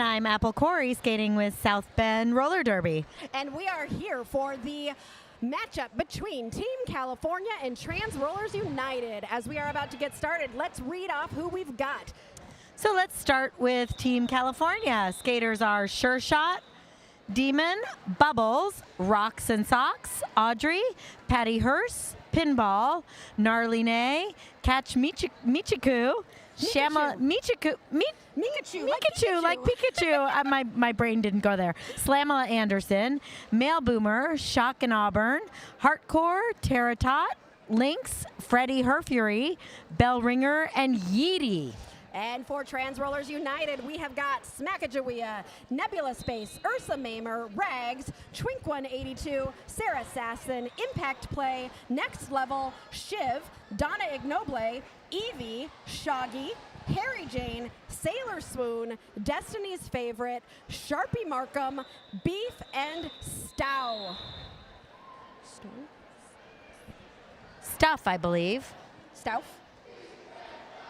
And I'm Apple Corey, skating with South Bend Roller Derby. And we are here for the matchup between Team California and Trans Rollers United. As we are about to get started, let's read off who we've got. So let's start with Team California. Skaters are Sure Shot, Demon, Bubbles, Rocks and Socks, Audrey, Patty Hearst, Pinball, Narline, Catch Michiku, Shama Michiku, Pikachu, like Pikachu. My brain didn't go there. Slamala Anderson, Male Boomer, Shock and Auburn, Hardcore, Teratot, Lynx, Freddie Herfury, Bell Ringer, and Yeety. And for Trans Rollers United, we have got Smackajawea, Nebula Space, Ursa Mamer, Rags, Twink 182, Sarah Sasson, Impact Play, Next Level, Shiv, Donna Ignoble, Evie, Shoggy, Harry Jane, Sailor Swoon, Destiny's Favorite, Sharpie Markham, Beef, and Stow. Stuff, I believe. Stouff?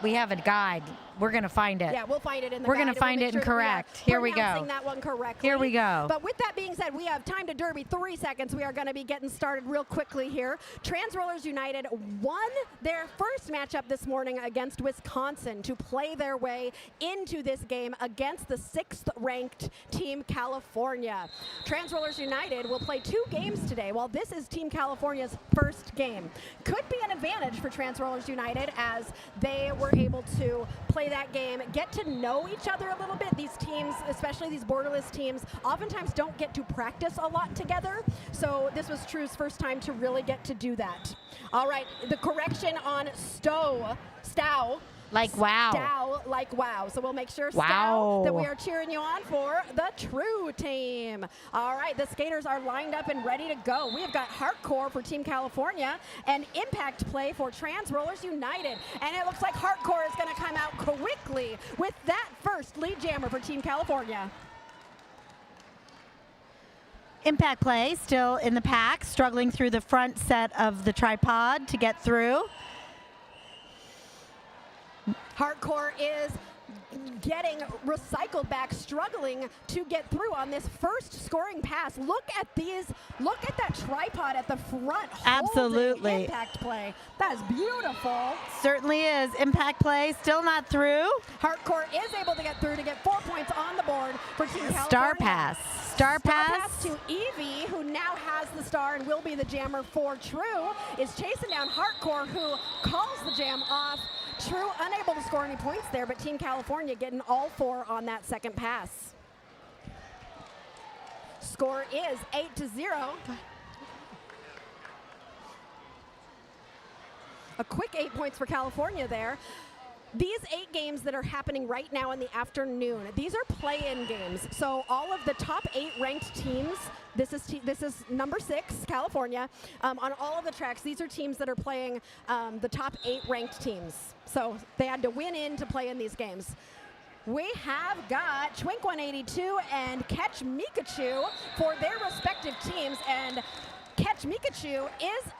We have a guide. We're going to find it. Yeah, we'll find it in the We're guide. going to find it and correct. Here we go. Pronouncing that one correctly. Here we go. But with that being said, we have time to derby 3 seconds. We are going to be getting started real quickly here. Trans Rollers United won their first matchup this morning against Wisconsin to play their way into this game against the 6th ranked Team California. Trans Rollers United will play 2 games today, while this is Team California's first game. Could be an advantage for Trans Rollers United as they were able to play that game, get to know each other a little bit. These teams, especially these borderless teams, oftentimes don't get to practice a lot together. So this was TRU's first time to really get to do that. All right, the correction on Stow. Like wow. Stow, like wow. So we'll make sure, Wow. Stow, that we are cheering you on for the TRU team. All right, the skaters are lined up and ready to go. We have got Hardcore for Team California and Impact Play for Trans Rollers United. And it looks like Hardcore is going to come out quickly with that first lead jammer for Team California. Impact Play still in the pack, struggling through the front set of the tripod to get through. Hardcore is getting recycled back, struggling to get through on this first scoring pass. Look at that tripod at the front. Absolutely. Impact Play. That is beautiful. Certainly is. Impact Play still not through. Hardcore is able to get through to get 4 points on the board for Team California. Star Pass. Star Pass to Evie, who now has the star and will be the jammer for TRU, is chasing down Hardcore, who calls the jam off. TRU unable to score any points there, but Team California getting all 4 on that second pass. Score is 8-0. A quick 8 points for California there. These 8 games that are happening right now in the afternoon, these are play-in games. So all of the top 8 ranked teams, this is number 6, California. On all of the tracks, these are teams that are playing the top 8 ranked teams. So they had to win in to play in these games. We have got Twink 182 and Catch Mikachu for their respective teams, and Catch Mikachu is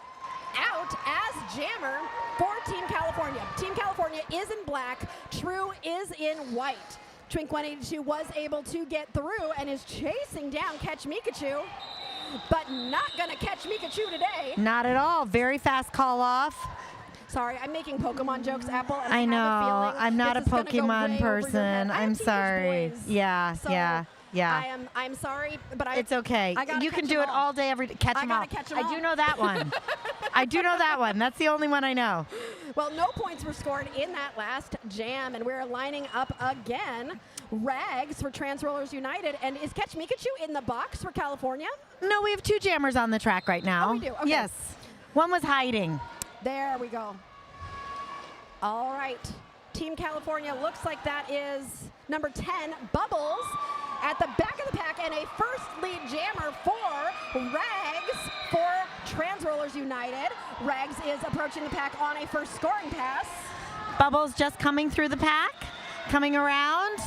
out as jammer for Team California. Team California is in black, TRU is in white. Twink 182 was able to get through and is chasing down Catch Mikachu, but not gonna catch Mikachu today. Not at all. Very fast call off. Sorry, I'm making Pokemon jokes, Apple, and I know. have a feeling I'm not a this is gonna go Pokemon way over your person. head. I have I'm teenage sorry. boys, Yeah, so yeah. I'm sorry, but It's okay. I gotta You can catch do 'em it all day, every day. Catch I them all. gotta catch 'em I all. do know that one. I do know that one. That's the only one I know. Well, no points were scored in that last jam, and we're lining up again. Rags for Trans Rollers United, and is Catch Mikachu in the box for California? No, we have 2 jammers on the track right now. Oh, we do? Okay. Yes. One was hiding. There we go. All right. Team California looks like that is number 10, Bubbles, at the back of the pack, and a first lead jammer for Rags for Trans Rollers United. Rags is approaching the pack on a first scoring pass. Bubbles just coming through the pack, coming around.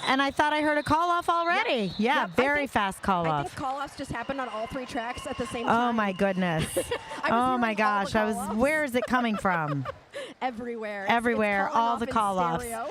And I thought I heard a call off already. Yeah, very fast call I off. think call offs just happened on all 3 tracks at the same time. Oh my goodness. Oh my gosh. Where is it coming from? Everywhere. Everywhere, it's calling all off the in call offs. stereo.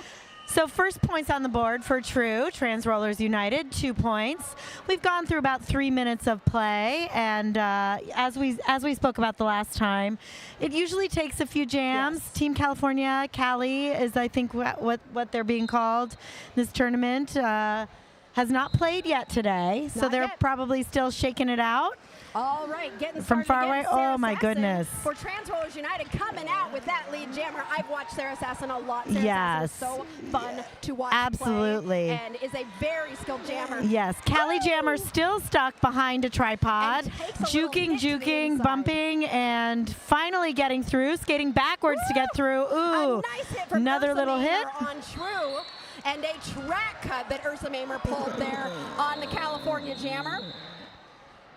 So first points on the board for TRU, Trans Rollers United, 2 points. We've gone through about 3 minutes of play, and as we spoke about the last time, it usually takes a few jams. Yes. Team California, Cali is I think what they're being called this tournament, has not played yet today, so Not they're yet. probably still shaking it out. All right, getting From started far again, away? Sarah Oh, my Sasson goodness. For Trans Rollers United coming out with that lead jammer. I've watched Sarah Sasson a lot. Sarah Yes. Sasson is so fun to watch Absolutely. play and is a very skilled jammer. Yes, Cali Woo! Jammer still stuck behind a tripod, And takes a little juking, hit to the juking, inside. bumping, and finally getting through, skating backwards to get through. Ooh, A nice hit from another Ursa little hit. Mamer on TRU, and a track cut that Ursa Mamer pulled there on the California jammer.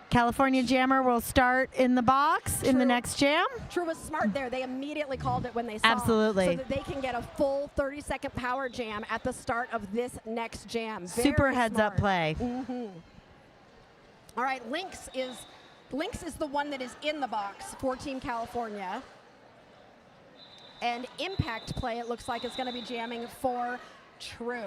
California Jammer will start in the box in the TRU. next jam. TRU was smart there. They immediately called it when they saw Absolutely. so that they can get a full 30-second power jam at the start of this next jam. Super Very heads-up smart. play. All right, Lynx is the one that is in the box for Team California. And Impact Play, it looks like, is going to be jamming for TRU.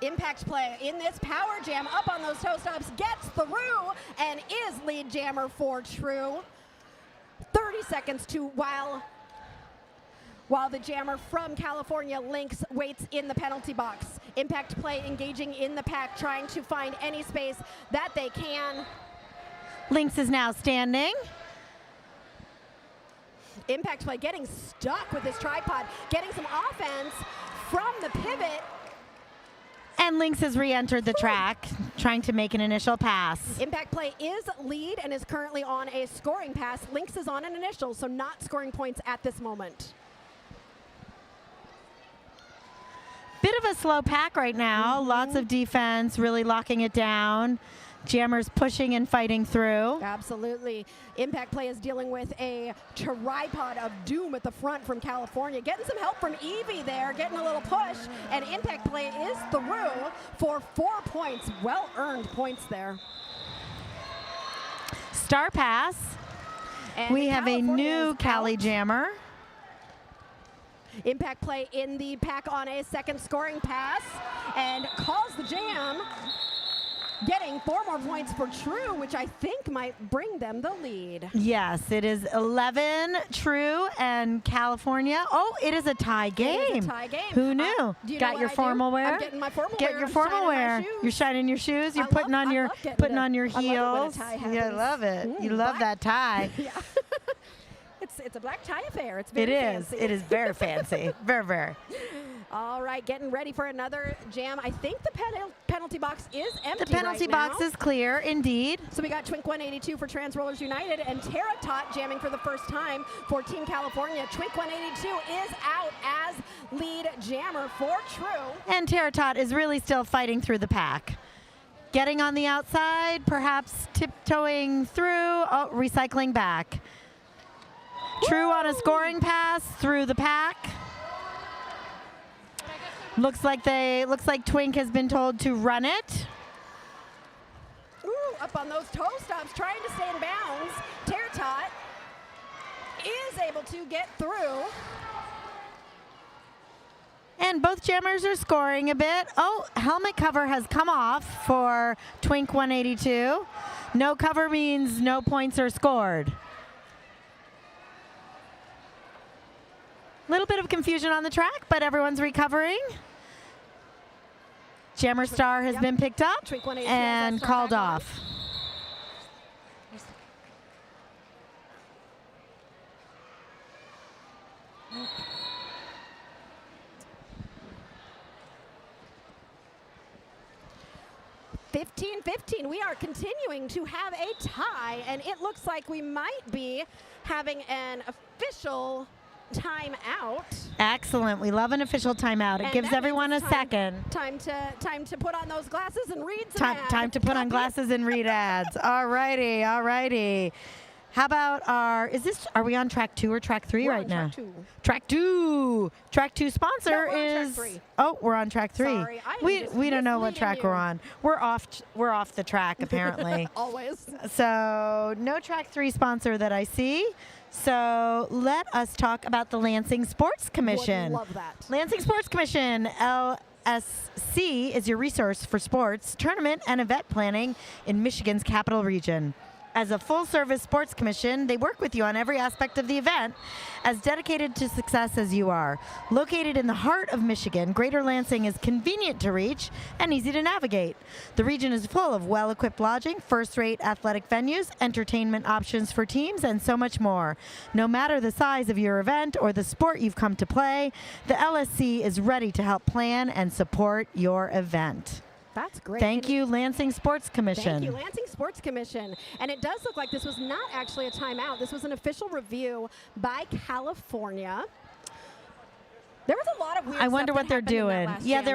Impact Play in this power jam, up on those toe stops, gets through, and is lead jammer for TRU. 30 seconds to while the jammer from California, Lynx, waits in the penalty box. Impact Play engaging in the pack, trying to find any space that they can. Lynx is now standing. Impact Play getting stuck with his tripod, getting some offense from the pivot. And Lynx has re-entered the track, trying to make an initial pass. Impact Play is lead and is currently on a scoring pass. Lynx is on an initial, so not scoring points at this moment. Bit of a slow pack right now. Lots of defense, really locking it down. Jammers pushing and fighting through. Absolutely. Impact Play is dealing with a tripod of doom at the front from California. Getting some help from Evie there, getting a little push. And Impact Play is through for 4 points. Well-earned points there. Star Pass. And We have a California new is Cali out. Jammer. Impact Play in the pack on a second scoring pass and calls the jam. Getting 4 more points for TRU, which I think might bring them the lead. Yes, it is 11 TRU and California. Oh, it is a tie game. It is a tie game. Who knew? Do you know Got what your I do? formal wear? I'm getting my formal Get wear. your I'm formal shining my wear. shoes. You're shining your shoes. You're I putting love- on I your love getting putting the- on your I love it when a heels. tie Yeah, I happens. love it. You love black- that tie. Yeah. It's a black tie affair. It's It very is. fancy. It is very fancy. Very, very. All right, getting ready for another jam. I think the penalty box is empty The penalty right box now. is clear, indeed. So we got Twink 182 for Trans Rollers United and Tara Tot jamming for the first time for Team California. Twink 182 is out as lead jammer for TRU. And Teratot is really still fighting through the pack. Getting on the outside, perhaps tiptoeing through, oh, recycling back. TRU on a scoring pass through the pack. Looks like Twink has been told to run it. Ooh, up on those toe stops, trying to stay in bounds. Tara Tot is able to get through. And both jammers are scoring a bit. Oh, helmet cover has come off for Twink 182. No cover means no points are scored. Little bit of confusion on the track, but everyone's recovering. Jammer Star has been picked up Twink 182 and has that called star back on. off. (15-15). We are continuing to have a tie, and it looks like we might be having an official timeout. Excellent. We love an official timeout. It And gives that everyone a means second. Time to put on those glasses and read some ads. Time to put on Copy. glasses and read ads. All righty, all righty. How about are we on track 2 or track 3 We're right on now? track 2. Track 2. Track 2 sponsor No, we're on track is 3. Oh, we're on track 3. Sorry, I am we just we don't know what misleading track you. we're on. We're off the track apparently. Always. So, no track 3 sponsor that I see. So, let us talk about the Lansing Sports Commission. Would love that. Lansing Sports Commission, LSC, is your resource for sports, tournament, and event planning in Michigan's capital region. As a full-service sports commission, they work with you on every aspect of the event, as dedicated to success as you are. Located in the heart of Michigan, Greater Lansing is convenient to reach and easy to navigate. The region is full of well-equipped lodging, first-rate athletic venues, entertainment options for teams, and so much more. No matter the size of your event or the sport you've come to play, the LSC is ready to help plan and support your event. That's great. Thank you, Lansing Sports Commission. Thank you, Lansing Sports Commission. And it does look like this was not actually a timeout. This was an official review by California. There was a lot of weird I wonder stuff what that they're happened in that doing. last Yeah, jam,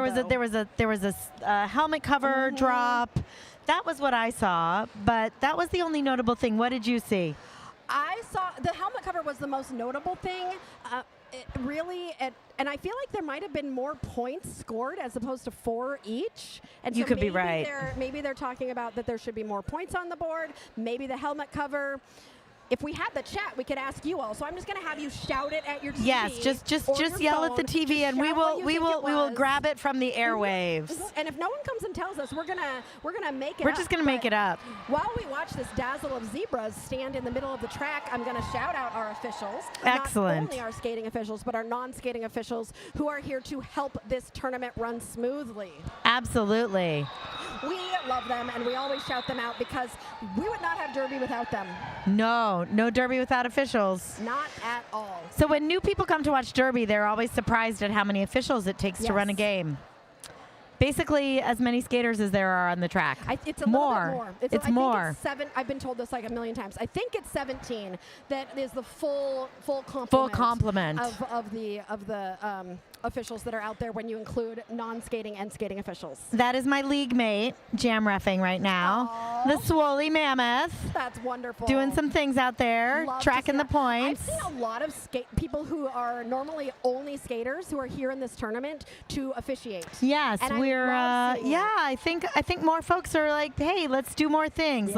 there was a helmet cover drop. That was what I saw, but that was the only notable thing. What did you see? I saw the helmet cover was the most notable thing. And I feel like there might have been more points scored as opposed to 4 each. And You so could be maybe right. Maybe they're talking about that there should be more points on the board. Maybe the helmet cover. If we had the chat, we could ask you all. So I'm just going to have you shout it at your TV. Yes, just or just your yell at the phone. TV, Just and we shout what will you we think will it we will was. grab it from the airwaves. And if no one comes and tells us, we're gonna make it. We're up. just gonna make But it up. While we watch this dazzle of zebras stand in the middle of the track, I'm going to shout out our officials. Excellent. Not only our skating officials, but our non-skating officials who are here to help this tournament run smoothly. Absolutely. We love them, and we always shout them out because we would not have Derby without them. No Derby without officials. Not at all. So when new people come to watch Derby, they're always surprised at how many officials it takes to run a Yes. game. Basically, as many skaters as there are on the track. It's a little bit more. It's I think more. it's 7. I've been told this like a million times. I think it's 17. That is the full complement. Full complement. of the officials that are out there when you include non-skating and skating officials. That is my league mate, jam reffing right now. Aw. The Swoley Mammoth. That's wonderful. Doing some things out there, Love to tracking see the that. points. I've seen a lot of people who are normally only skaters who are here in this tournament to officiate. Yes, And I we're love seeing yeah, that. I think more folks are like, "Hey, let's do more things. Yes.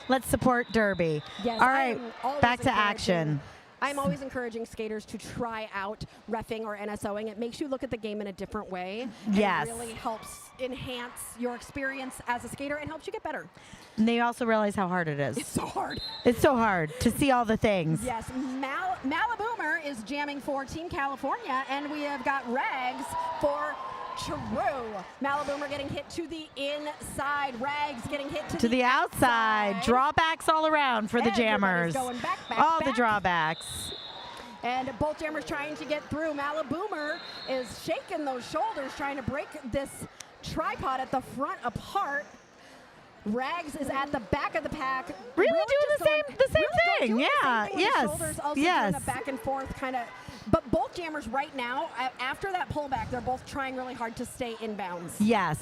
Let's support Derby." Yes, All I right, am always back to encouraging- action. I'm always encouraging skaters to try out reffing or NSOing. It makes you look at the game in a different way. Yes. And really helps enhance your experience as a skater and helps you get better. And they also realize how hard it is. It's so hard. It's so hard to see all the things. Yes, Malaboomer is jamming for Team California, and we have got Rags for TRU. Malaboomer getting hit to the inside. Rags getting hit to The outside, drawbacks all around for the Everybody's jammers. going back, all the back. drawbacks. And both jammers trying to get through. Malaboomer is shaking those shoulders, trying to break this tripod at the front apart. Rags is at the back of the pack. Really just doing the same doing thing. the Yeah, same thing with his yes, shoulders, also yes. doing a back and forth kind of. But both jammers right now, after that pullback, they're both trying really hard to stay inbounds. Yes.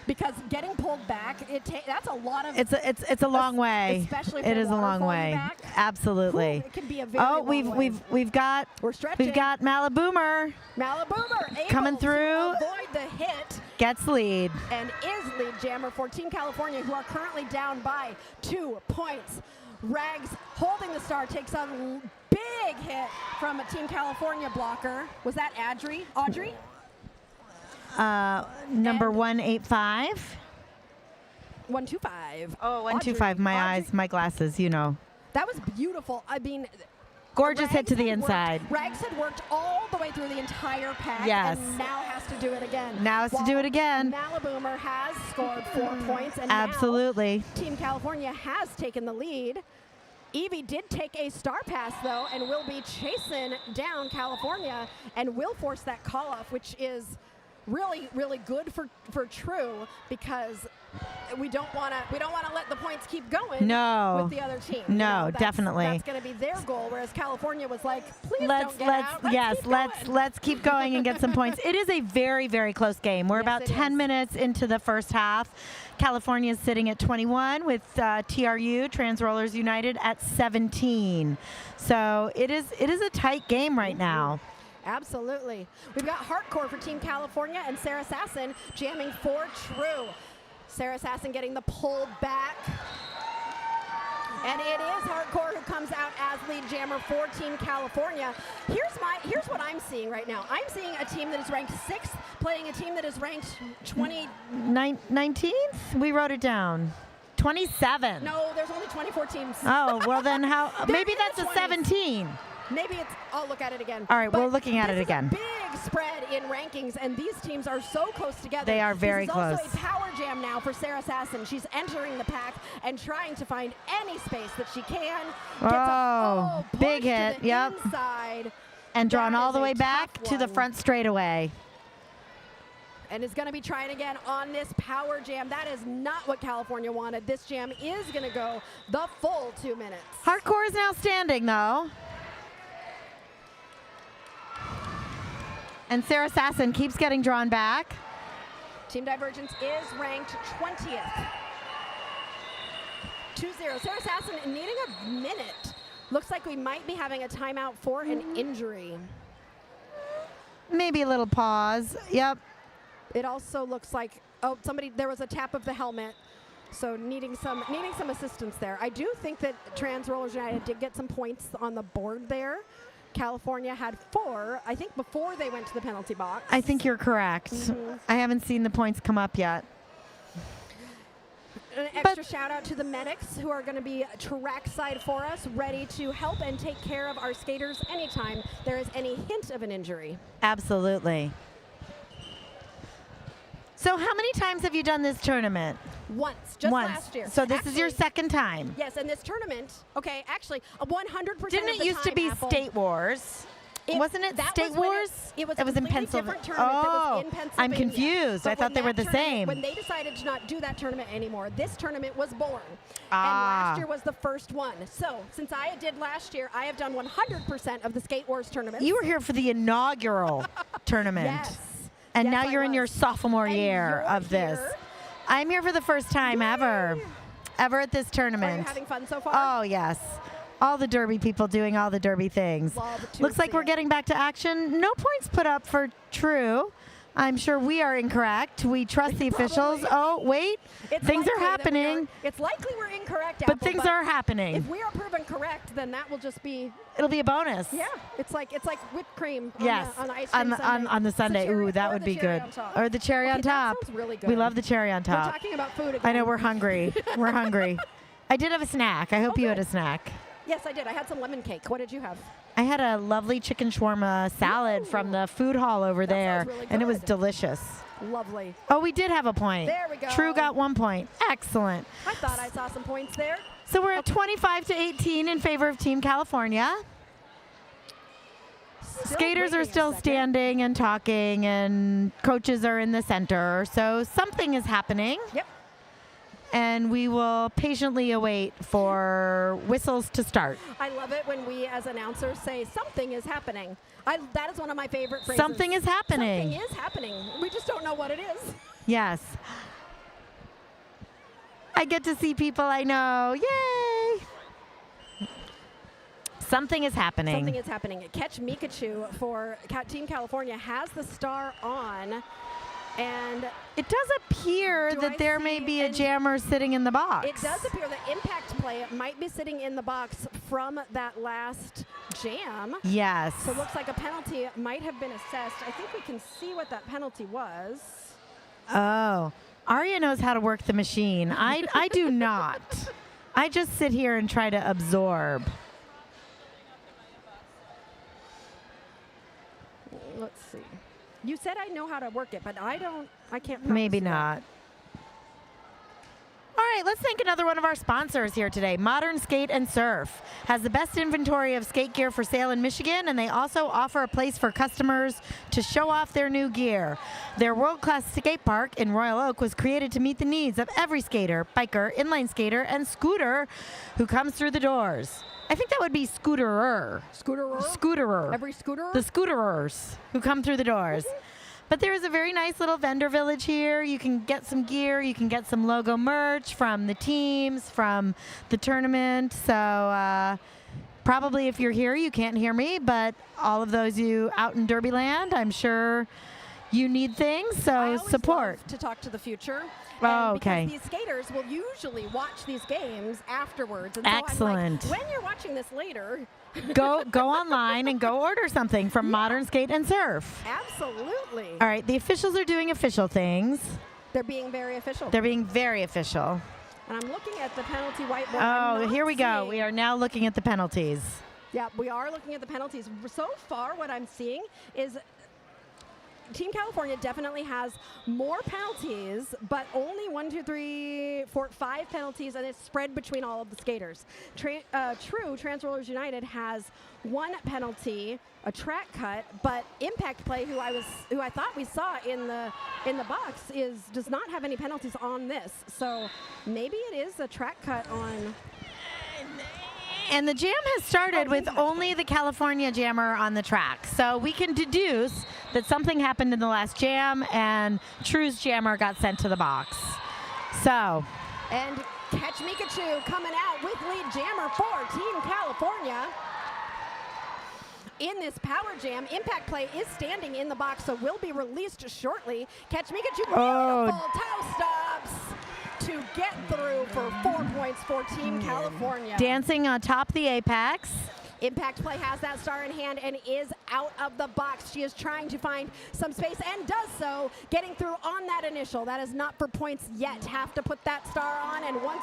Because getting pulled back, that's a lot of. It's a long way. Especially if it the is a water long falling way. back. Absolutely. It can be a very Oh, long way. we've got We're stretching. we've got Malaboomer Malaboomer able coming through. to avoid the hit gets lead. and is lead jammer for Team California, who are currently down by 2 points. Rags holding the star takes a big hit from a Team California blocker. Was that Audrey? Number And- 185. 125. Oh, 125. My eyes, my glasses. You know. That was beautiful. I mean, Gorgeous hit to the Rags had inside. Rags had worked all the way through the entire pack. Yes. And now has to do it again. Now has to do it again. Malaboomer has scored 4 points. And Absolutely. now Team California has taken the lead. Evie did take a star pass, though, and will be chasing down California and will force that call-off, which is really, really good for TRU because we don't want to let the points keep going with the other team. No, definitely. That's going to be their goal, whereas California was like, please don't get out. Let's keep going and get some points. It is a very, very close game. We're about 10 minutes into the first half. California is sitting at 21 with TRU, Trans Rollers United, at 17. So it is a tight game right now. Absolutely. We've got Hardcore for Team California and Sarah Sasson jamming for TRU. Sarah Sasson getting the pull back. And it is Hardcore who comes out as lead jammer for Team California. Here's what I'm seeing right now. I'm seeing a team that is ranked 6th playing a team that is ranked 19th? We wrote it down. 27. No, there's only 24 teams. Oh, well then how? Maybe that's a 17. Maybe it's, I'll look at it again. All right, we're looking at it again. This is a big spread in rankings, and these teams are so close together. They are very close. This is also a power jam now for Sarah Sasson. She's entering the pack and trying to find any space that she can. Oh, big hit, yep. Inside. And drawn all the way back to the front straightaway. And is going to be trying again on this power jam. That is not what California wanted. This jam is going to go the full 2 minutes. Hardcore is now standing, though. And Sarah Sasson keeps getting drawn back. Team Divergence is ranked 20th. 2-0. Sarah Sasson needing a minute. Looks like we might be having a timeout for an injury. Maybe a little pause. Yep. It also looks like, oh, there was a tap of the helmet. So needing some assistance there. I do think that Trans Rollers United did get some points on the board there. California had 4, I think, before they went to the penalty box. I think you're correct. I haven't seen the points come up yet. An extra shout out to the medics who are going to be trackside for us, ready to help and take care of our skaters anytime there is any hint of an injury. Absolutely. So how many times have you done this tournament? Once, just last year. So this is your second time. Yes, and this tournament, okay, actually, 100% Didn't it used to be State Wars? Wasn't it State Wars? It was in Pennsylvania. Oh, I'm confused. I thought they were the same. When they decided to not do that tournament anymore, this tournament was born. And last year was the first one. So since I did last year, I have done 100% of the Skate Wars tournaments. You were here for the inaugural tournament. Yes. And now you're in your sophomore year of this. I'm here for the first time ever at this tournament. Are you having fun so far? Oh, yes. All the derby people doing all the derby things. Looks like we're getting back to action. No points put up for TRU. I'm sure we are incorrect. We trust the officials. Oh, wait. Things are happening. It's likely we're incorrect, but things are happening. If we are proven correct, then that will just be... It'll be a bonus. Yeah. It's like whipped cream on the ice cream on the sundae. Ooh, that would be good. Or the cherry on top. That sounds really good. We love the cherry on top. We're talking about food again. I know, we're hungry. We're hungry. I did have a snack. I hope you had a snack. Yes, I did. I had some lemon cake. What did you have? I had a lovely chicken shawarma salad from the food hall over there, really and it was delicious. Lovely. Oh, we did have a point. There we go. TRU got 1 point. Excellent. I thought I saw some points there. So we're at 25-18 in favor of Team California. Skaters are still standing and talking, and coaches are in the center. So something is happening. Yep. And we will patiently await for whistles to start. I love it when we as announcers say something is happening. That is one of my favorite phrases. Something is happening. Something is happening. We just don't know what it is. Yes. I get to see people I know. Yay! Something is happening. Something is happening. Catch Mikachu for Team California has the star on. And it does appear that there may be a jammer sitting in the box. It does appear that impact play might be sitting in the box from that last jam. Yes. So it looks like a penalty might have been assessed. I think we can see what that penalty was. Oh, Arya knows how to work the machine. I do not. I just sit here and try to absorb. Let's see. You said I know how to work it, but I can't. Maybe not. All right, let's thank another one of our sponsors here today. Modern Skate and Surf has the best inventory of skate gear for sale in Michigan, and they also offer a place for customers to show off their new gear. Their world-class skate park in Royal Oak was created to meet the needs of every skater, biker, inline skater, and scooter who comes through the doors. I think that would be scooterer. Scooterer? Scooterer. Every scooterer? The scooterers who come through the doors. But there is a very nice little vendor village here. You can get some gear. You can get some logo merch from the teams, from the tournament. So probably if you're here, you can't hear me. But all of those you out in Derbyland, I'm sure you need things. So I always support. love to talk to the future. Oh, and okay. Because these skaters will usually watch these games afterwards. And so Excellent. I'm like, when you're watching this later, go online and go order something from Modern Skate and Surf. absolutely. All right, the officials are doing official things. They're being very official. They're being very official. And I'm looking at the penalty whiteboard. Oh, here we go. We are now looking at the penalties. Yeah, we are looking at the penalties. So far, what I'm seeing is Team California definitely has more penalties, but only 1, 2, 3, 4, 5 penalties, and it's spread between all of the skaters. TRU Transrollers United has 1 penalty, a track cut, but Impact Play, who I thought we saw in the box, does not have any penalties on this. So maybe it is a track cut on. And the jam has started with only the California jammer on the track. So we can deduce that something happened in the last jam and TRU's jammer got sent to the box. So. And Catch Mikachu coming out with lead jammer for Team California. In this power jam, Impact Play is standing in the box, so will be released shortly. Catch Mikachu, beautiful toe stops to get through for 4 points for Team California. Dancing on top of the apex. Impact Play has that star in hand and is out of the box. She is trying to find some space and does so, getting through on that initial. That is not for points yet. Have to put that star on, and once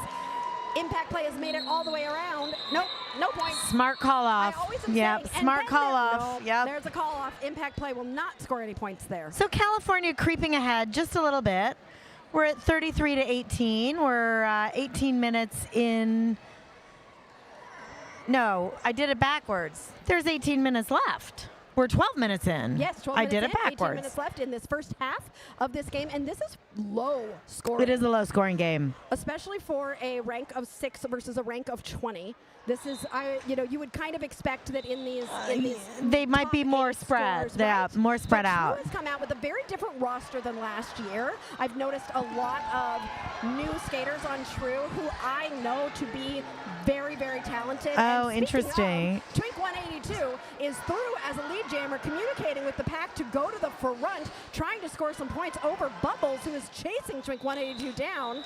Impact Play has made it all the way around, nope, no points. Smart call off. I always am Yep, saying, smart call off. No, yep. There's a call off. Impact Play will not score any points there. So California creeping ahead just a little bit. We're at 33 to 18. We're 18 minutes in. No, I did it backwards. There's 18 minutes left. We're 12 minutes in. Yes, 12 I minutes did in, it backwards. 18 minutes left in this first half of this game, and this is low scoring. It is a low scoring game. Especially for a rank of 6 versus a rank of 20. This is, you would kind of expect that in these they might be more spread. Scores, Yeah, right? more spread but out. TRU has come out with a very different roster than last year. I've noticed a lot of new skaters on TRU who I know to be very, very talented. Oh, and interesting. Twink 182 is through as a lead jammer, communicating with the pack to go to the front, trying to score some points over Bubbles, who is chasing Twink 182 down.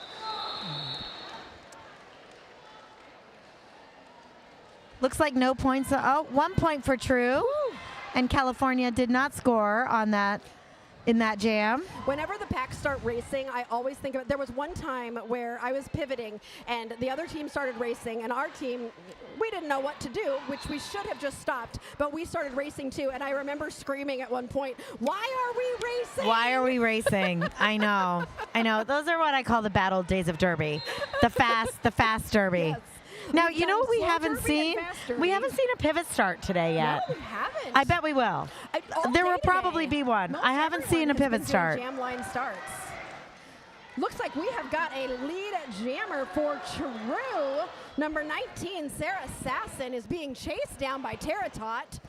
Looks like no points. Oh, 1 point for TRU. And California did not score on that in that jam. Whenever the packs start racing, I always think of it. There was one time where I was pivoting and the other team started racing, and our team, we didn't know what to do, which we should have just stopped, but we started racing too. And I remember screaming at one point, "Why are we racing? Why are we racing?" I know. I know. Those are what I call the bad old days of Derby. The fast Derby. Yes. Now, We've you know done what we slow haven't Derby and seen? fast Derby. We haven't seen a pivot start today yet. No, we haven't. I bet we will. All There day will probably today. be one. Most I haven't seen a everyone pivot has been start. doing jam line starts. Looks like we have got a lead jammer for TRU. Number 19, Sarah Sasson, is being chased down by Teratot.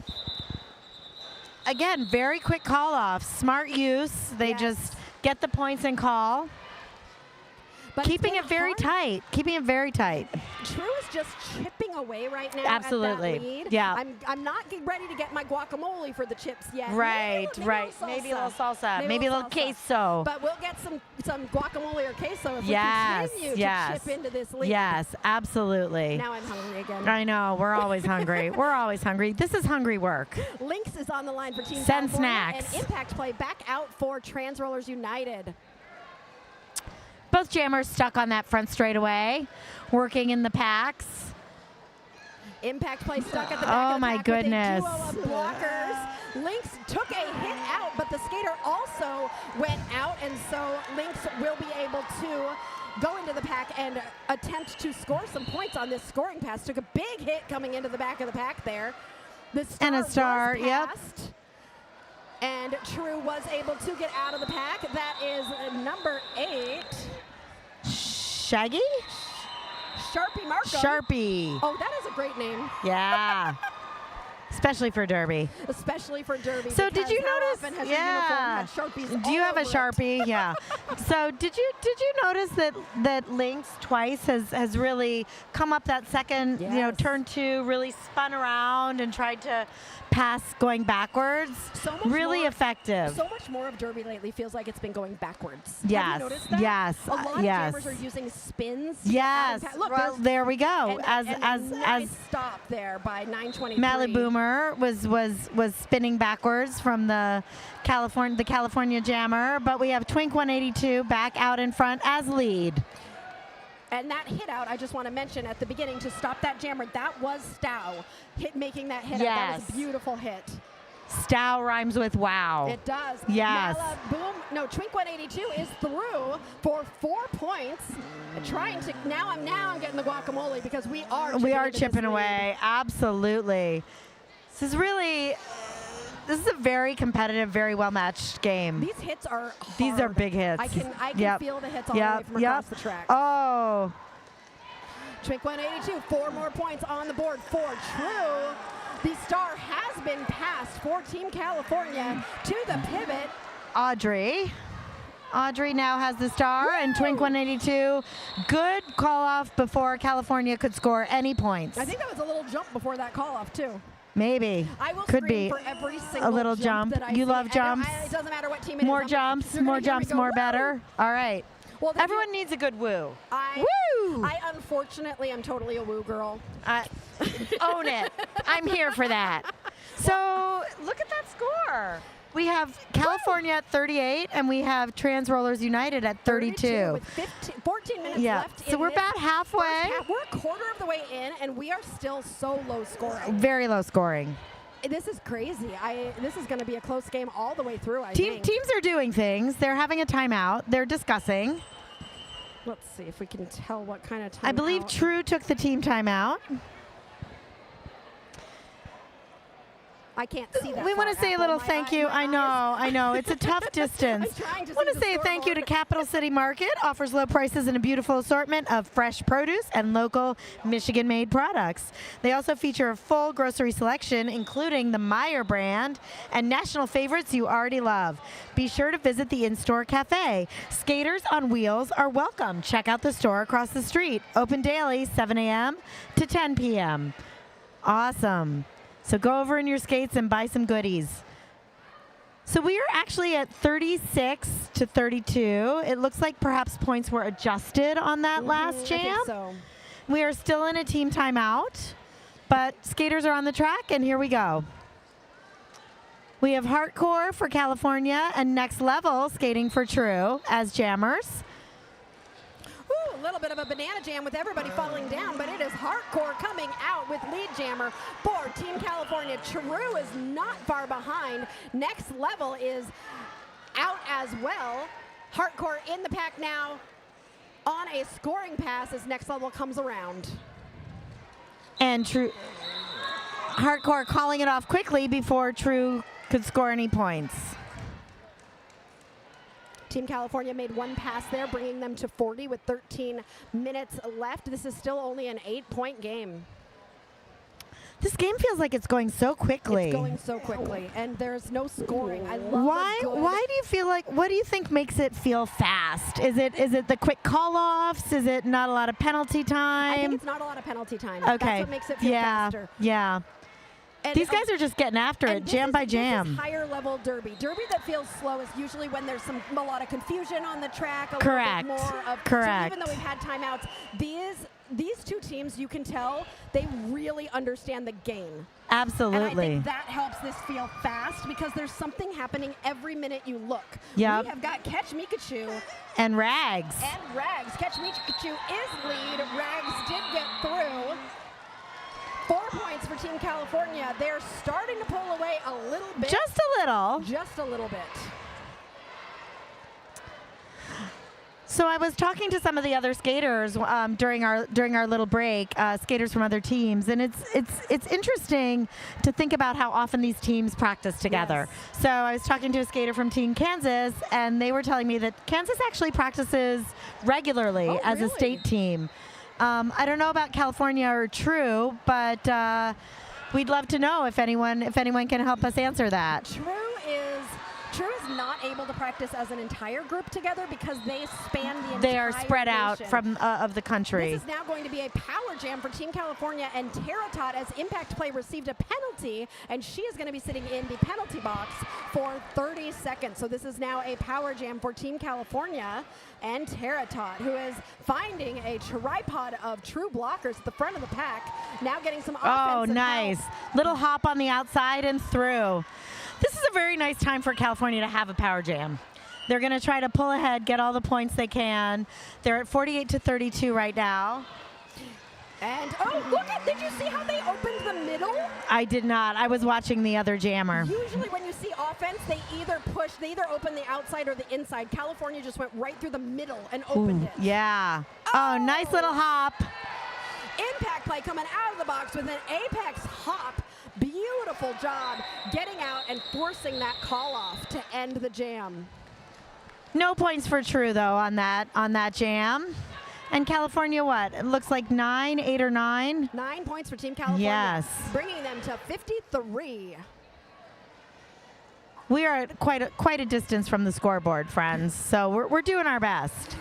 Again, very quick call off. Smart use. They Yes. just get the points and call. But Keeping it's it been very hard. tight. Keeping it very tight. TRU is just chipping away right now. Absolutely. At that lead. Yeah. I'm not ready to get my guacamole for the chips yet. Right, maybe right. A Maybe a little salsa. salsa. Maybe a little salsa. queso. But we'll get some guacamole or queso if Yes, we continue yes. to chip into this lead. Yes, absolutely. Now I'm hungry again. I know. We're always hungry. We're always hungry. This is hungry work. Lynx is on the line for Team Send California, snacks. and Impact Play back out for Transrollers United. Both jammers stuck on that front straightaway, working in the packs. Impact Play stuck at the back Oh of the my pack goodness. with a duo of blockers. Lynx took a hit out, but the skater also went out, and so Lynx will be able to go into the pack and attempt to score some points on this scoring pass. Took a big hit coming into the back of the pack there. The star And a star, was yep. passed, and TRU was able to get out of the pack. That is number 8. Shaggy? Sharpie Markham. Sharpie. Oh, that is a great name. Yeah. Especially for Derby. Especially for Derby. So did you how notice? often has your uniform had Sharpies Do you all have a over it? Sharpie? Yeah. So did you notice that Lynx twice has really come up that second, Yes. turn 2, really spun around and tried to pass going backwards. So much really more, effective. So much more of Derby lately feels like it's been going backwards. Yes. Have you noticed that? Yes. A lot of yes. jammers are using spins. Yes. Look, Well, there we go. and as a nice stop there by 9:23. Maliboomer was spinning backwards from the California jammer, but we have Twink 182 back out in front as lead. And that hit out, I just want to mention at the beginning to stop that jammer, that was Stow making that hit out. That was a beautiful hit. Stow rhymes with wow. It does. Yes. Twink 182 is through for 4 points. Now I'm getting the guacamole because we are chipping away. Absolutely. This is a very competitive, very well matched game. These hits are hard. These are big hits. I can Yep. feel the hits all the way from across the track. Oh. Twink 182, 4 more points on the board for TRU. The star has been passed for Team California to the pivot. Audrey now has the star. Woo! And Twink 182. Good call off before California could score any points. I think that was a little jump before that call off too. Maybe. I will Could scream be for every single a little jump. that I You see. love jumps. It doesn't matter what team it is. More jumps, more better. All right. Well, everyone needs a good woo. Woo! I unfortunately am totally a woo girl. Own it. I'm here for that. So look at that score. We have California at 38, and we have Trans Rollers United at 32. With 14 minutes left. So we're about halfway. We're a quarter of the way in, and we are still so low scoring. Very low scoring. This is crazy. This is going to be a close game all the way through, I think. Teams are doing things. They're having a timeout. They're discussing. Let's see if we can tell what kind of timeout. I believe TRU took the team timeout. I can't see that. We want to say a little thank you. I know. It's a tough distance. I want to say a thank you to Capital City Market. Offers low prices and a beautiful assortment of fresh produce and local Michigan-made products. They also feature a full grocery selection, including the Meyer brand and national favorites you already love. Be sure to visit the in-store cafe. Skaters on wheels are welcome. Check out the store across the street. Open daily, 7 a.m. to 10 p.m. Awesome. So go over in your skates and buy some goodies. So we are actually at 36 to 32. It looks like perhaps points were adjusted on that last jam. I think so. We are still in a team timeout, but skaters are on the track, and here we go. We have Hardcore for California and Next Level skating for TRU as jammers. A little bit of a banana jam with everybody falling down, but it is Hardcore coming out with lead jammer for Team California. TRU is not far behind. Next Level is out as well. Hardcore in the pack now on a scoring pass as Next Level comes around. And Hardcore calling it off quickly before TRU could score any points. Team California made one pass there, bringing them to 40 with 13 minutes left. This is still only an 8-point game. This game feels like it's going so quickly. It's going so quickly, and there's no scoring. I love Why do you feel like, what do you think makes it feel fast? Is it the quick call-offs? Is it not a lot of penalty time? I think it's not a lot of penalty time. Okay. That's what makes it feel faster. Yeah. And these guys are just getting after it, jam by jam. This is higher level derby. Derby that feels slow is usually when there's a lot of confusion on the track. Correct. Little bit more of, Correct. So even though we've had timeouts, these two teams, you can tell they really understand the game. Absolutely. And I think that helps this feel fast because there's something happening every minute you look. Yep. We have got Catch Mikachu and Rags. Catch Mikachu is lead. Rags did get through. 4 points for Team California. They're starting to pull away a little bit. Just a little. Just a little bit. So I was talking to some of the other skaters during our little break, skaters from other teams, and it's interesting to think about how often these teams practice together. Yes. So I was talking to a skater from Team Kansas, and they were telling me that Kansas actually practices regularly as a state team. I don't know about California or TRU, but we'd love to know if anyone can help us answer that. TRU is not able to practice as an entire group together because they span the entire They are spread out nation. from of the country. This is now going to be a power jam for Team California, and Teratot, as Impact Play, received a penalty, and she is going to be sitting in the penalty box for 30 seconds. So this is now a power jam for Team California, and Teratot, who is finding a tripod of TRU blockers at the front of the pack, now getting some offensive Oh, nice. help. Little hop on the outside and through. This is a very nice time for California to have a power jam. They're going to try to pull ahead, get all the points they can. They're at 48-32 right now. And, oh, look at, did you see how they opened the middle? I did not. I was watching the other jammer. Usually when you see offense, they either open the outside or the inside. California just went right through the middle and opened it. Yeah. Oh, nice little hop. Impact Play coming out of the box with an apex hop. Beautiful job getting out and forcing that call off to end the jam. No points for TRU though on that jam. And California, what? It looks like 8 or 9. 9 points for Team California. Yes. Bringing them to 53. We are at quite a distance from the scoreboard, friends. So we're doing our best.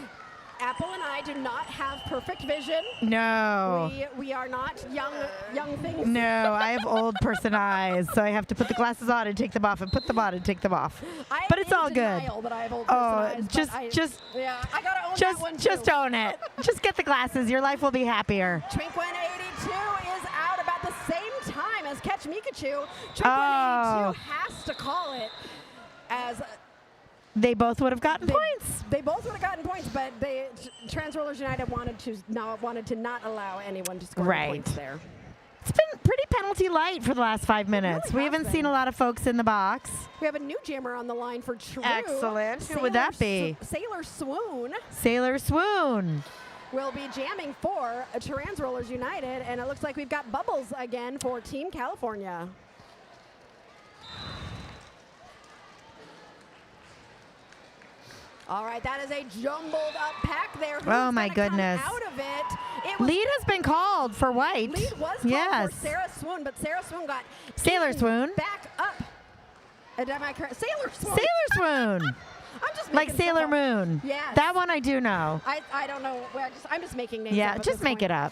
Apple and I do not have perfect vision. No. We are not young things. No, I have old person eyes, so I have to put the glasses on and take them off and put them on and take them off. But it's all good. That I have old person eyes, yeah, I gotta own that one too. Just own it. Just get the glasses. Your life will be happier. Twink182 is out about the same time as Catch Mikachu. Twink182 has to call it as they both would have gotten points. They both would have gotten points, but Trans Rollers United wanted to not allow anyone to score points there. It's been pretty penalty light for the last 5 minutes. We haven't seen a lot of folks in the box. We have a new jammer on the line for TRU. Excellent. Who would that be? Sailor Swoon. Sailor Swoon will be jamming for Trans Rollers United, and it looks like we've got bubbles again for Team California. All right, that is a jumbled up pack there. Oh my goodness. Out of it. Lead has been called for white. Lead was called for Sarah Swoon, but Sarah Swoon got Sailor Swoon back up. Am I correct? Sailor Swoon. Sailor Swoon. I'm just like Sailor Moon. Yes. That one I do know. I don't know. I'm just making names. Yeah, up just make it up.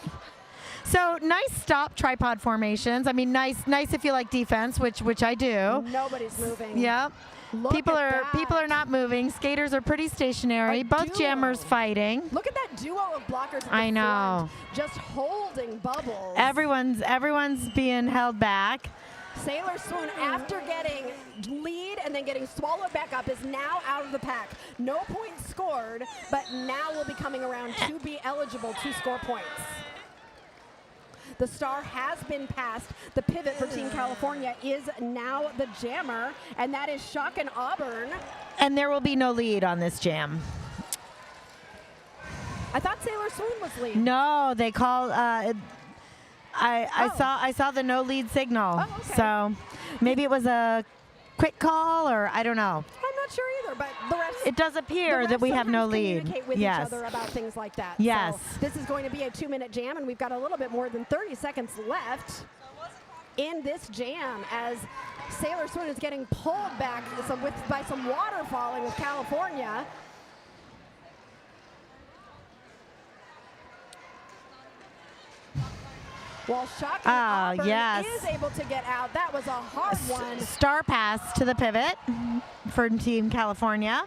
So nice stop tripod formations. I mean, nice if you like defense, which I do. Nobody's moving. Yep. People are not moving. Skaters are pretty stationary. Both jammers fighting. Look at that duo of blockers. I know. Front, just holding bubbles. Everyone's being held back. Sailor Swoon, after getting lead and then getting swallowed back up, is now out of the pack. No points scored, but now will be coming around to be eligible to score points. The star has been passed. The pivot for Team California is now the jammer, and that is Shock and Auburn. And there will be no lead on this jam. I thought Sailor Swoon was lead. No, they called. I saw the no lead signal. Oh, okay. So maybe it was a quick call, or I don't know. I'm not sure either, but the refs. It does appear that we have no lead. Communicate with each other about things like that. Yes. So this is going to be a 2-minute jam, and we've got a little bit more than 30 seconds left in this jam as Sailor Swoon is getting pulled back by some water falling with California. While Shock and Auburn is able to get out. That was a hard one. Star pass to the pivot for Team California.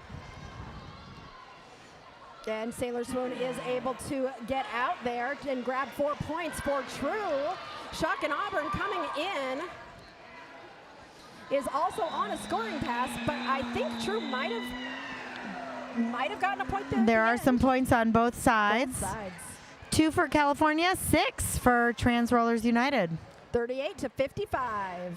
And Sailor Swoon is able to get out there and grab 4 points for TRU. Shock and Auburn coming in is also on a scoring pass, but I think TRU might have gotten a point there. There are some points on both sides. 2 for California, 6 for Trans Rollers United. 38 to 55.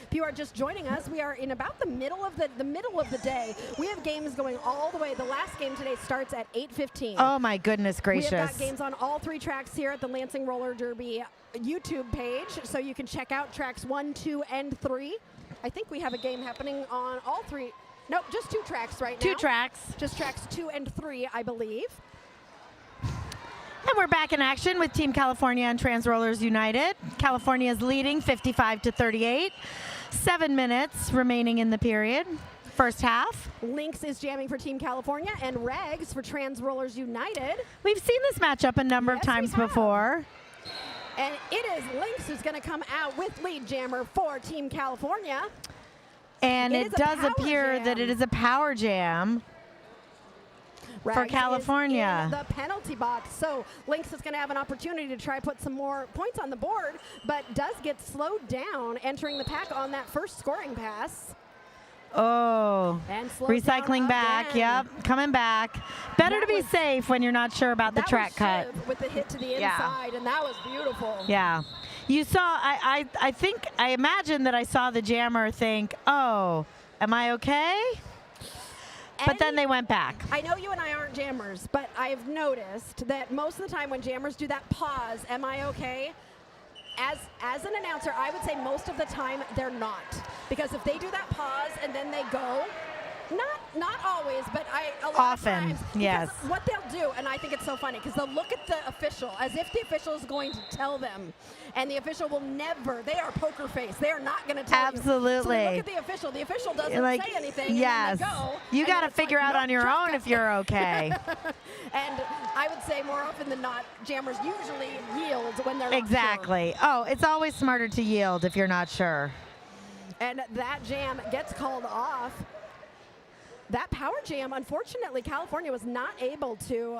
If you are just joining us, we are in about the middle of the day. We have games going all the way. The last game today starts at 8:15. Oh my goodness gracious. We have got games on all 3 tracks here at the Lansing Roller Derby YouTube page, so you can check out tracks 1, 2, and 3. I think we have a game happening on all 3. Nope, just 2 tracks right now. 2 tracks. Just tracks 2 and 3, I believe. And we're back in action with Team California and Trans Rollers United. California is leading 55 to 38. 7 minutes remaining in the period. First half. Lynx is jamming for Team California and Regs for Trans Rollers United. We've seen this matchup a number of times before. And it is Lynx who's going to come out with lead jammer for Team California. And it does appear that it is a power jam for California. Is in the penalty box. So Lynx is going to have an opportunity to try put some more points on the board, but does get slowed down entering the pack on that first scoring pass. Oh, and recycling back. Yep, coming back. Better to be safe when you're not sure about the track cut. With the hit to the inside, and that was beautiful. Yeah. You saw, I imagine that I saw the jammer think, oh, am I okay? But then they went back. I know you and I aren't jammers, but I've noticed that most of the time when jammers do that pause, am I okay? As an announcer, I would say most of the time they're not. Because if they do that pause and then they go, not always, but a lot of times, yes. What they'll do, and I think it's so funny, because they'll look at the official as if the official is going to tell them, and the official will never. They are poker face. They are not going to tell you. Absolutely. So they look at the official. The official doesn't say anything. Yes. And then they go, you got to figure out on your own if you're okay. And I would say more often than not, jammers usually yield when they're exactly. not sure. Oh, it's always smarter to yield if you're not sure. And that jam gets called off. That power jam, unfortunately, California was not able to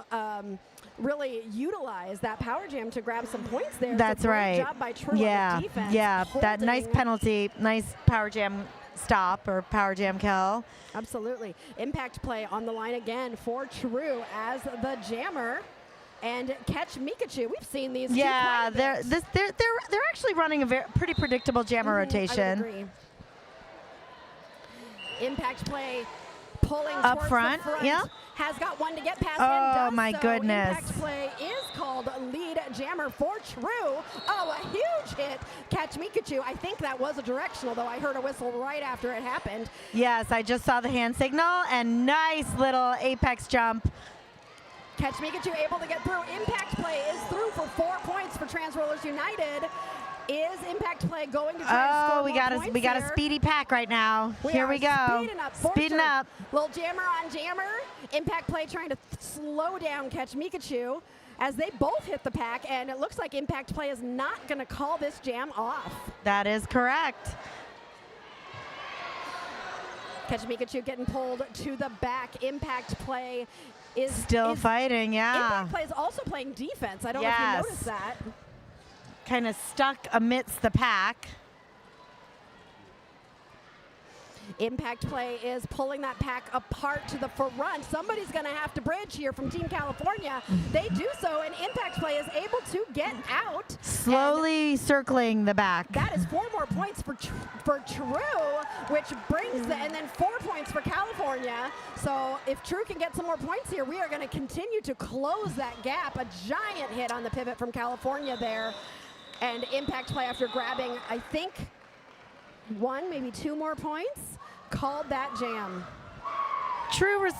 really utilize that power jam to grab some points there. That's right. Great job by TRU yeah, on the defense. Yeah, that nice penalty, nice power jam stop or power jam kill. Absolutely. Impact play on the line again for TRU as the jammer. And catch Mikachu. We've seen these. Yeah, they're actually running a pretty predictable jammer rotation. I would agree. Impact play. Pulling up front, yeah. Has got one to get past. Oh and my goodness! Impact play is called lead jammer for TRU. Oh, a huge hit! Catch Mikachu. I think that was a directional, though. I heard a whistle right after it happened. Yes, I just saw the hand signal and nice little apex jump. Catch Mikachu able to get through. Impact play is through for 4 points for Trans Rollers United. Is impact play going to try to score we got a speedy pack right now. Here we go. Speeding up. Little jammer on jammer. Impact play trying to slow down catch Mikachu as they both hit the pack, and it looks like impact play is not going to call this jam off. That is correct. Catch Mikachu getting pulled to the back. Impact play is still fighting, yeah. Impact play is also playing defense. I don't know if you noticed that. Kind of stuck amidst the pack. Impact play is pulling that pack apart to the front. Somebody's going to have to bridge here from Team California. They do so, and impact play is able to get out. Slowly circling the back. That is 4 more points for TRU, which brings and then 4 points for California. So if TRU can get some more points here, we are going to continue to close that gap. A giant hit on the pivot from California there. And impact play after grabbing, I think, 1, maybe 2 more points, called that jam. TRU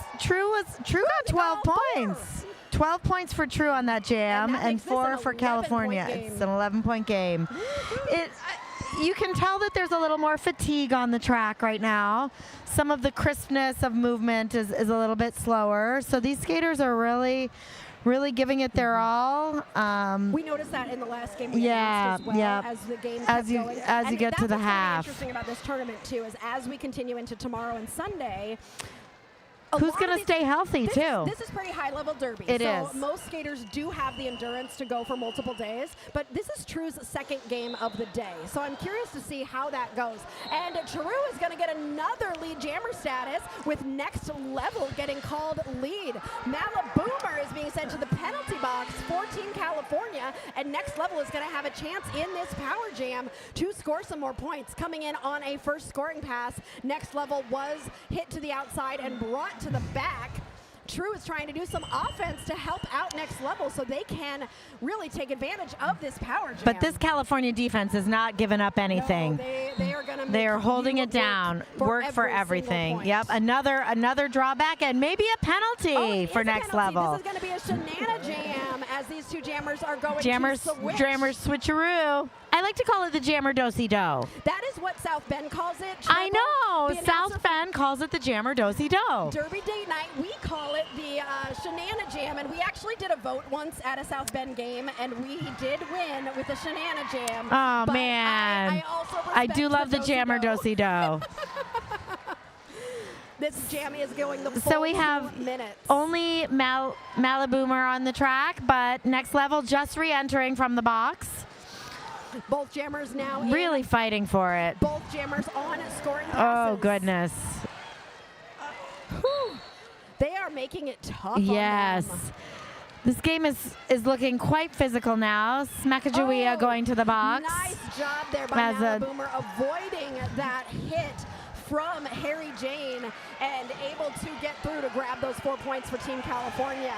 got 12 points. 12 points for TRU on that jam and 4 for California. It's an 11-point game. You can tell that there's a little more fatigue on the track right now. Some of the crispness of movement is a little bit slower. So these skaters are really giving it their all. We noticed that in the last game we announced as well, as the game kept going. As you get to the half. What's interesting about this tournament too is as we continue into tomorrow and Sunday, Who's going to stay healthy, too? This is pretty high-level derby. It so is. Most skaters do have the endurance to go for multiple days, but this is TRU's second game of the day. So I'm curious to see how that goes. And TRU is going to get another lead jammer status with next level getting called lead. Malaboomer is being sent to the penalty box for Team California, and next level is going to have a chance in this power jam to score some more points. Coming in on a first scoring pass, next level was hit to the outside and brought to the back. TRU is trying to do some offense to help out next level so they can really take advantage of this power jam. But this California defense has not given up anything. No, they are going to. They are holding it down. Work for everything. Yep. Another drawback and maybe a penalty for next level. This is going to be a shenana jam as these two jammers are going Jammers to switch. switcheroo. I like to call it the jammer do-si-do. That is what South Bend calls it. I know. South Bend calls it the jammer do-si-do. Derby date night, we call it the shenana jam, and we actually did a vote once at a South Bend game, and we did win with the shenana jam. Oh, but man. I do love the jammer do-si-do. This jam is going the full So we have 2 minutes. only Malaboomer on the track, but next level just re-entering from the box. Both jammers now Really fighting for it. Both jammers on scoring passes. Oh, goodness. They are making it tough on Yes. them. This game is looking quite physical now. Smakajuia going to the box. Nice job there by Malaboomer avoiding that hit from Harry Jane and able to get through to grab those 4 points for Team California.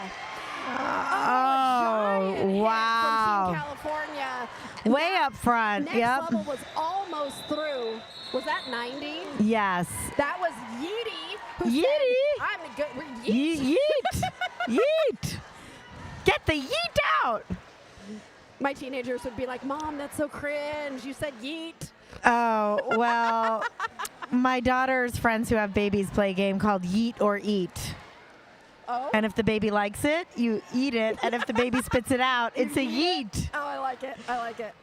Oh, wow. From Team California. Way up front. Next Yep. level was almost through. Was that 90? Yes. That was Yeety. Who Yeety? said, I'm a good. Yeet. Yeet. Yeet. Get the yeet out. My teenagers would be like, Mom, that's so cringe. You said yeet. Oh, well, my daughter's friends who have babies play a game called Yeet or Eat. Oh. And if the baby likes it, you eat it. And if the baby spits it out, it's a yeet. Oh, I like it. I like it.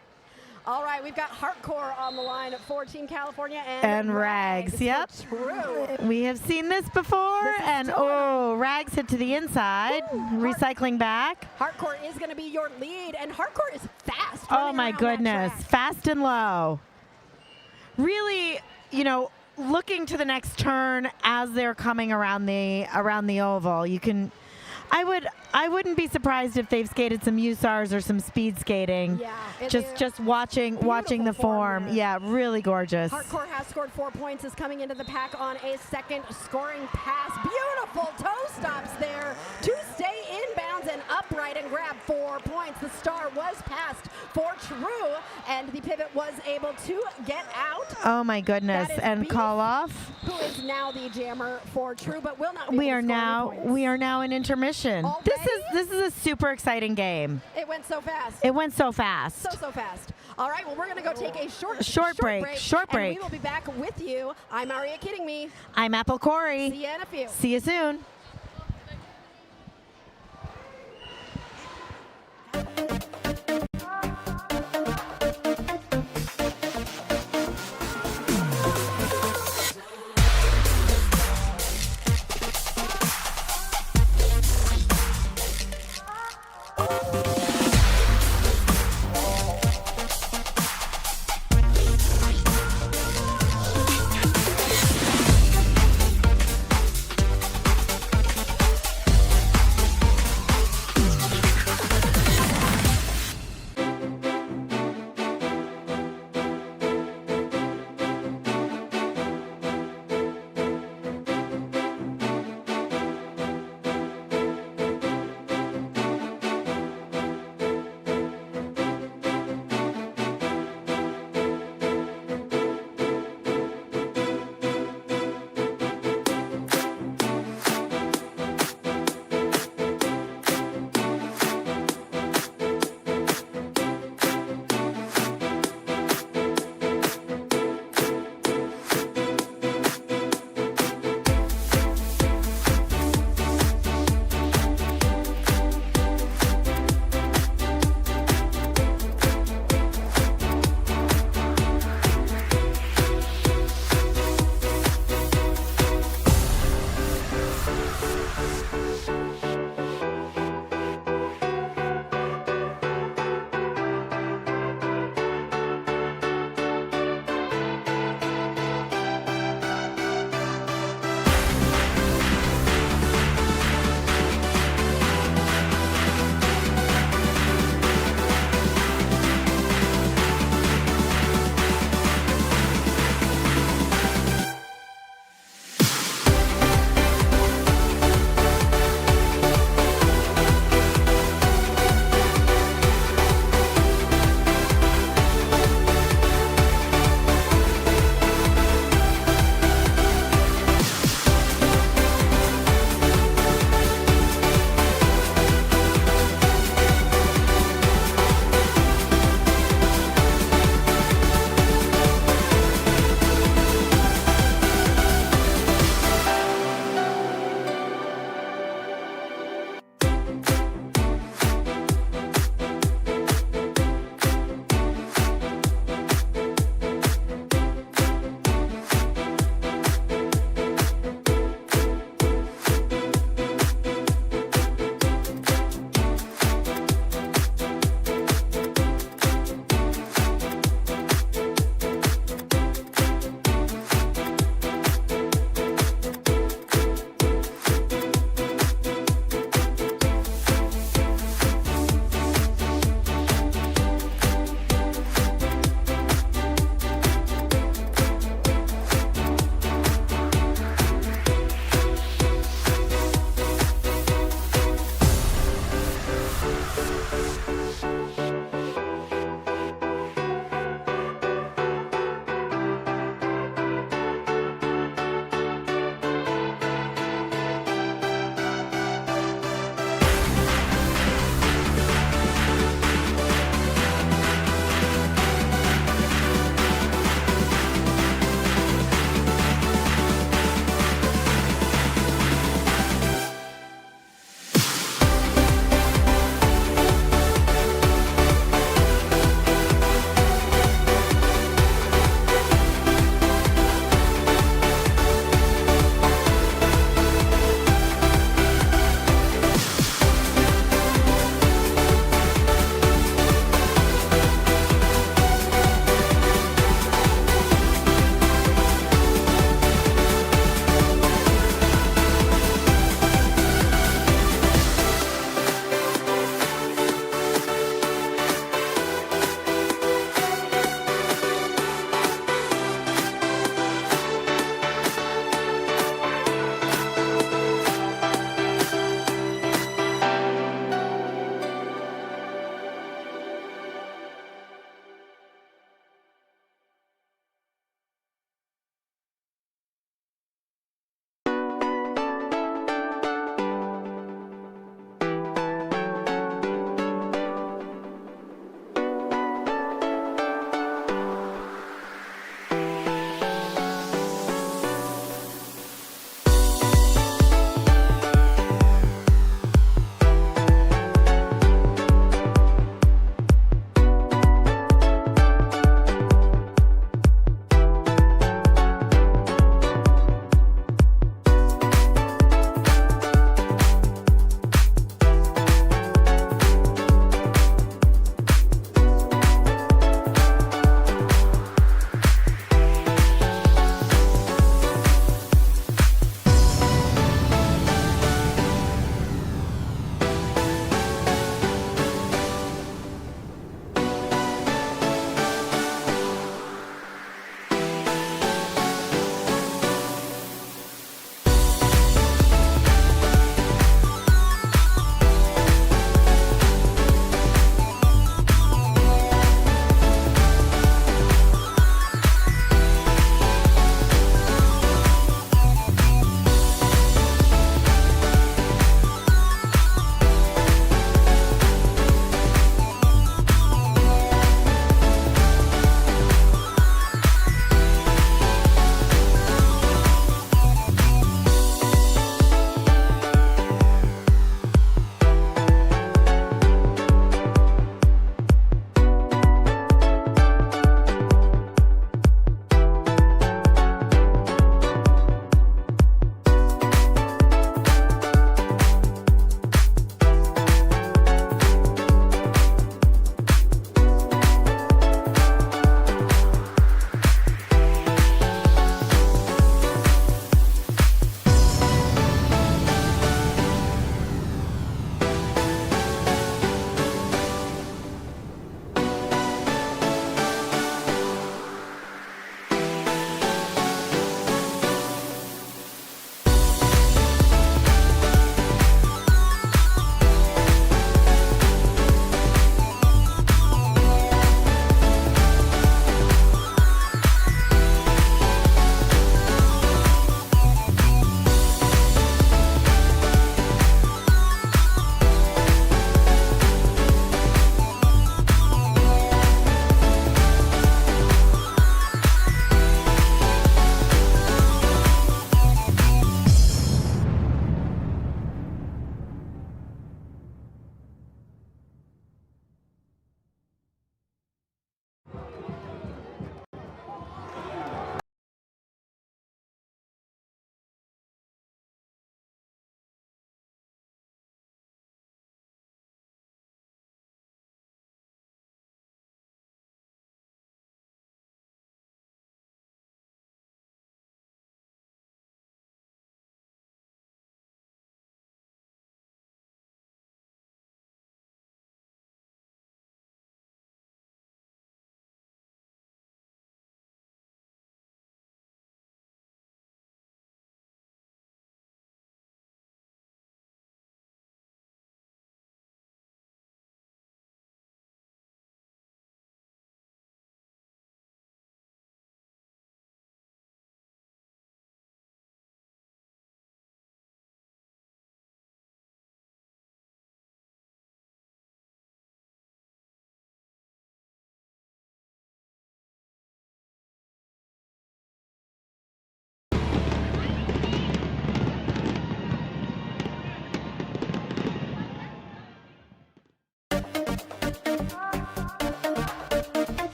All right, we've got Hardcore on the line for Team California and Rags. Yep. True. We have seen this before. And Rags hit to the inside, recycling back. Hardcore is going to be your lead, and Hardcore is fast. Oh my goodness, fast and low. Really, looking to the next turn as they're coming around the oval. You can, I wouldn't be surprised if they've skated some USARs or some speed skating. Yeah, just watching the form. Yeah, really gorgeous. Hardcore has scored 4 points, is coming into the pack on a second scoring pass. Beautiful toe stops there to stay inbounds and upright and grab 4 points. The star was passed for TRU, and the pivot was able to get out. Oh my goodness! And Beef, call off. Who is now the jammer for TRU, but will not be We able are to score now any points. we are now in intermission. This is a super exciting game. It went so fast. It went so fast. So fast. All right, well, we're going to go take a short break. And we will be back with you. I'm Aria Kidding Me. I'm Apple Corey. See you in a few. See you soon.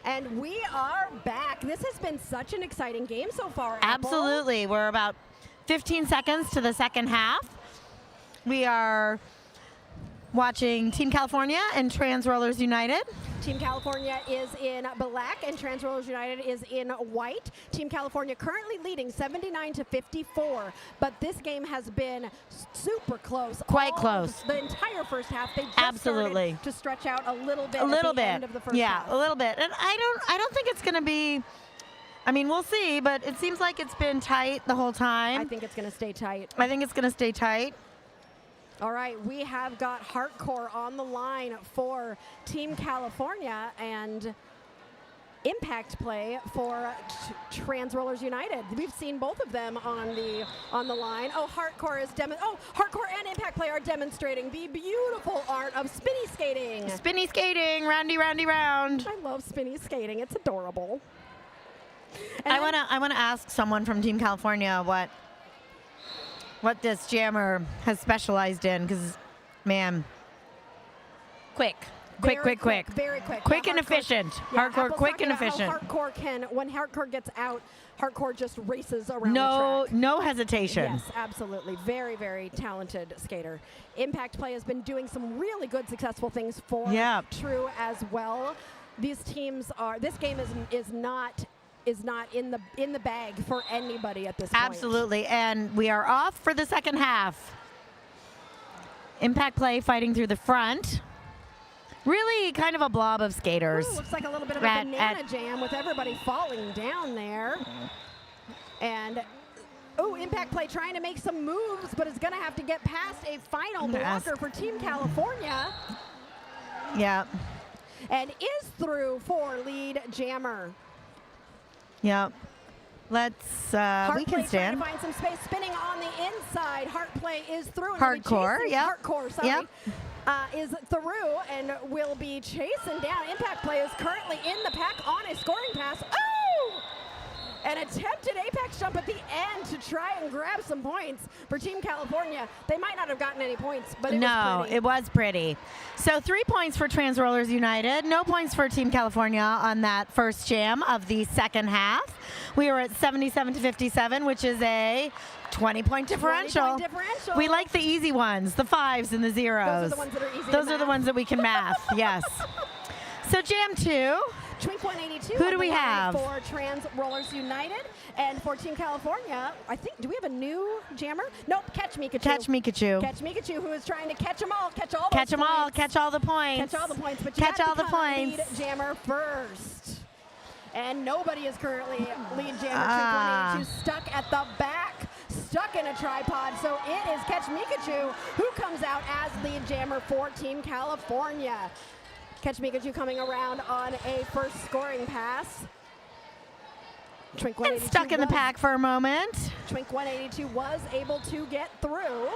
And we are back. This has been such an exciting game so far, Apple. Absolutely. We're about 15 seconds to the second half. We are watching Team California and Trans Rollers United. Team California is in black and Trans Rollers United is in white. Team California currently leading 79-54, but this game has been super close. Quite close. The entire first half. They just Absolutely started to stretch out a little bit end of the first yeah, half. a little bit. And I don't think it's going to be, I mean, we'll see, but it seems like it's been tight the whole time. I think it's going to stay tight. I think it's going to stay tight. All right, we have got Hardcore on the line for Team California and Impact Play for Trans Rollers United. We've seen both of them on the line. Oh, Hardcore and Impact Play are demonstrating the beautiful art of spinny skating. Spinny skating, roundy, roundy, round. I love spinny skating. It's adorable. I wanna ask someone from Team California what this jammer has specialized in, because, man, quick. Very quick. Very quick. Quick and efficient. Yeah, Hardcore, Apple's quick and talking about efficient. how Hardcore when Hardcore gets out, Hardcore just races around the track. No hesitation. Yes, absolutely. Very, very talented skater. Impact Play has been doing some really good, successful things for TRU as well. These teams are. This game is not in the bag for anybody at this point. Absolutely, and we are off for the second half. Impact Play fighting through the front. Really kind of a blob of skaters. Ooh, looks like a little bit of a banana jam with everybody falling down there. And Impact Play trying to make some moves, but is going to have to get past a final blocker for Team California. Yeah. And is through for lead jammer. Yeah. Let's, we can stand. Trying to find some space, spinning on the inside. Hardplay is through. Hardcore, yeah. Hardcore, sorry. Is through and will be chasing down. Impact Play is currently in the pack on a scoring pass. Oh! An attempted apex jump at the end to try and grab some points for Team California. They might not have gotten any points, but it was pretty. So 3 points for Trans Rollers United. No points for Team California on that first jam of the second half. We were at 77-57, which is a 20-point differential. 20-point differential. We like the easy ones, the 5s and the 0s. Those are the ones that are easy Those are the ones that we can math, yes. So jam 2. Twink 182. Who do we have? For Trans Rollers United. And for Team California, I think, do we have a new jammer? Nope, Catch Mikachu. Catch Mikachu. Catch Mikachu, who is trying to catch them all, catch all catch them all, catch all the points. Catch all the points, but you catch all the points. Lead jammer first. And nobody is currently lead jammer. Twink 182 stuck at the back, stuck in a tripod. So it is Catch Mikachu who comes out as lead jammer for Team California. Catch Mikachu coming around on a first scoring pass. Twink 182 and stuck in the pack for a moment. Twink 182 was able to get through.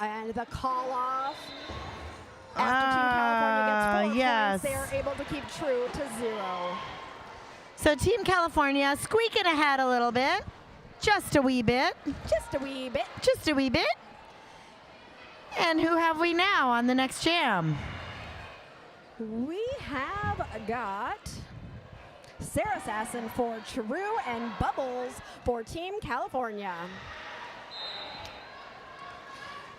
And the call off. After Team California gets 4 points, they are able to keep TRU to 0. So Team California squeaking ahead a little bit. Just a wee bit. Just a wee bit. Just a wee bit. And who have we now on the next jam? We have got Sarah Sasson for TRU and Bubbles for Team California.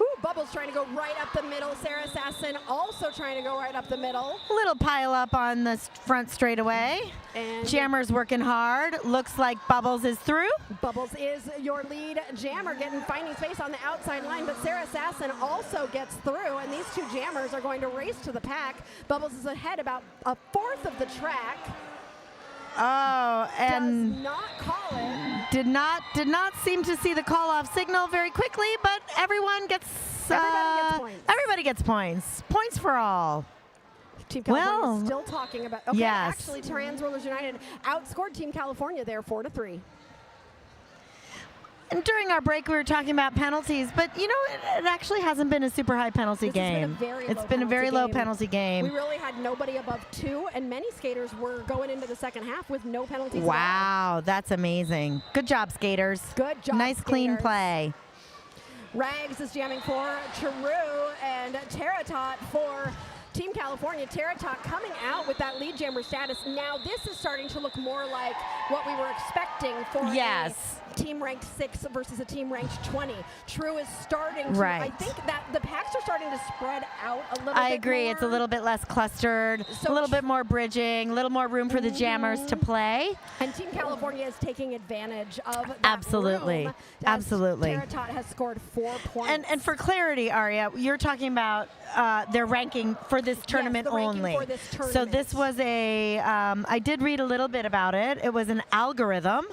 Ooh, Bubbles trying to go right up the middle. Sarah Sasson also trying to go right up the middle. A little pile up on the front straightaway. And Jammer's working hard. Looks like Bubbles is through. Bubbles is your lead jammer, finding space on the outside line, but Sarah Sasson also gets through, and these two jammers are going to race to the pack. Bubbles is ahead about a fourth of the track. Oh, and does not call it. Did not seem to see the call-off signal very quickly, but everybody gets points. Everybody gets points. Points for all. Team California still talking about. Okay, yes. Actually, Trans Rollers United outscored Team California there 4-3. And during our break, we were talking about penalties, but you know, it actually hasn't been a super high penalty game. It's been a very low penalty game. We really had nobody above 2, and many skaters were going into the second half with no penalties. Wow, that's amazing. Good job, skaters. Good job. Nice, skaters. clean play. Rags is jamming for TRU, and Teratot for Team California. Teratot coming out with that lead jammer status. Now this is starting to look more like what we were expecting for a team ranked 6 versus a team ranked 20. TRU is starting to, I think that the packs are starting to spread out a little bit I agree. more. It's a little bit less clustered, So a little bit more bridging, a little more room for the jammers to play. And Team California is taking advantage of that Absolutely. room. Absolutely. Teratot has scored 4 points. And for clarity, Aria, you're talking about their ranking for this tournament only. For this tournament. So this was a, I did read a little bit about it. It was an algorithm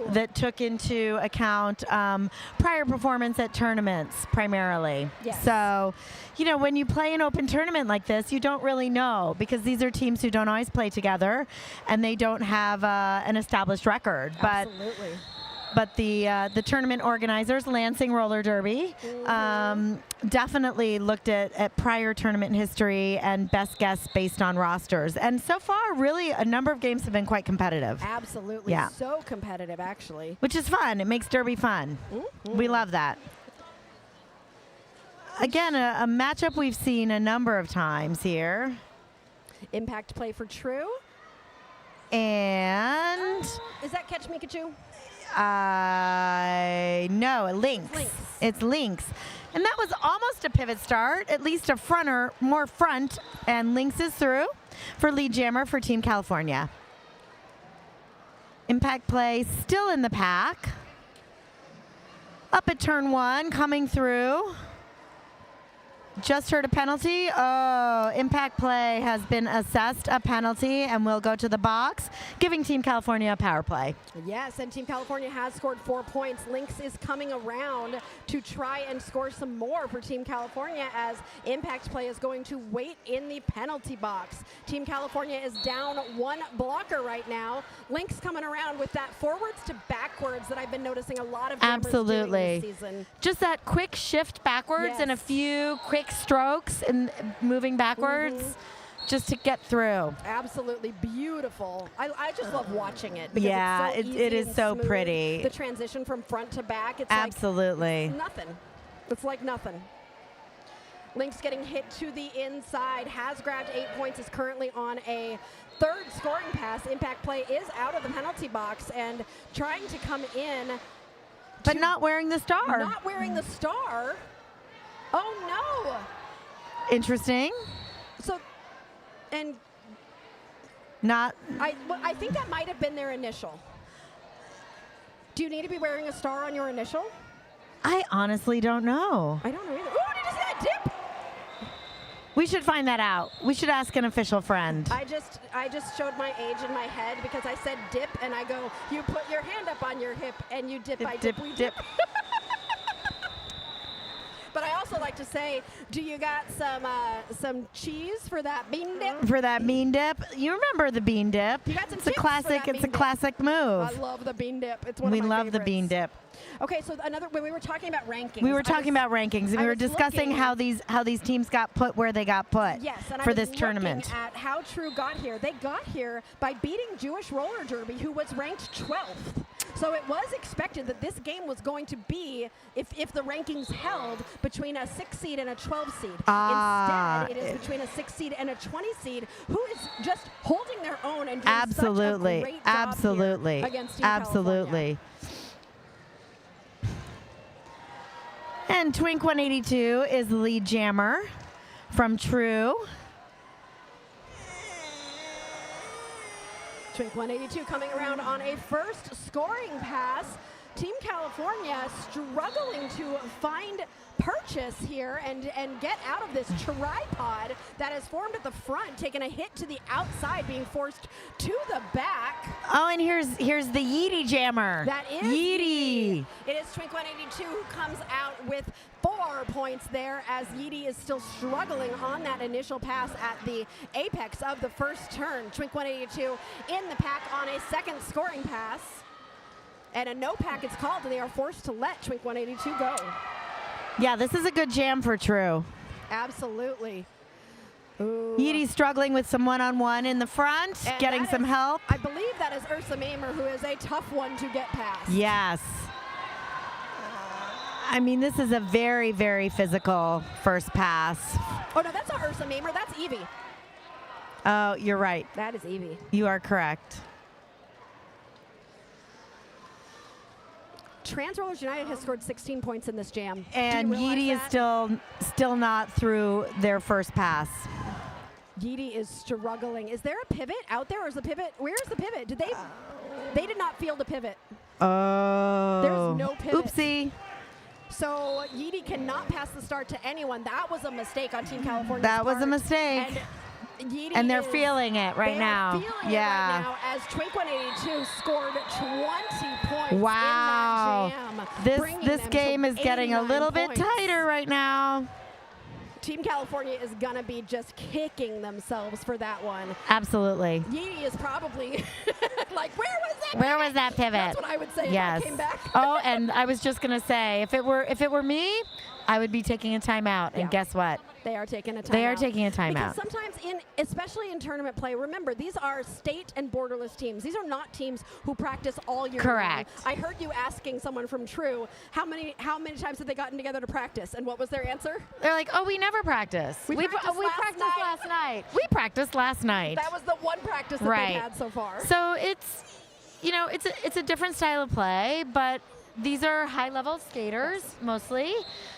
that took into account prior performance at tournaments primarily. Yes. So, you know, when you play an open tournament like this, you don't really know because these are teams who don't always play together and they don't have an established record. Absolutely. But the tournament organizers, Lansing Roller Derby, definitely looked at prior tournament history and best guess based on rosters. And so far, really, a number of games have been quite competitive. Absolutely. Yeah. So competitive, actually. Which is fun. It makes Derby fun. We love that. Again, a matchup we've seen a number of times here. Impact play for TRU. And is that Catch Mikachu? No, Lynx. It's Lynx. And that was almost a pivot start, at least a fronter, more front, and Lynx is through for lead jammer for Team California. Impact play still in the pack. Up at turn 1, coming through. Just heard a penalty. Oh, impact play has been assessed a penalty and will go to the box, giving Team California a power play. Yes, and Team California has scored 4 points. Lynx is coming around to try and score some more for Team California as impact play is going to wait in the penalty box. Team California is down 1 blocker right now. Lynx coming around with that forwards to backwards that I've been noticing a lot of jammers doing this season. Just that quick shift backwards and a few quick strokes and moving backwards just to get through. Absolutely beautiful. I just love watching it. Yeah, it's so easy it is and so smooth. pretty. The transition from front to back, it's absolutely like nothing. It's like nothing. Lynx getting hit to the inside, has grabbed 8 points, is currently on a 3rd scoring pass. Impact play is out of the penalty box and trying to come in. But not wearing the star. Not wearing the star. Oh no! Interesting. So, and not. I think that might have been their initial. Do you need to be wearing a star on your initial? I honestly don't know. I don't know either. Ooh, did you see that dip? We should find that out. We should ask an official friend. I just showed my age in my head because I said dip and I go, you put your hand up on your hip and you dip, I dip, we dip. But I also like to say, do you got some cheese for that bean dip? For that bean dip. You remember the bean dip. You got some It's a chips classic. for that It's a bean dip. classic move. I love the bean dip. It's one We of my love the favorites. bean dip. Okay, so when we were talking about rankings. We were talking about rankings, and we were discussing how these teams got put where they got put Yes, and for I was this tournament. looking at how TRU got here. They got here by beating Jewish Roller Derby, who was ranked 12th. So it was expected that this game was going to be, if the rankings held, between a 6 seed and a 12 seed. Instead, it is between a 6 seed and a 20 seed, who is just holding their own and doing such a great job here against Team California. And Twink 182 is the lead jammer from TRU. Twink 182 coming around on a first scoring pass. Team California struggling to find purchase here and get out of this tripod that has formed at the front, taking a hit to the outside, being forced to the back. Oh, and here's the Yeety jammer. That is Yeety. It is Twink 182 who comes out with 4 points there, as Yeety is still struggling on that initial pass at the apex of the first turn. Twink 182 in the pack on a second scoring pass. And a no pack is called, and they are forced to let Twink 182 go. Yeah, this is a good jam for TRU. Absolutely. Ooh. Yeety's struggling with some one-on-one in the front, And getting that some is, help. I believe that is Ursa Mamer, who is a tough one to get past. Yes. I mean, this is a very, very physical first pass. Oh, no, that's not Ursa Mamer. That's Evie. Oh, you're right. That is Evie. You are correct. Trans Rollers United has scored 16 points in this jam. And Yeety is still not through their first pass. Yeety is struggling. Is there a pivot out there, or is the pivot? Where's the pivot? Did they? They did not field a pivot. Oh. There's no pivot. Oopsie. So Yeety cannot pass the start to anyone. That was a mistake on Team California. That was a mistake. And they're feeling it right now. Feeling it right now, as Twink 182 scored 20 points wow. in that jam. This game is getting a little bit tighter right now. Team California is going to be just kicking themselves for that one. Absolutely. Yeety is probably like, where was that pivot? Where was that pivot? That's what I would say if I came back. Oh, and I was just going to say, if it were me, I would be taking a timeout. And guess what? They are taking a timeout. They are taking a timeout. Because sometimes, especially in tournament play, remember, these are state and borderless teams. These are not teams who practice all year Correct. long. I heard you asking someone from TRU how many times have they gotten together to practice, and what was their answer? They're like, oh, we never practice. We practiced last night. We practiced last night. That was the one practice that they've had so far. So it's a different style of play, but these are high-level skaters mostly,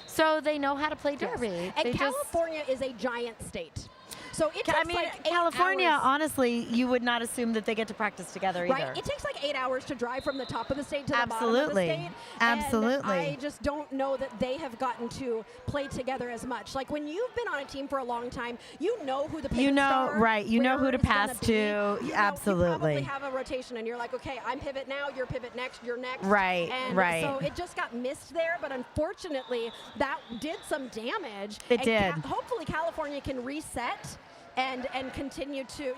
so they know how to play derby. Yes. And California is a giant state. So it takes like California, 8 hours. honestly, you would not assume that they get to practice together either. Right. It takes like 8 hours to drive from the top of the state to the bottom of the state. Absolutely. And I just don't know that they have gotten to play together as much. Like when you've been on a team for a long time, you know who the pivot star, right. You know who to is gonna pass be. to. You Absolutely. You probably have a rotation, and you're like, okay, I'm pivot now, you're pivot next, you're next. Right. And right. so it just got missed there, but unfortunately, that did some damage. It did. Hopefully, California can reset. And continue to,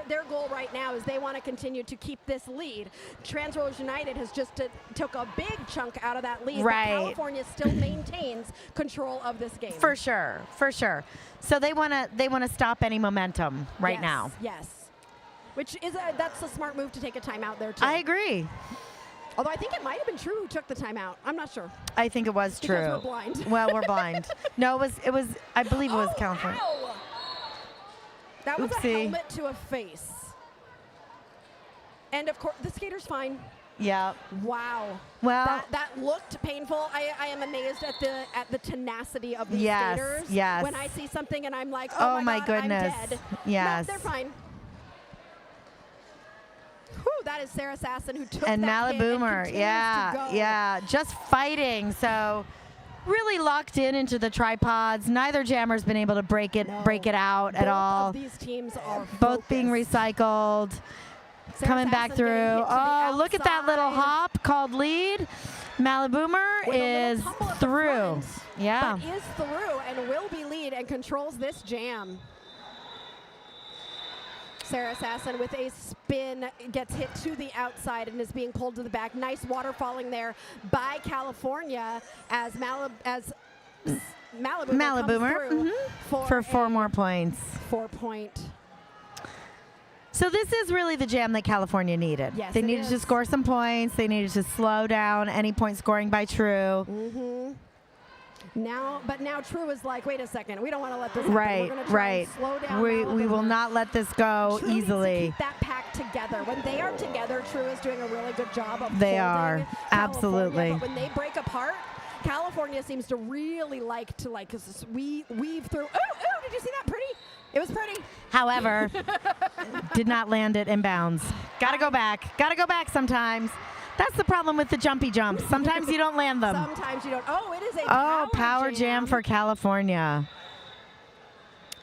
their goal right now is they want to continue to keep this lead. Trans Rollers United has just took a big chunk out of that lead. Right. But California still maintains control of this game. For sure. So they want to stop any momentum right now. Yes. Which is that's a smart move to take a timeout there too. I agree. Although I think it might have been TRU who took the timeout. I'm not sure. I think it was TRU. Because we're blind. Well, we're blind. No, it was. I believe it was California. Ow! That was Oopsie. a helmet to a face. And of course, the skater's fine. Yeah. Wow. Well, that looked painful. I am amazed at the tenacity of these yes, skaters. Yes. When I see something and I'm like, oh my God, goodness. I'm dead. Yes. No, they're fine. Whew, that is Sarah Sasson who took and that hit Malaboomer. and continues to go. Yeah. Just fighting. So really locked into the tripods. Neither jammer's been able to break it out at all. Both of these teams are both being focused. recycled. Sarah Coming back Sasson through. getting hit to the Oh, look at that little outside. hop called lead. Maliboomer With a is little tumble at the through. front, Yeah. but is through and will be lead and controls this jam. Sarah Assassin with a spin gets hit to the outside and is being pulled to the back. Nice waterfalling there by California as Maliboomer comes through for 4 more points. 4-point. So this is really the jam that California needed. Yes, they it needed to is. score some points. They needed to slow down any point scoring by TRU. Now TRU is like, wait a second, we don't want to let this happen. Right, We're gonna try right. and slow down We will Maliboomer. not let this go TRU needs to easily. keep that pack together. When they are together, TRU is doing a really good job of They holding are. California, Absolutely. But when they break apart, California seems to really like to weave through. Oh, did you see that? Pretty. It was pretty. However, did not land it inbounds. Gotta go back. Gotta go back sometimes. That's the problem with the jumpy jumps. Sometimes you don't land them. Sometimes you don't. Oh, it is a Power jam for California.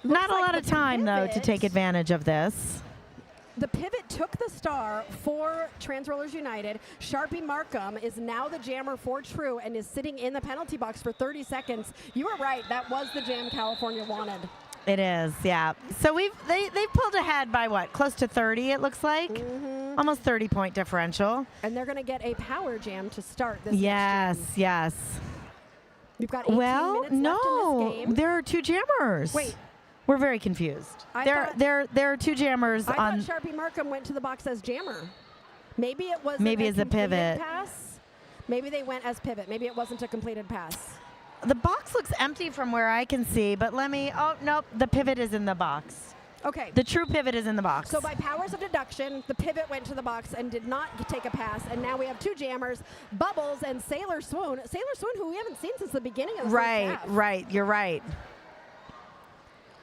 Not a like lot of the time, though, to pivot- take advantage of this. The pivot took the star for Trans Rollers United. Sharpie Markham is now the jammer for TRU and is sitting in the penalty box for 30 seconds. You were right. That was the jam California wanted. It is, yeah. So they've pulled ahead by what? Close to 30, it looks like. Almost 30-point differential. And they're going to get a power jam to start this Yes, next jam. yes. We've got 18 Well, minutes left in no, this game. there are 2 jammers. Wait. We're very confused. There are 2 jammers I on. thought Sharpie Markham went to the box as jammer. Maybe it was Maybe as a completed pivot. pass. Maybe they went as pivot. Maybe it wasn't a completed pass. The box looks empty from where I can see, but let me. Oh nope, the pivot is in the box. Okay. The TRU pivot is in the box. So by powers of deduction, the pivot went to the box and did not take a pass. And now we have 2 jammers, Bubbles and Sailor Swoon. Sailor Swoon, who we haven't seen since the beginning of the first half. Right. You're right.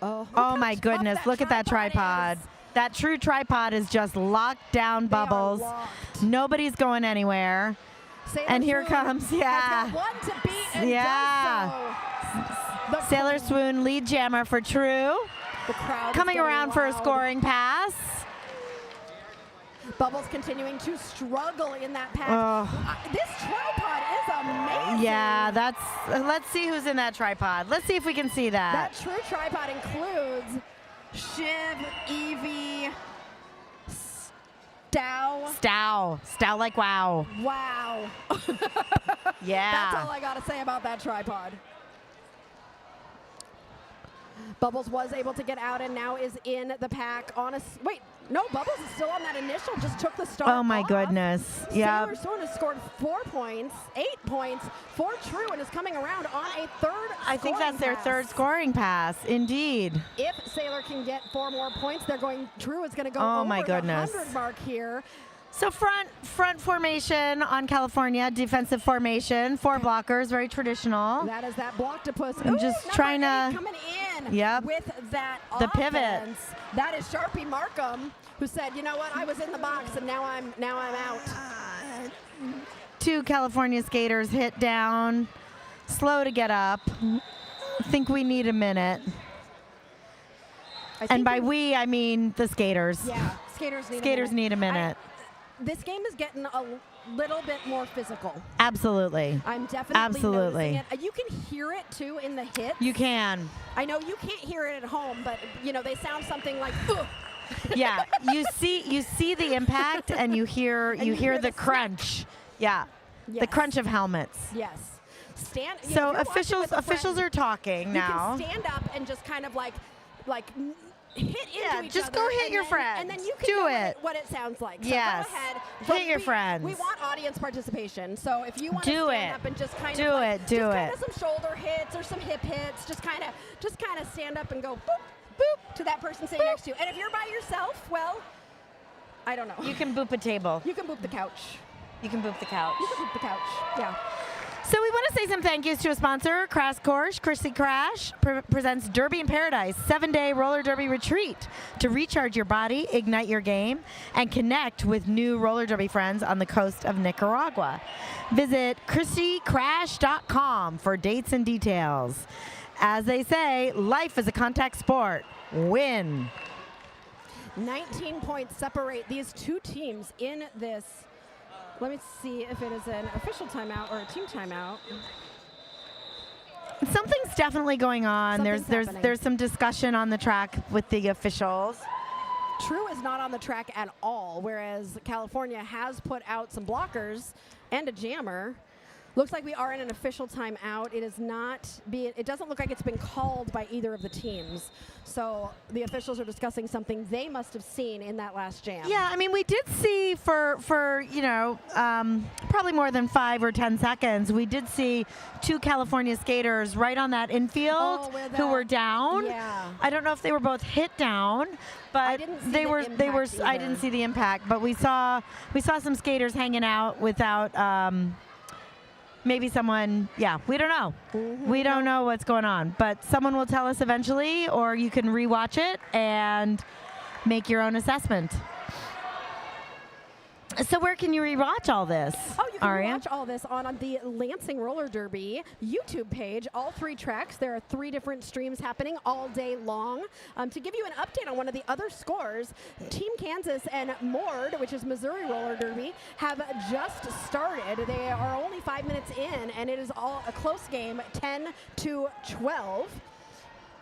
Oh, Oh my goodness! Look at that tripod. That TRU tripod is just locked down. Bubbles. Nobody's going anywhere. And here comes, yeah. Has got one to beat and Yeah. does so. Sailor Swoon, lead jammer for TRU. The crowd is Coming getting around for a loud. scoring pass. Bubbles continuing to struggle in that pack. Oh. This tripod is amazing. Yeah, that's. Let's see who's in that tripod. Let's see if we can see That that. TRU tripod includes Shiv, Evie, Stow like wow. Wow. Yeah. That's all I got to say about that tripod. Bubbles was able to get out and now is in the pack on a. Wait, no, Bubbles is still on that initial, just took the start. Oh my off. goodness. Yeah. Sailor Swoon has scored 4 points, 8 points for TRU and is coming around on a third. I think that's their pass. third scoring pass. Indeed. If Sailor can get 4 more points, TRU is going to go Oh over my goodness. the 100 mark here. So front formation on California, defensive formation, 4 blockers, very traditional. That is that Blocktopus. I'm just number trying 8 to- coming in Yep. with that The pivot. offense. That is Sharpie Markham, who said, "You know what? I was in the box and now I'm out." 2 California skaters hit down, slow to get up. I think we need a minute. And by we, I mean the skaters. Yeah, skaters Skaters need a minute. This game is getting a little bit more physical. Absolutely. I'm definitely Absolutely. noticing it. You can hear it too in the hits. You can. I know you can't hear it at home, but they sound something like. Ugh. Yeah, you see the impact and you hear hear the the crunch. Yeah. The Yes. crunch of helmets. Yes. Stand. So if you're watching officials with a friend, are talking now. You can stand up and just kind of like hit into Yeah, each just other. go hit and your then, friends. And then you can Do know it. what it sounds like. So Yes. go ahead. Hit your friends. We want audience participation. So if you want to Do stand it. up and just kind Do of it. Do just it. kind of some shoulder hits or some hip hits, just kind of stand up and go boop boop to that person sitting next to you. And if you're by yourself, well, I don't know. You can boop a table. You can boop the couch. You can boop the couch. You can boop the couch. Yeah. So we want to say some thank yous to a sponsor, Crash Course. Chrissy Crash presents Derby in Paradise, 7-day roller derby retreat to recharge your body, ignite your game, and connect with new roller derby friends on the coast of Nicaragua. Visit ChrissyCrash.com for dates and details. As they say, life is a contact sport. Win. 19 points separate these 2 teams in this Let me see if it is an official timeout or a team timeout. Something's definitely going on. There's some discussion on the track with the officials. TRU is not on the track at all, whereas California has put out some blockers and a jammer. Looks like we are in an official timeout. It doesn't look like it's been called by either of the teams. So the officials are discussing something they must have seen in that last jam. Yeah, I mean, we did see for probably more than 5 or 10 seconds, we did see 2 California skaters right on that infield who were down. Yeah. I don't know if they were both hit down, but I didn't see I didn't see the impact, but we saw some skaters hanging out without maybe someone, we don't know. We don't know what's going on, but someone will tell us eventually, or you can rewatch it and make your own assessment. So where can you rewatch all this, Oh, you can Aria? watch all this on the Lansing Roller Derby YouTube page. All 3 tracks. There are 3 different streams happening all day long. To give you an update on one of the other scores, Team Kansas and Mord, which is Missouri Roller Derby, have just started. They are only 5 minutes in, and it is all a close game, 10-12.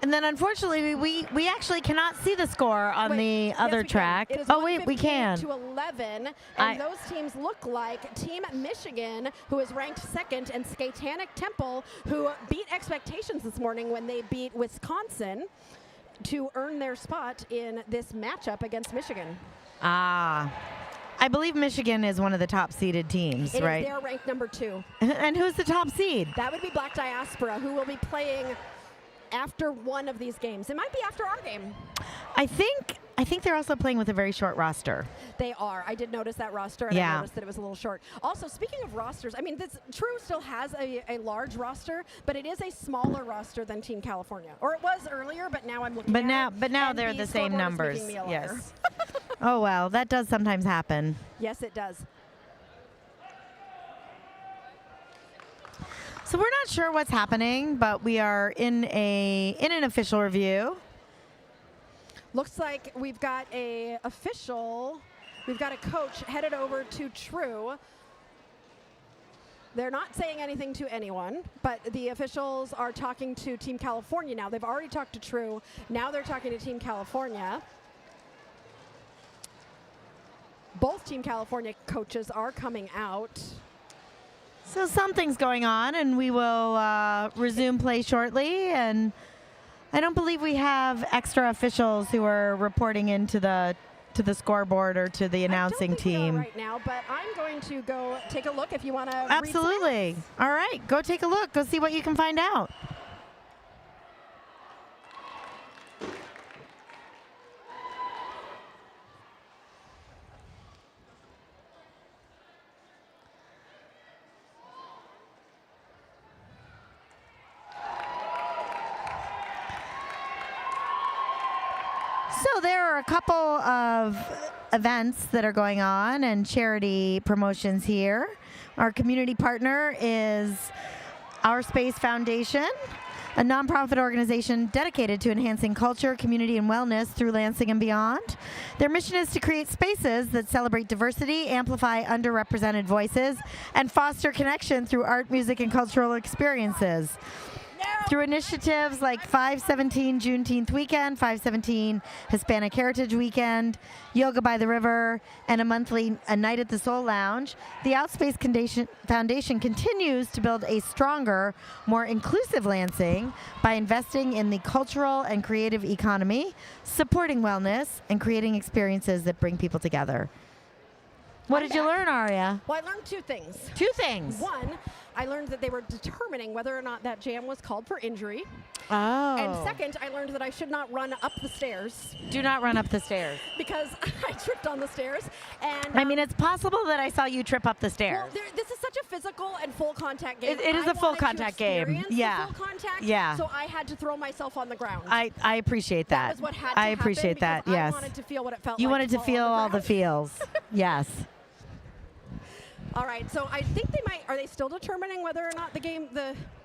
And then unfortunately, we actually cannot see the score on the other track. Oh, wait, we can. 115-11, and those teams look like Team Michigan, who is ranked 2nd, and Skatanic Temple, who beat expectations this morning when they beat Wisconsin to earn their spot in this matchup against Michigan. I believe Michigan is one of the top seeded teams, right? They're ranked number 2. And who's the top seed? That would be Black Diaspora, who will be playing after one of these games. It might be after our game. I think they're also playing with a very short roster. They are. I did notice that roster, and I noticed that it was a little short. Also, speaking of rosters, I mean, TRU still has a large roster, but it is a smaller roster than Team California. Or it was earlier, but now I'm looking at it. But now and they're the same numbers. Yes. Oh, well, that does sometimes happen. Yes, it does. So we're not sure what's happening, but we are in an official review. Looks like we've got a coach headed over to TRU. They're not saying anything to anyone, but the officials are talking to Team California now. They've already talked to TRU. Now they're talking to Team California. Both Team California coaches are coming out. So something's going on, and we will resume play shortly. And I don't believe we have extra officials who are reporting into the scoreboard or to the announcing team right now. But I'm going to go take a look if you want to. Absolutely. All right, go take a look. Go see what you can find out. So there are a couple of events that are going on and charity promotions here. Our community partner is Our Space Foundation, a nonprofit organization dedicated to enhancing culture, community, and wellness through Lansing and beyond. Their mission is to create spaces that celebrate diversity, amplify underrepresented voices, and foster connection through art, music, and cultural experiences. Through initiatives like 5/17 Juneteenth Weekend, 5/17 Hispanic Heritage Weekend, Yoga by the River, and a night at the Soul Lounge, the Outspace Foundation continues to build a stronger, more inclusive Lansing by investing in the cultural and creative economy, supporting wellness, and creating experiences that bring people together. What did you learn, Aria? Well, I learned 2 things. 2 things. One, I learned that they were determining whether or not that jam was called for injury. Oh. And second, I learned that I should not run up the stairs. Do not run up the stairs. Because I tripped on the stairs. And I mean, it's possible that I saw you trip up the stairs. Well, this is such a physical and full contact game. It is a full contact game. Yeah. Full contact, yeah. So I had to throw myself on the ground. I appreciate that. That was what had to I appreciate happen that. Yes. I wanted to feel what it felt you like. wanted to feel all the feels. Yes. All right, so I think are they still determining whether or not the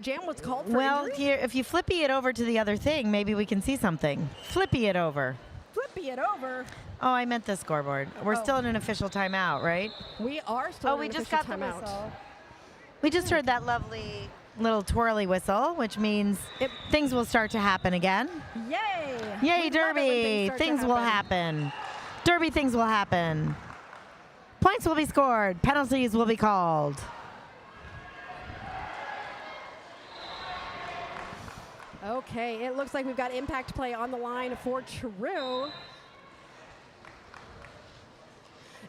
jam was called for Well, injury? if you flippy it over to the other thing, maybe we can see something. Flippy it over. flippy it over. Oh, I meant the scoreboard. We're still in an official timeout, right? We are still in we an just official got the timeout. whistle. We just heard that lovely little twirly whistle, which means things will start to happen again. Yay! Yay, We love it when Derby! start to Things will happen. Derby things will happen. Points will be scored. Penalties will be called. Okay, it looks like we've got impact play on the line for TRU.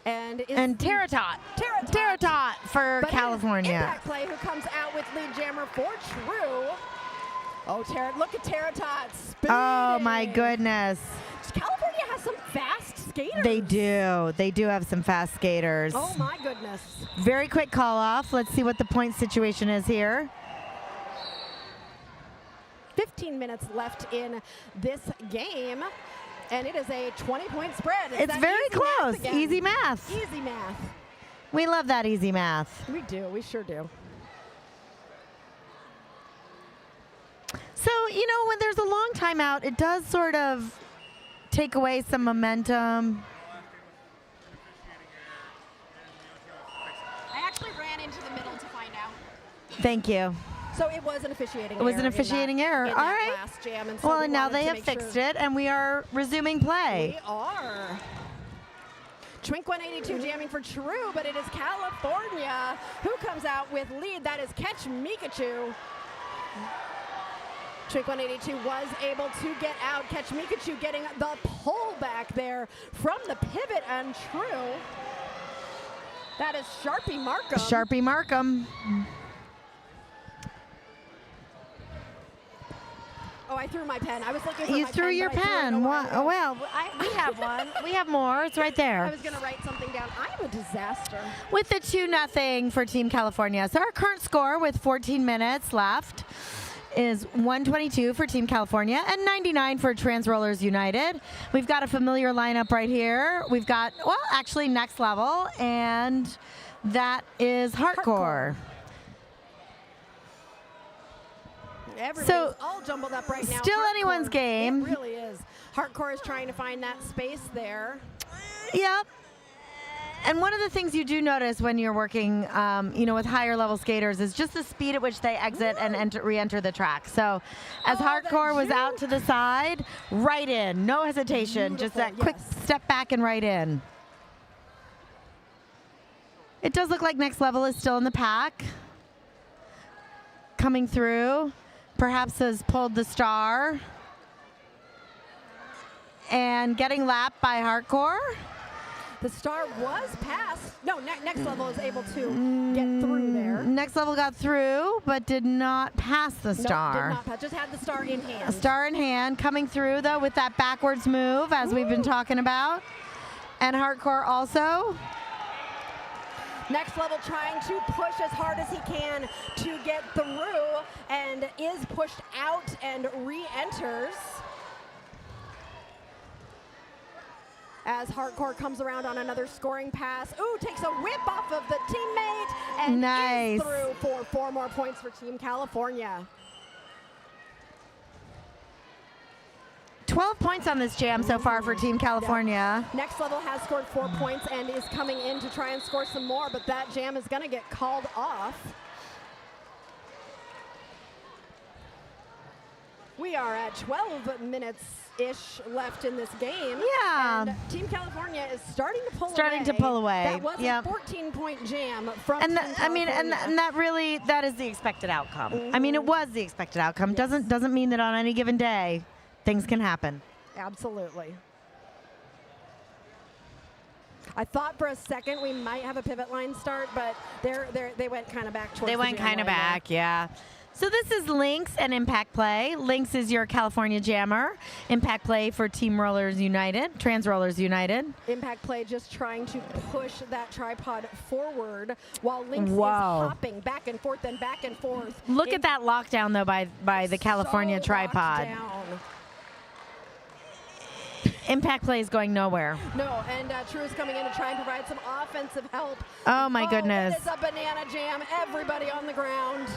And Teratot. Teratot for California. Impact play who comes out with lead jammer for TRU. Oh, look at Teratot spinning. Oh my goodness. California has some fast skaters. They do. They do have some fast skaters. Oh my goodness. Very quick call off. Let's see what the point situation is here. 15 minutes left in this game, and it is a 20-point spread. It's very close. Easy math. Easy math. We love that easy math. We do. We sure do. So, you know, when there's a long timeout, it does sort of take away some momentum. I actually ran into the middle to find out. Thank you. So it was an officiating error. It was an officiating error. In All that right. last jam, and so Well, we and now wanted they to have make fixed sure it, and we are resuming play. We are. Twink 182 jamming for TRU, but it is California who comes out with lead. That is Catch Mikachu. Twink 182 was able to get out. Catch Mikachu getting the pull back there from the pivot, and TRU. That is Sharpie Markham. Sharpie Markham. Oh, I threw my pen. I was looking for You my pen. threw your but I threw it pen. away. Oh, well, we have one. We have more. It's right there. I was going to write something down. I'm a disaster. With the 2-0 for Team California. So our current score with 14 minutes left is 122 for Team California and 99 for Trans Rollers United. We've got a familiar lineup right here. We've got, well, actually Next Level, and that is Hardcore. Everybody's all jumbled up right now. Still anyone's game. It really is. Hardcore is trying to find that space there. Yep. And one of the things you do notice when you're working, you know, with higher level skaters is just the speed at which they exit and re-enter the track. So as Hardcore was out to the side, right in, no hesitation, just that quick step back and right in. It does look like Next Level is still in the pack. Coming through, perhaps has pulled the star. And getting lapped by Hardcore. The star was passed. No, Next Level is able to get through there. Next Level got through, but did not pass the star. No, did not pass. Just had the star in hand. A star in hand, coming through though with that backwards move, as we've been talking about. And Hardcore also. Next Level trying to push as hard as he can to get through, and is pushed out and re-enters. As Hardcore comes around on another scoring pass. Ooh, takes a whip off of the teammate and is through for 4 more points for Team California. 12 points on this jam so far for Team California. Yeah. Next Level has scored 4 points and is coming in to try and score some more, but that jam is going to get called off. We are at 12 minutes-ish left in this game. Yeah. And Team California is starting to pull away. That was a 14-point jam from Team California. And that really, that is the expected outcome. I mean, it was the expected outcome. Doesn't mean that on any given day, things can happen. Absolutely. I thought for a second we might have a pivot line start, but they went kind of back towards They went kind of back, yeah. So this is Lynx and Impact Play. Lynx is your California jammer. Impact Play for Team Rollers United, Trans Rollers United. Impact Play just trying to push that tripod forward while Lynx is hopping back and forth and back and forth. Look at that lockdown, though, by the California tripod. Impact Play is going nowhere. No, and TRU is coming in to try and provide some offensive help. Oh, my goodness. It is a banana jam. Everybody on the ground.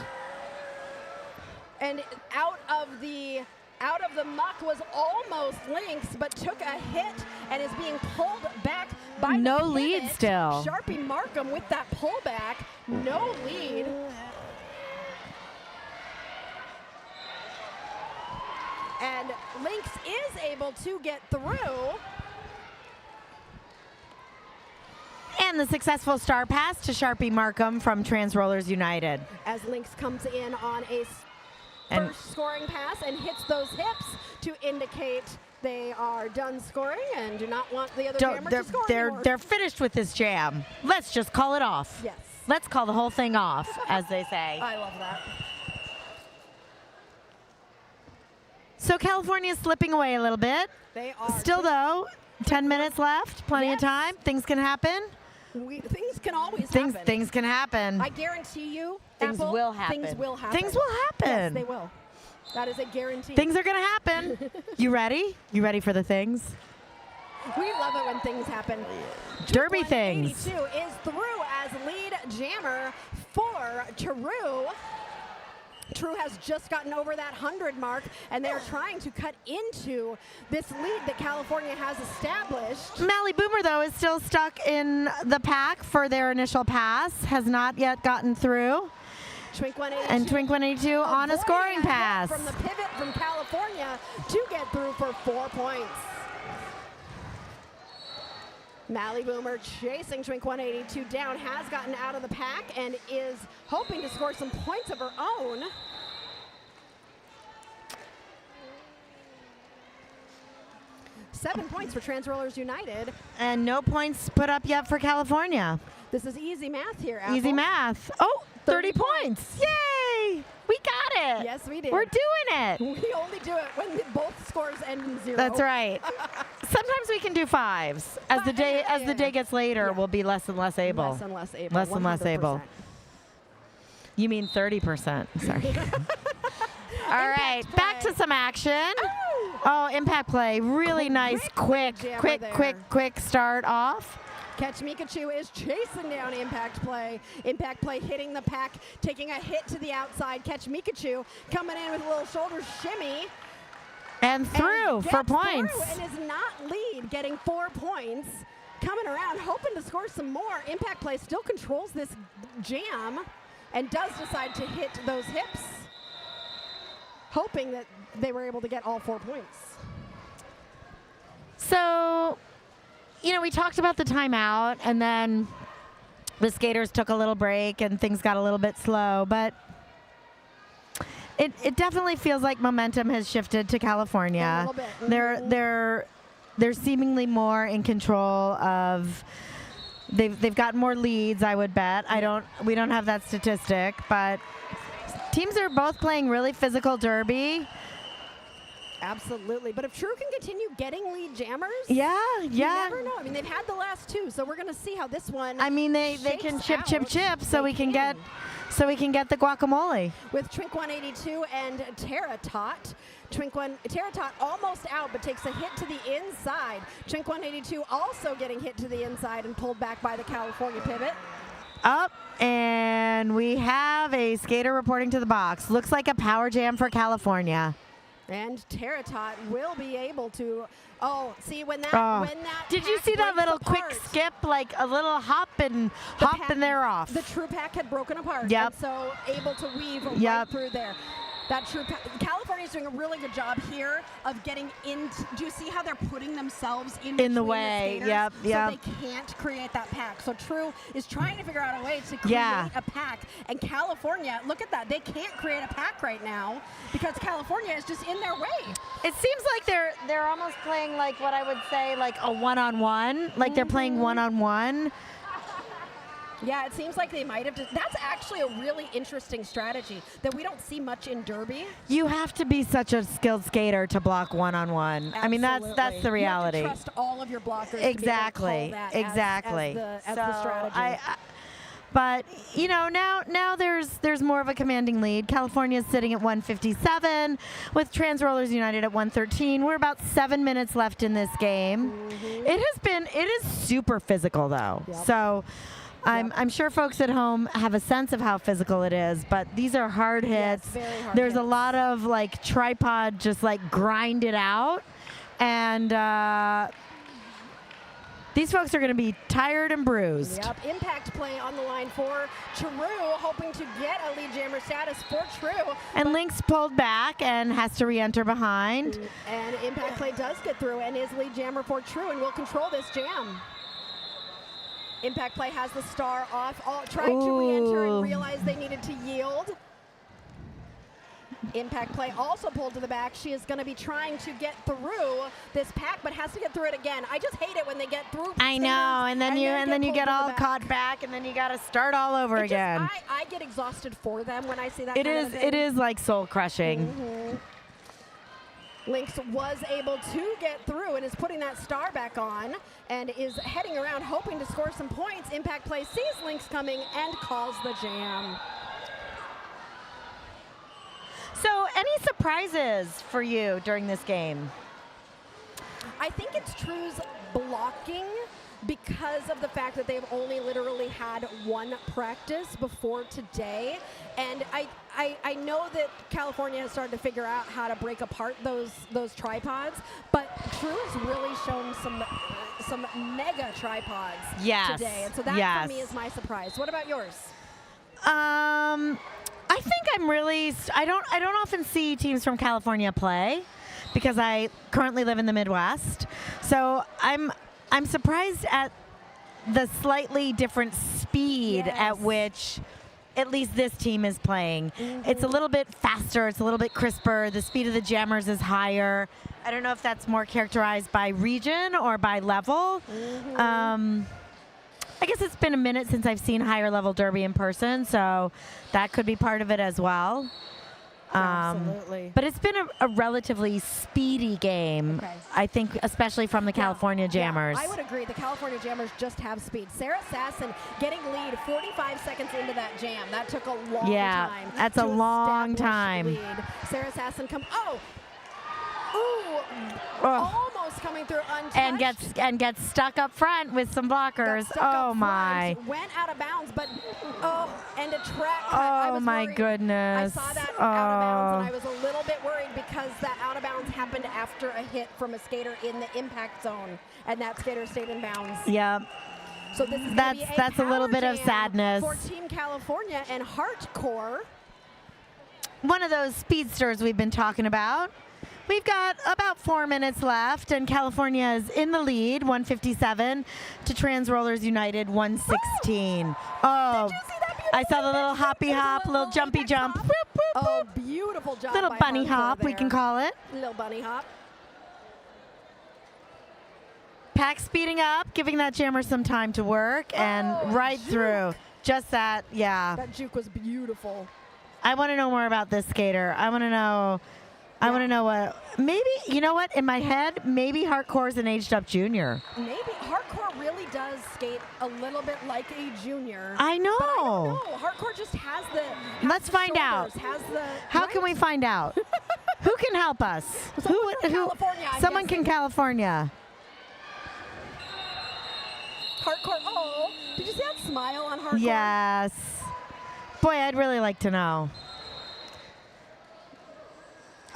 And out of the out of the muck was almost Lynx, but took a hit and is being pulled back by no the lead pivot. still. Sharpie Markham with that pullback, no lead. And Lynx is able to get through. And the successful star pass to Sharpie Markham from Trans Rollers United. As Lynx comes in on a first scoring pass and hits those hips to indicate they are done scoring and do not want the other jammer to score anymore. They're finished with this jam. Let's just call it off. Yes. Let's call the whole thing off, as they say. I love that. So California's slipping away a little bit. They are. Still though, 10 minutes left, plenty of time. Things can happen. Things can always happen. Things can happen. I guarantee you, Things Apple, will happen. Things will happen. Things will happen. Yes, they will. That is a guarantee. Things are going to happen. You ready? You ready for the things? We love it when things happen. Derby things. 82 is through as lead jammer for TRU. TRU has just gotten over that 100 mark, and they're trying to cut into this lead that California has established. Mally Boomer, though, is still stuck in the pack for their initial pass, has not yet gotten through. Twink 182. And Twink 182 on a scoring pass. From the pivot from California to get through for 4 points. Mally Boomer chasing Twink 182 down, has gotten out of the pack and is hoping to score some points of her own. Seven points for Trans Rollers United. And no points put up yet for California. This is easy math here, Apple. Easy math. Oh, 30 points. Yay! We got it. Yes, we did. We're doing it. We only do it when both scores end in 0. That's right. Sometimes we can do 5s. As the day gets later, we'll be less and less able. Less and less able. Less and less 100%. able. You mean 30%. Sorry. All right, back to some action. Oh, impact play. Really nice, quick start off. Catch Mikachu is chasing down Impact Play. Impact Play hitting the pack, taking a hit to the outside. Catch Mikachu coming in with a little shoulder shimmy. And through for points. And is not lead, getting 4 points. Coming around, hoping to score some more. Impact Play still controls this jam and does decide to hit those hips, hoping that they were able to get all 4 points. So, you know, we talked about the timeout, and then the skaters took a little break and things got a little bit slow, but it definitely feels like momentum has shifted to California. A little bit. They're seemingly more in control of. They've gotten more leads, I would bet. We don't have that statistic, but teams are both playing really physical derby. Absolutely, but if TRU can continue getting lead jammers, you never know. I mean, they've had the last 2, so we're going to see how this one. I mean, they can chip, so we can get the guacamole with Twink 182 and Terra Tot. Terra Tot almost out, but takes a hit to the inside. Twink 182 also getting hit to the inside and pulled back by the California pivot. Up, and we have a skater reporting to the box. Looks like a power jam for California. And Terra Tot will be able to. Oh, see when that. Did you see that little quick skip, like a little hop and they're off? The TRU pack had broken apart. Yep. And so able to weave right through there. That TRU California's doing a really good job here of getting into. Do you see how they're putting themselves in the way? Yep. So they can't create that pack. So TRU is trying to figure out a way to create a pack. And California, look at that. They can't create a pack right now because California is just in their way. It seems like they're almost playing like what I would say like a one-on-one. Like they're playing one-on-one. Yeah, it seems like they might have. That's actually a really interesting strategy that we don't see much in derby. You have to be such a skilled skater to block one-on-one. I mean, that's the reality. You have to trust all of your blockers. Exactly. To be able to call that exactly. As the strategy. But you know, now there's more of a commanding lead. California's sitting at 157, with Trans Rollers United at 113. We're about 7 minutes left in this game. It is super physical though. Yep. So. I'm sure folks at home have a sense of how physical it is, but these are hard hits. Yes, very hard There's hits. a lot of like tripod just like grind it out. And these folks are going to be tired and bruised. Yep, impact play on the line for TRU, hoping to get a lead jammer status for TRU. And Link's pulled back and has to re-enter behind. And impact play does get through and is lead jammer for TRU and will control this jam. Impact play has the star off, trying to re-enter and realize they needed to yield. Impact play also pulled to the back. She is going to be trying to get through this pack, but has to get through it again. I just hate it when they get through. I know, and then you get all back. caught back, and then you got to start all over again. I get exhausted for them when I see that. It is like soul crushing. Lynx was able to get through and is putting that star back on and is heading around hoping to score some points. Impact play sees Lynx coming and calls the jam. So, any surprises for you during this game? I think it's TRU's blocking because of the fact that they've only literally had one practice before today. And I know that California has started to figure out how to break apart those tripods, but TRU has really shown some mega tripods today. And so that for me is my surprise. What about yours? I think I don't often see teams from California play because I currently live in the Midwest. So I'm surprised at the slightly different speed at which at least this team is playing. It's a little bit faster, it's a little bit crisper, the speed of the jammers is higher. I don't know if that's more characterized by region or by level. I guess it's been a minute since I've seen higher level derby in person, so that could be part of it as well. Absolutely. But it's been a relatively speedy game, I think, especially from the California jammers. I would agree. The California jammers just have speed. Sarah Sasson getting lead 45 seconds into that jam. That took a long time. Yeah, that's a long time. Lead. Sarah Sasson almost coming through untouched. And gets stuck up front with some blockers. Oh my. Went out of bounds, but and a track cut. Oh my goodness. I saw that out of bounds, and I was a little bit worried because that out of bounds happened after a hit from a skater in the impact zone, and that skater stayed in bounds. Yep. So this is that's a little bit of sadness for Team California and Hardcore. One of those speedsters we've been talking about. We've got about 4 minutes left, and California is in the lead, 157 to Trans Rollers United, 116. Oh, did you see that beautiful I saw the little hoppy hop, little jumpy jump. Whoop, whoop, Oh, whoop. beautiful job. Little by bunny Hardcore hop, we there. can call it. Little bunny hop. Pack speeding up, giving that jammer some time to work, and right juke. through. Just that, yeah. That juke was beautiful. I want to know more about this skater. I want to know what, maybe, you know what, in my head, maybe Hardcore's an aged up junior. Maybe Hardcore really does skate a little bit like a junior. I know. But I don't know. Hardcore just has the Let's find out. How can we find out? Who can help us? Someone from California, I'm Someone guessing. can California. Hardcore. Oh, did you see that smile on Hardcore? Yes. Boy, I'd really like to know.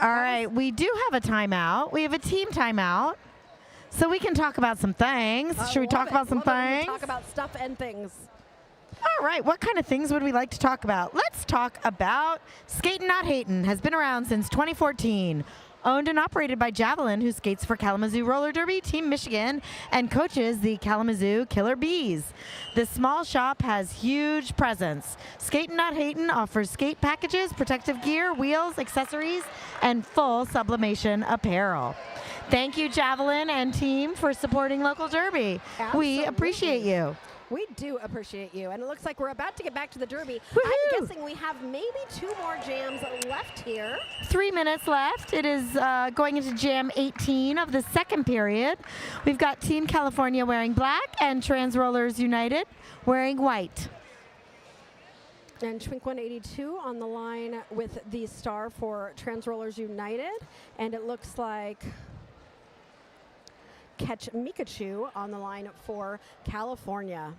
All right, we do have a timeout. We have a team timeout. So we can talk about some things. Should we talk about some things? Talk about stuff and things. All right, what kind of things would we like to talk about? Let's talk about Skatin' Not Hatin'. Has been around since 2014. Owned and operated by Javelin, who skates for Kalamazoo Roller Derby, Team Michigan, and coaches the Kalamazoo Killer Bees. This small shop has huge presence. Skatin' Not Hatin' offers skate packages, protective gear, wheels, accessories, and full sublimation apparel. Thank you, Javelin and team, for supporting local derby. Absolutely. We appreciate you. We do appreciate you. And it looks like we're about to get back to the derby. Woohoo! I'm guessing we have maybe 2 more jams left here. 3 minutes left. It is going into jam 18 of the second period. We've got Team California wearing black and Trans Rollers United wearing white. And Twink 182 on the line with the star for Trans Rollers United. And it looks like Catch Mikachu on the line for California.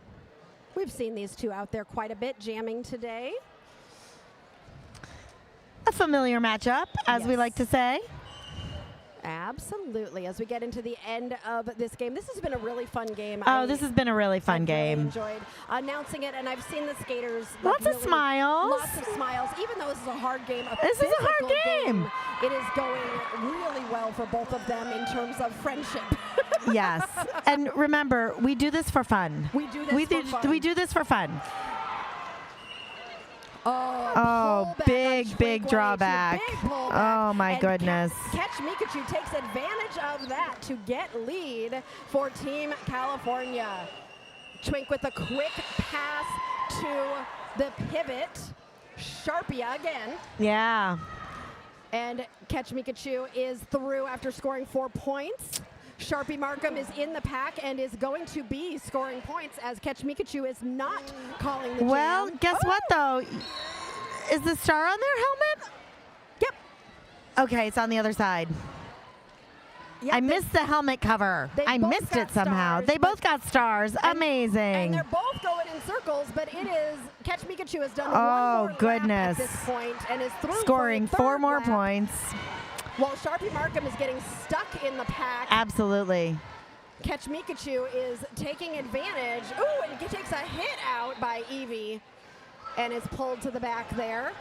We've seen these two out there quite a bit jamming today. A familiar matchup, as we Yes. like to say. Absolutely. As we get into the end of this game, this has been a really fun game. Oh, this has been a really fun I've game. Really enjoyed announcing it, and I've seen the skaters. Lots of really, smiles. Lots of smiles. Even though this is a hard game, This is a hard game. It is going really well for both of them in terms of friendship. Yes. And remember, we do this for fun. We do this for fun. We do this for fun. Oh, big drawback. Oh, my goodness. Catch Mikachu takes advantage of that to get lead for Team California. Twink with a quick pass to the pivot. Sharpia again. Yeah. And Catch Mikachu is through after scoring 4 points. Sharpie Markham is in the pack and is going to be scoring points as Catch Mikachu is not calling the Well, jam. guess what, though? Is the star on their helmet? Yep. Okay, it's on the other side. Yep, I missed the helmet cover. they I both missed got it somehow. stars, They but- both got stars. Amazing. And they're both going in circles, but it is Catch Mikachu has done Oh, one more goodness. lap at this point and is through Scoring for a 4 third more lap, points. While Sharpie Markham is getting stuck in the pack. Absolutely. Catch Mikachu is taking advantage. Ooh, and he takes a hit out by Evie and is pulled to the back there.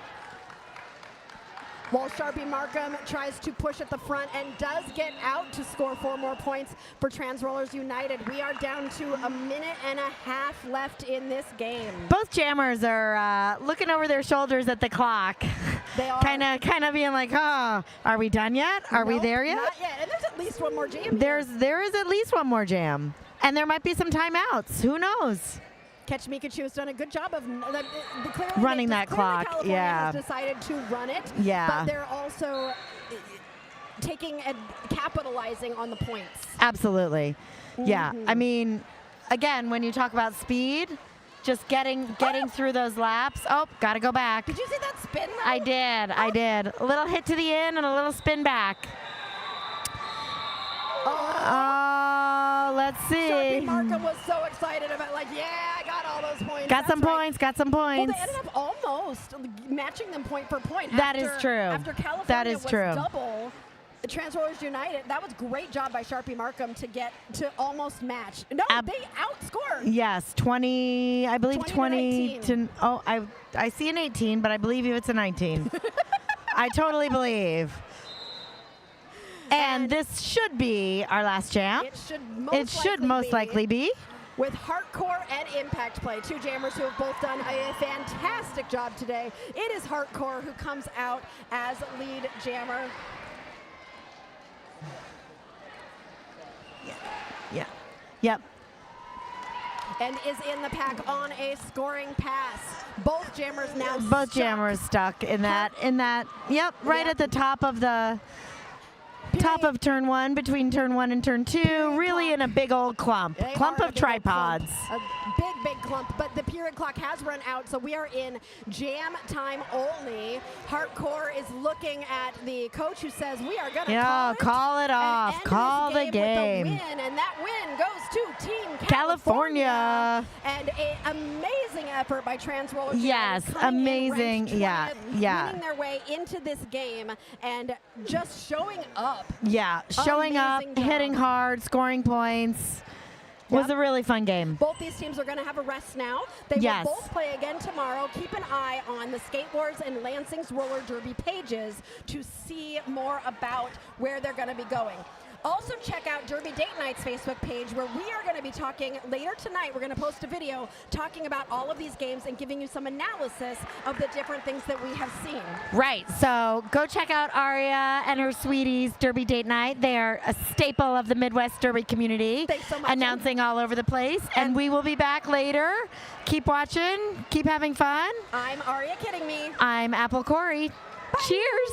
While Sharpie Markham tries to push at the front and does get out to score 4 more points for Trans Rollers United. We are down to 1.5 minutes left in this game. Both jammers are looking over their shoulders at the clock. They are. Kind of being like, oh, are we done yet? Are we Nope, there yet? Not yet. And there's at least one more jam here. There is at least one more jam. And there might be some timeouts. Who knows? Catch Mikachu has done a good job of clearly Running that clearly clock, California yeah. has decided to run it. Yeah. But they're also capitalizing on the points. Absolutely. Yeah. Mhm. I mean, again, when you talk about speed, just getting through those laps. Oh, got to go back. Did you see that spin? Though? I did. A little hit to the in and a little spin back. Oh, let's see. Sharpie Markham was so excited about, like, yeah, I got all those points. Got some That's right. points, got some Well, points. they ended up almost matching them point for point. That is after, true. After California That is was true. double, the Trans Rollers United, that was great job by Sharpie Markham to get to almost match. No, they outscored. Yes, 20, I believe 20 to 20 to, oh, I see an 18, but I believe it's a 19. I totally believe. And this should be our last jam. It should most likely be. With Hardcore and Impact Play, 2 jammers who have both done a fantastic job today. It is Hardcore who comes out as lead jammer. Yeah. Yep. And is in the pack on a scoring pass. Both jammers now Both stuck. jammers stuck in that. Yep, right Yep. at the top of the turn 1, between turn 1 and turn 2, really clock. in a big old clump. They Clump are of a big old clump. tripods. A big clump, but the period clock has run out, so we are in jam time only. Hardcore is looking at the coach who says we are going to call it off. and end Call this the game. game. With a win, and that win goes to Team California. And an amazing effort by Trans Rollers United, Yes, coming in amazing. ranked Yeah, 20th, yeah. winning their way into this game and just showing up. Yeah, showing up, Amazing job. hitting hard, scoring points. Was Yep. a really fun game. Both these teams are going to have a rest now. They Yes. will both play again tomorrow. Keep an eye on the Skateboards and Lansing's Roller Derby pages to see more about where they're going to be going. Also check out Derby Date Night's Facebook page where we are going to be talking later tonight. We're going to post a video talking about all of these games and giving you some analysis of the different things that we have seen. Right, so go check out Aria and her sweeties Derby Date Night. They are a staple of the Midwest Derby community. Thanks so much. Announcing all over the place. And we will be back later. Keep watching. Keep having fun. I'm Aria Kidding Me. I'm Apple Corey. Cheers.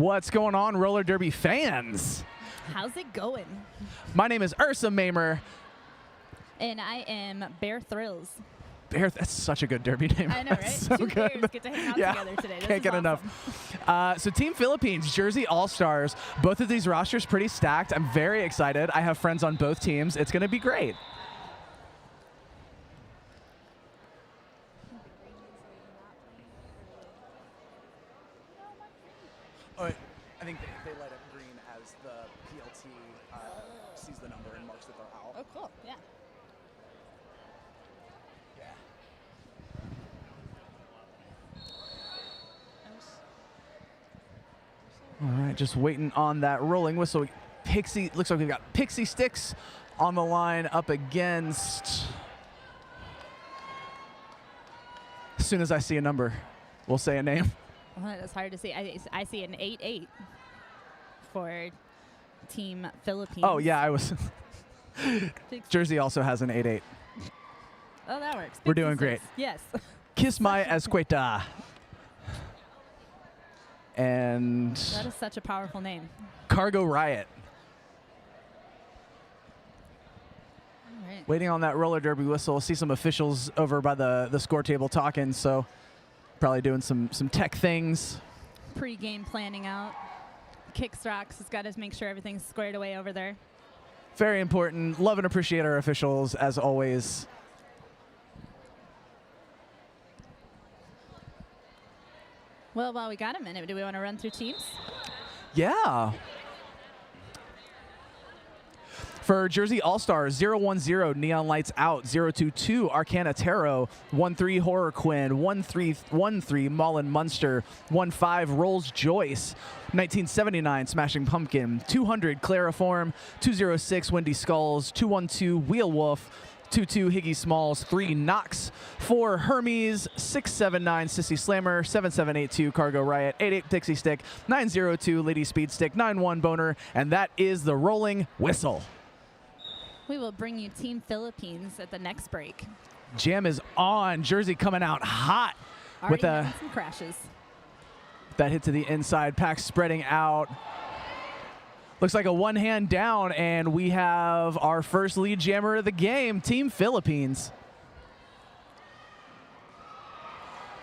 What's going on, roller derby fans? How's it going? My name is Ursa Mamer. And I am Bear Thrills. Bear, that's such a good derby name. I know, right? So Two good. bears get to hang out together today. This Can't is get awesome. enough. So Team Philippines, Jersey Allstars. Both of these rosters pretty stacked. I'm very excited. I have friends on both teams. It's going to be great. Oh, I think they light up green as the PLT sees the number and marks that they're out. Oh, cool. Yeah. All right, just waiting on that rolling whistle. Pixie, looks like we've got Pixie Sticks on the line up against. As soon as I see a number, we'll say a name. Well, that's hard to see. I see an 8-8 for Team Philippines. Oh, yeah, I was. Jersey also has an 8-8. Oh, that works. We're doing great. Yes. Kiss my Escueta. And That is such a powerful name. Cargo Riot. All right. Waiting on that roller derby whistle. See some officials over by the score table talking, so probably doing some tech things. Pre-game planning out. Kicksrocks has got to make sure everything's squared away over there. Very important. Love and appreciate our officials, as always. Well, while we got a minute, do we want to run through teams? Yeah. For Jersey All-Stars, 0-1-0, Neon Lights Out, 0-2-2, Arcana Tarot, 1-3, Horror Quinn, 1-3, Mullen Munster, 1-5, Rolls Joyce, 1979, Smashing Pumpkin, 200, Clariform, 206, Windy Skulls, 212, Wheel Wolf, 2-2, Higgy Smalls, 3, Knox, 4, Hermes, 679, Sissy Slammer, 7782, Cargo Riot, 88, Pixie Stick, 902, Lady Speed Stick, 91, Boner, and that is the rolling whistle. We will bring you Team Philippines at the next break. Jam is on. Jersey coming out hot with Already having some crashes. that hit to the inside. Pack spreading out. Looks like a one hand down, and we have our first lead jammer of the game, Team Philippines.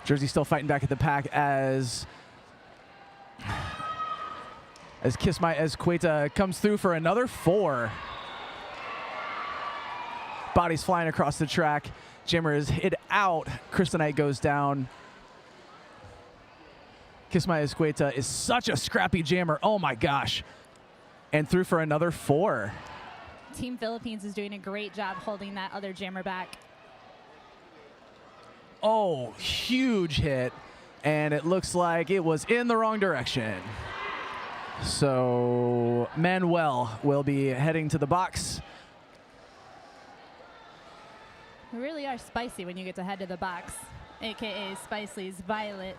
Jersey still fighting back at the pack as Kiss My Escueta comes through for another 4. Bodies flying across the track. Jammer is hit out. Kryptonite goes down. Kiss My Escueta is such a scrappy jammer. Oh my gosh. And through for another 4. Team Philippines is doing a great job holding that other jammer back. Oh, huge hit. And it looks like it was in the wrong direction. So Manuel will be heading to the box. We really are spicy when you get to head to the box. AKA Spicy's Violet's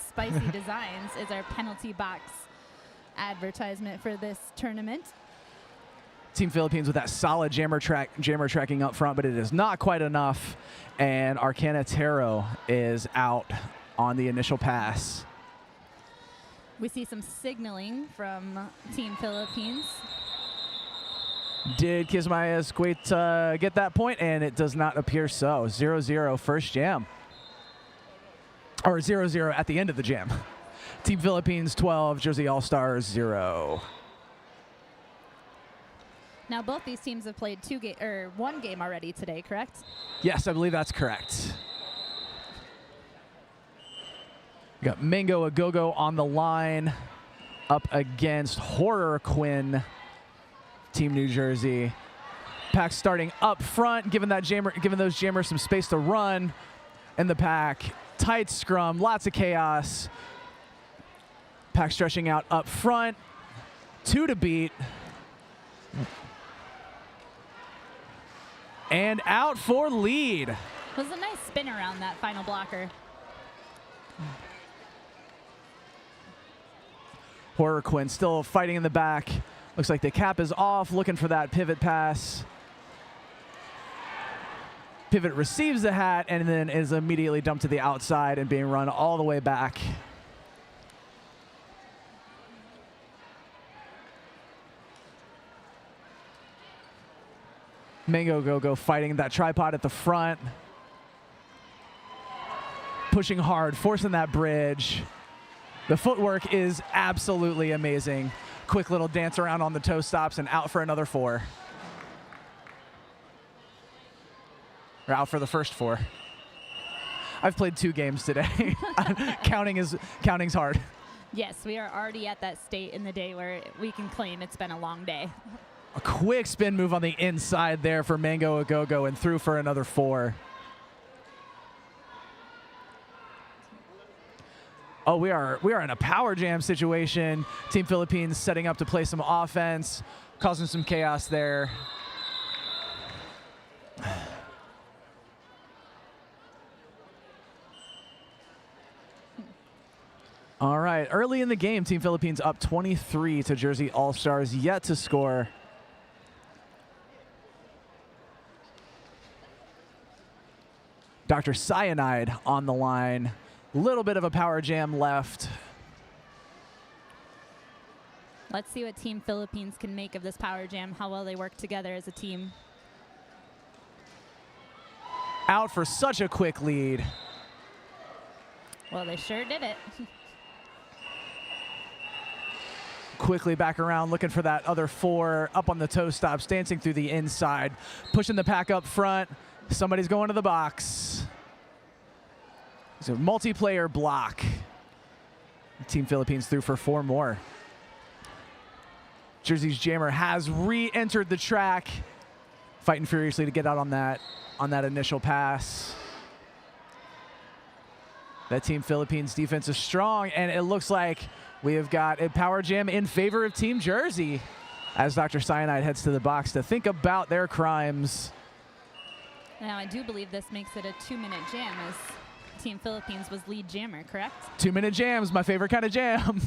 Spicy Designs is our penalty box advertisement for this tournament. Team Philippines with that solid jammer tracking up front, but it is not quite enough. And Arcana Tarot is out on the initial pass. We see some signaling from Team Philippines. Did Kiss My Escueta get that point? And it does not appear so. 0-0 first jam. Or 0-0 at the end of the jam. Team Philippines 12, Jersey All-Stars 0. Now both these teams have played one game already today, correct? Yes, I believe that's correct. We got Mango Agogo on the line up against Horror Quinn, Team New Jersey. Pack starting up front, giving those jammers some space to run in the pack. Tight scrum, lots of chaos. Pack stretching out up front. 2 to beat. And out for lead. It was a nice spin around that final blocker. Horror Quinn still fighting in the back. Looks like the cap is off, looking for that pivot pass. Pivot receives the hat and then is immediately dumped to the outside and being run all the way back. Mango Go-Go fighting that tripod at the front. Pushing hard, forcing that bridge. The footwork is absolutely amazing. Quick little dance around on the toe stops and out for another 4. Or out for the first 4. I've played 2 games today. Counting's hard. Yes, we are already at that state in the day where we can claim it's been a long day. A quick spin move on the inside there for Mango Go-Go and through for another 4. Oh, we are in a power jam situation. Team Philippines setting up to play some offense, causing some chaos there. All right, early in the game, Team Philippines up 23 to Jersey All-Stars, yet to score. Dr. Cyanide on the line. Little bit of a power jam left. Let's see what Team Philippines can make of this power jam, how well they work together as a team. Out for such a quick lead. Well, they sure did it. Quickly back around, looking for that other 4, up on the toe stops, dancing through the inside, pushing the pack up front. Somebody's going to the box. It's a multiplayer block. Team Philippines through for 4 more. Jersey's jammer has re-entered the track, fighting furiously to get out on that initial pass. That Team Philippines defense is strong, and it looks like we have got a power jam in favor of Team Jersey as Dr. Cyanide heads to the box to think about their crimes. Now, I do believe this makes it a 2-minute jam as Team Philippines was lead jammer, correct? 2-minute jams, my favorite kind of jam.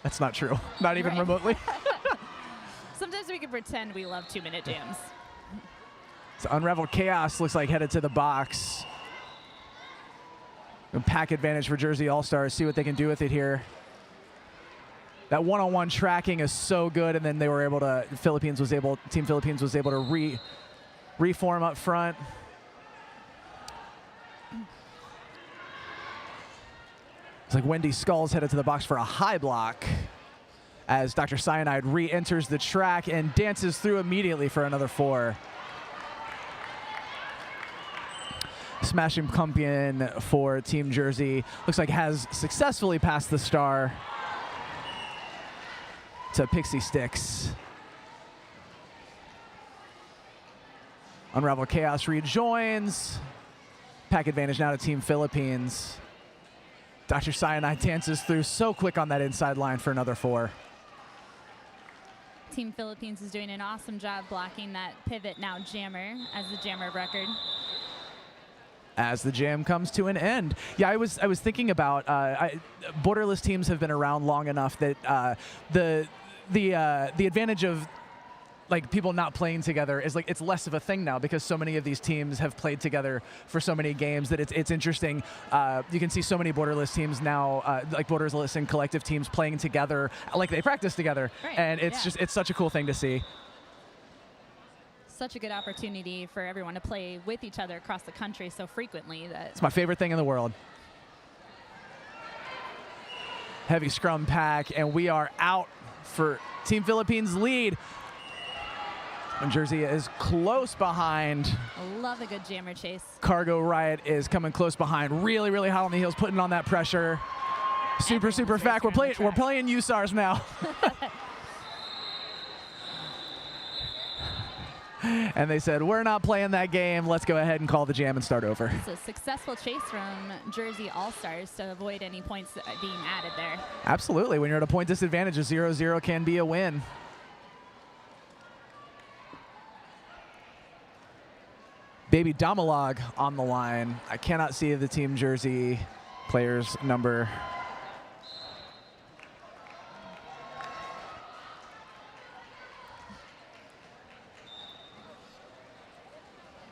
That's not true, not even remotely. Sometimes we can pretend we love 2-minute jams. So Unraveled Chaos looks like headed to the box. And pack advantage for Jersey All-Stars, see what they can do with it here. That one-on-one tracking is so good, and then they were able to, Team Philippines was able to reform up front. It's like Wendy Skulls headed to the box for a high block as Dr. Cyanide re-enters the track and dances through immediately for another 4. Smashing pumpkin for Team Jersey. Looks like has successfully passed the star to Pixie Sticks. Unravel Chaos rejoins. Pack advantage now to Team Philippines. Dr. Cyanide dances through so quick on that inside line for another 4. Team Philippines is doing an awesome job blocking that pivot now jammer as the jammer of record. As the jam comes to an end. Yeah, I was thinking about borderless teams have been around long enough that the advantage of like people not playing together is like it's less of a thing now because so many of these teams have played together for so many games that it's interesting. You can see so many borderless teams now, like borderless and collective teams playing together, like they practice together, right. And it's just it's such a cool thing to see. Such a good opportunity for everyone to play with each other across the country so frequently that It's my favorite thing in the world. Heavy scrum pack, and we are out for Team Philippines lead. And Jersey is close behind. love a good jammer chase. Cargo Riot is coming close behind. Really, really hot on the heels, putting on that pressure. Super fast. We're playing USARs now. And they said, we're not playing that game. Let's go ahead and call the jam and start over. It's a successful chase from Jersey All-Stars to avoid any points being added there. Absolutely. When you're at a point disadvantage, a 0-0 can be a win. Baby Damalog on the line. I cannot see the Team Jersey player's number.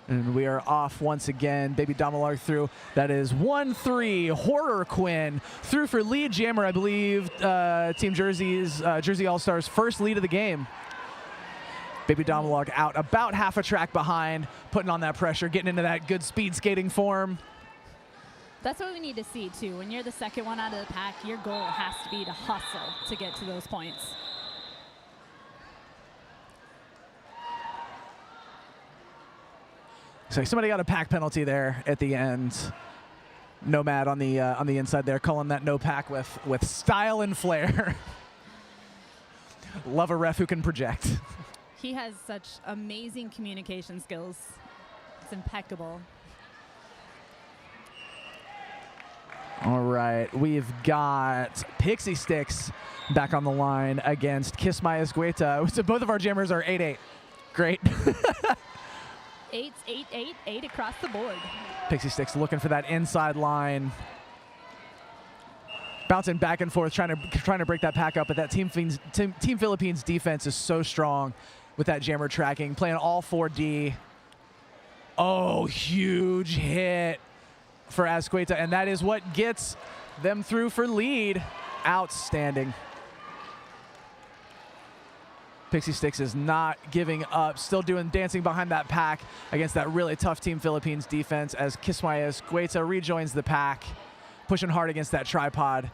And we are off once again. Baby Damalog through. That is 1-3. Horror Quinn through for lead jammer, I believe. Team Jersey's Jersey All-Stars first lead of the game. Baby Domalog out about half a track behind, putting on that pressure, getting into that good speed skating form. That's what we need to see, too. When you're the second one out of the pack, your goal has to be to hustle to get to those points. So somebody got a pack penalty there at the end. Nomad on the inside there, calling that no pack with style and flair. Love a ref who can project. He has such amazing communication skills. It's impeccable. All right, we've got Pixie Sticks back on the line against Kiss My Escueta. So both of our jammers are 8-8. Great. 8, 8, 8, 8 across the board. Pixie Sticks looking for that inside line. Bouncing back and forth, trying to break that pack up, but that Team Philippines defense is so strong with that jammer tracking, playing all 4D. Oh, huge hit for Azcueta, and that is what gets them through for lead. Outstanding. Pixie Sticks is not giving up, still dancing behind that pack against that really tough Team Philippines defense as Kismaya Escueta rejoins the pack, pushing hard against that tripod.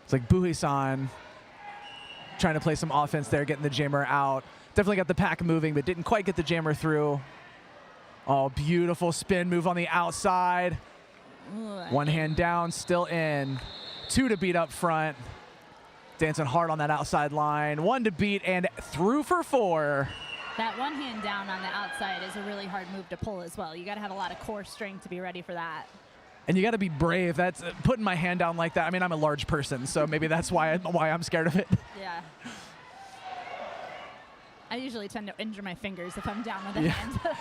It's like Buhi-san trying to play some offense there, getting the jammer out. Definitely got the pack moving, but didn't quite get the jammer through. Oh, beautiful spin move on the outside. One hand down, still in. 2 to beat up front. Dancing hard on that outside line. 1 to beat and through for 4. That one hand down on the outside is a really hard move to pull as well. You got to have a lot of core strength to be ready for that. And you got to be brave. That's putting my hand down like that. I mean, I'm a large person, so maybe that's why I'm scared of it. Yeah. I usually tend to injure my fingers if I'm down with a hand.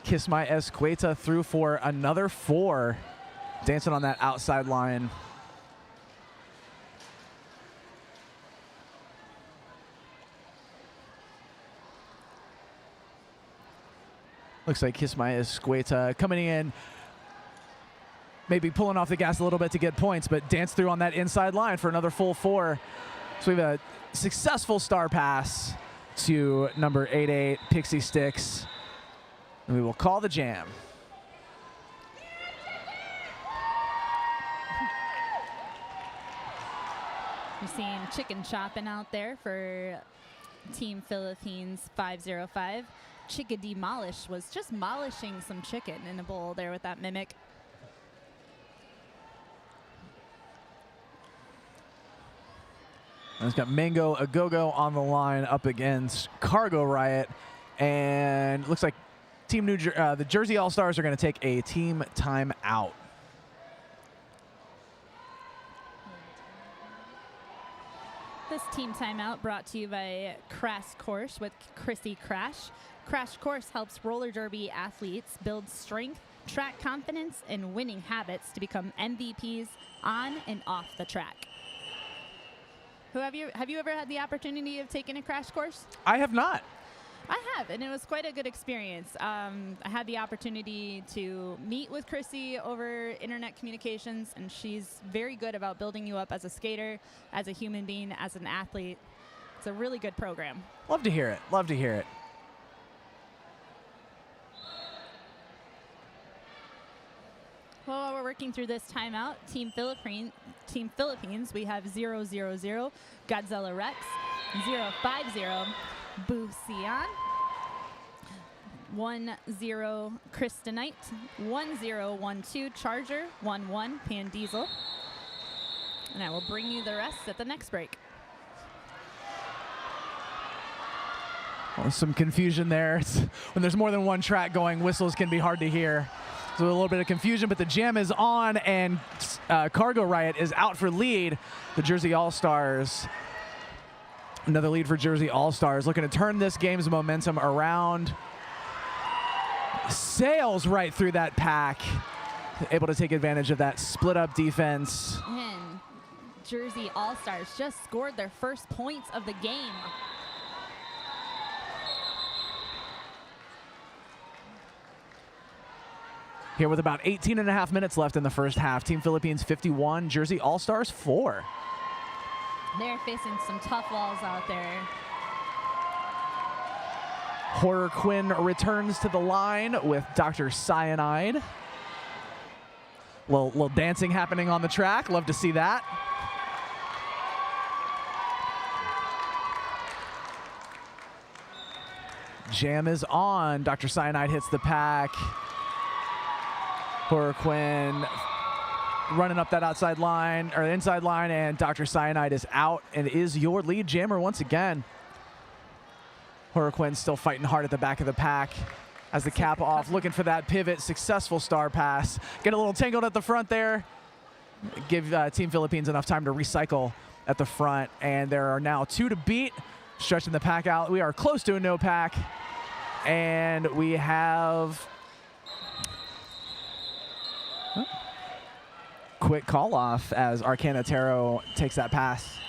Kiss My Escueta through for another 4. Dancing on that outside line. Looks like Kiss My Escueta coming in, maybe pulling off the gas a little bit to get points, but dance through on that inside line for another full 4. So we have a successful star pass to number 8-8, Pixie Sticks. And we will call the jam. You're seeing chicken chopping out there for Team Philippines 505. Chicka Demolish was just demolishing some chicken in a bowl there with that mimic. And it's got Mango Agogo on the line up against Cargo Riot. And looks like the Jersey All-Stars are going to take a team timeout. This team timeout brought to you by Crash Course with Chrissy Crash. Crash Course helps roller derby athletes build strength, track confidence, and winning habits to become MVPs on and off the track. Have you ever had the opportunity of taking a crash course? I have not. I have, and it was quite a good experience. I had the opportunity to meet with Chrissy over internet communications, and she's very good about building you up as a skater, as a human being, as an athlete. It's a really good program. Love to hear it. Love to hear it. Well, while we're working through this timeout, Team Philippines, we have 0-0-0, Godzilla Rex, 0-5-0, Busian, 1-0, Kryptonite, 1-0-1-2, Charger, 1-1, Pan Diesel. And I will bring you the rest at the next break. Well, some confusion there. When there's more than one track going, whistles can be hard to hear. So a little bit of confusion, but the jam is on, and Cargo Riot is out for lead. The Jersey All-Stars, another lead for Jersey All-Stars, looking to turn this game's momentum around. Sails right through that pack, able to take advantage of that split-up defense. And Jersey All-Stars just scored their first points of the game. Here with about 18.5 minutes left in the first half. Team Philippines 51, Jersey All-Stars 4. They're facing some tough walls out there. Horror Quinn returns to the line with Dr. Cyanide. Little dancing happening on the track. Love to see that. Jam is on. Dr. Cyanide hits the pack. Horror Quinn running up that outside line, or inside line, and Dr. Cyanide is out and is your lead jammer once again. Horror Quinn still fighting hard at the back of the pack as the cap off, looking for that pivot. Successful Star Pass. Get a little tangled at the front there. Give Team Philippines enough time to recycle at the front, and there are now 2 to beat. Stretching the pack out. We are close to a no pack, and we have quick call off as Arcana Tarot takes that pass.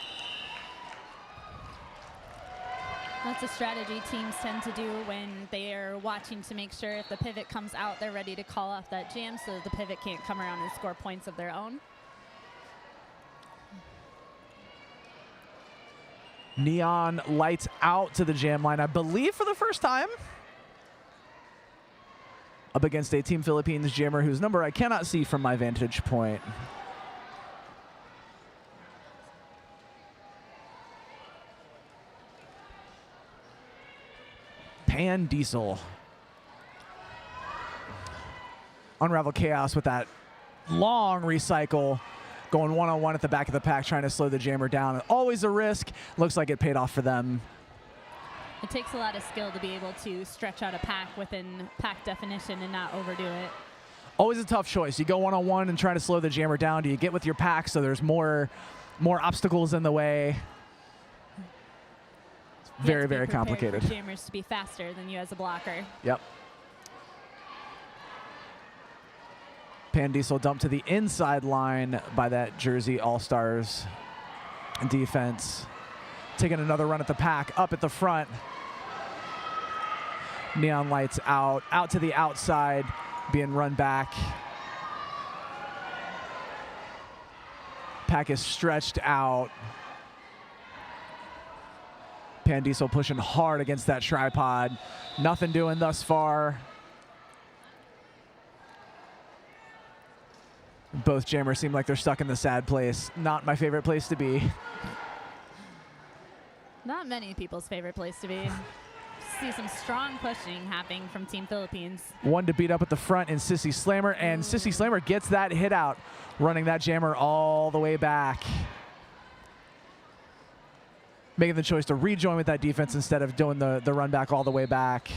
That's a strategy teams tend to do when they are watching to make sure if the pivot comes out, they're ready to call off that jam so that the pivot can't come around and score points of their own. Neon lights out to the jam line, I believe for the first time. Up against a Team Philippines jammer whose number I cannot see from my vantage point. Pan Diesel. Unravel Chaos with that long recycle. Going one-on-one at the back of the pack, trying to slow the jammer down. Always a risk. Looks like it paid off for them. It takes a lot of skill to be able to stretch out a pack within pack definition and not overdo it. Always a tough choice. You go one-on-one and try to slow the jammer down. Do you get with your pack so there's more obstacles in the way? It's very, very complicated. For jammers to be faster than you as a blocker. Yep. Pan Diesel dumped to the inside line by that Jersey All-Stars defense. Taking another run at the pack, up at the front. Neon lights out to the outside, being run back. Pack is stretched out. Pan Diesel pushing hard against that tripod. Nothing doing thus far. Both jammers seem like they're stuck in the sad place. Not my favorite place to be. Not many people's favorite place to be. See some strong pushing happening from Team Philippines. One to beat up at the front in Sissy Slammer, and Sissy Slammer gets that hit out, running that jammer all the way back. Making the choice to rejoin with that defense instead of doing the run back all the way back.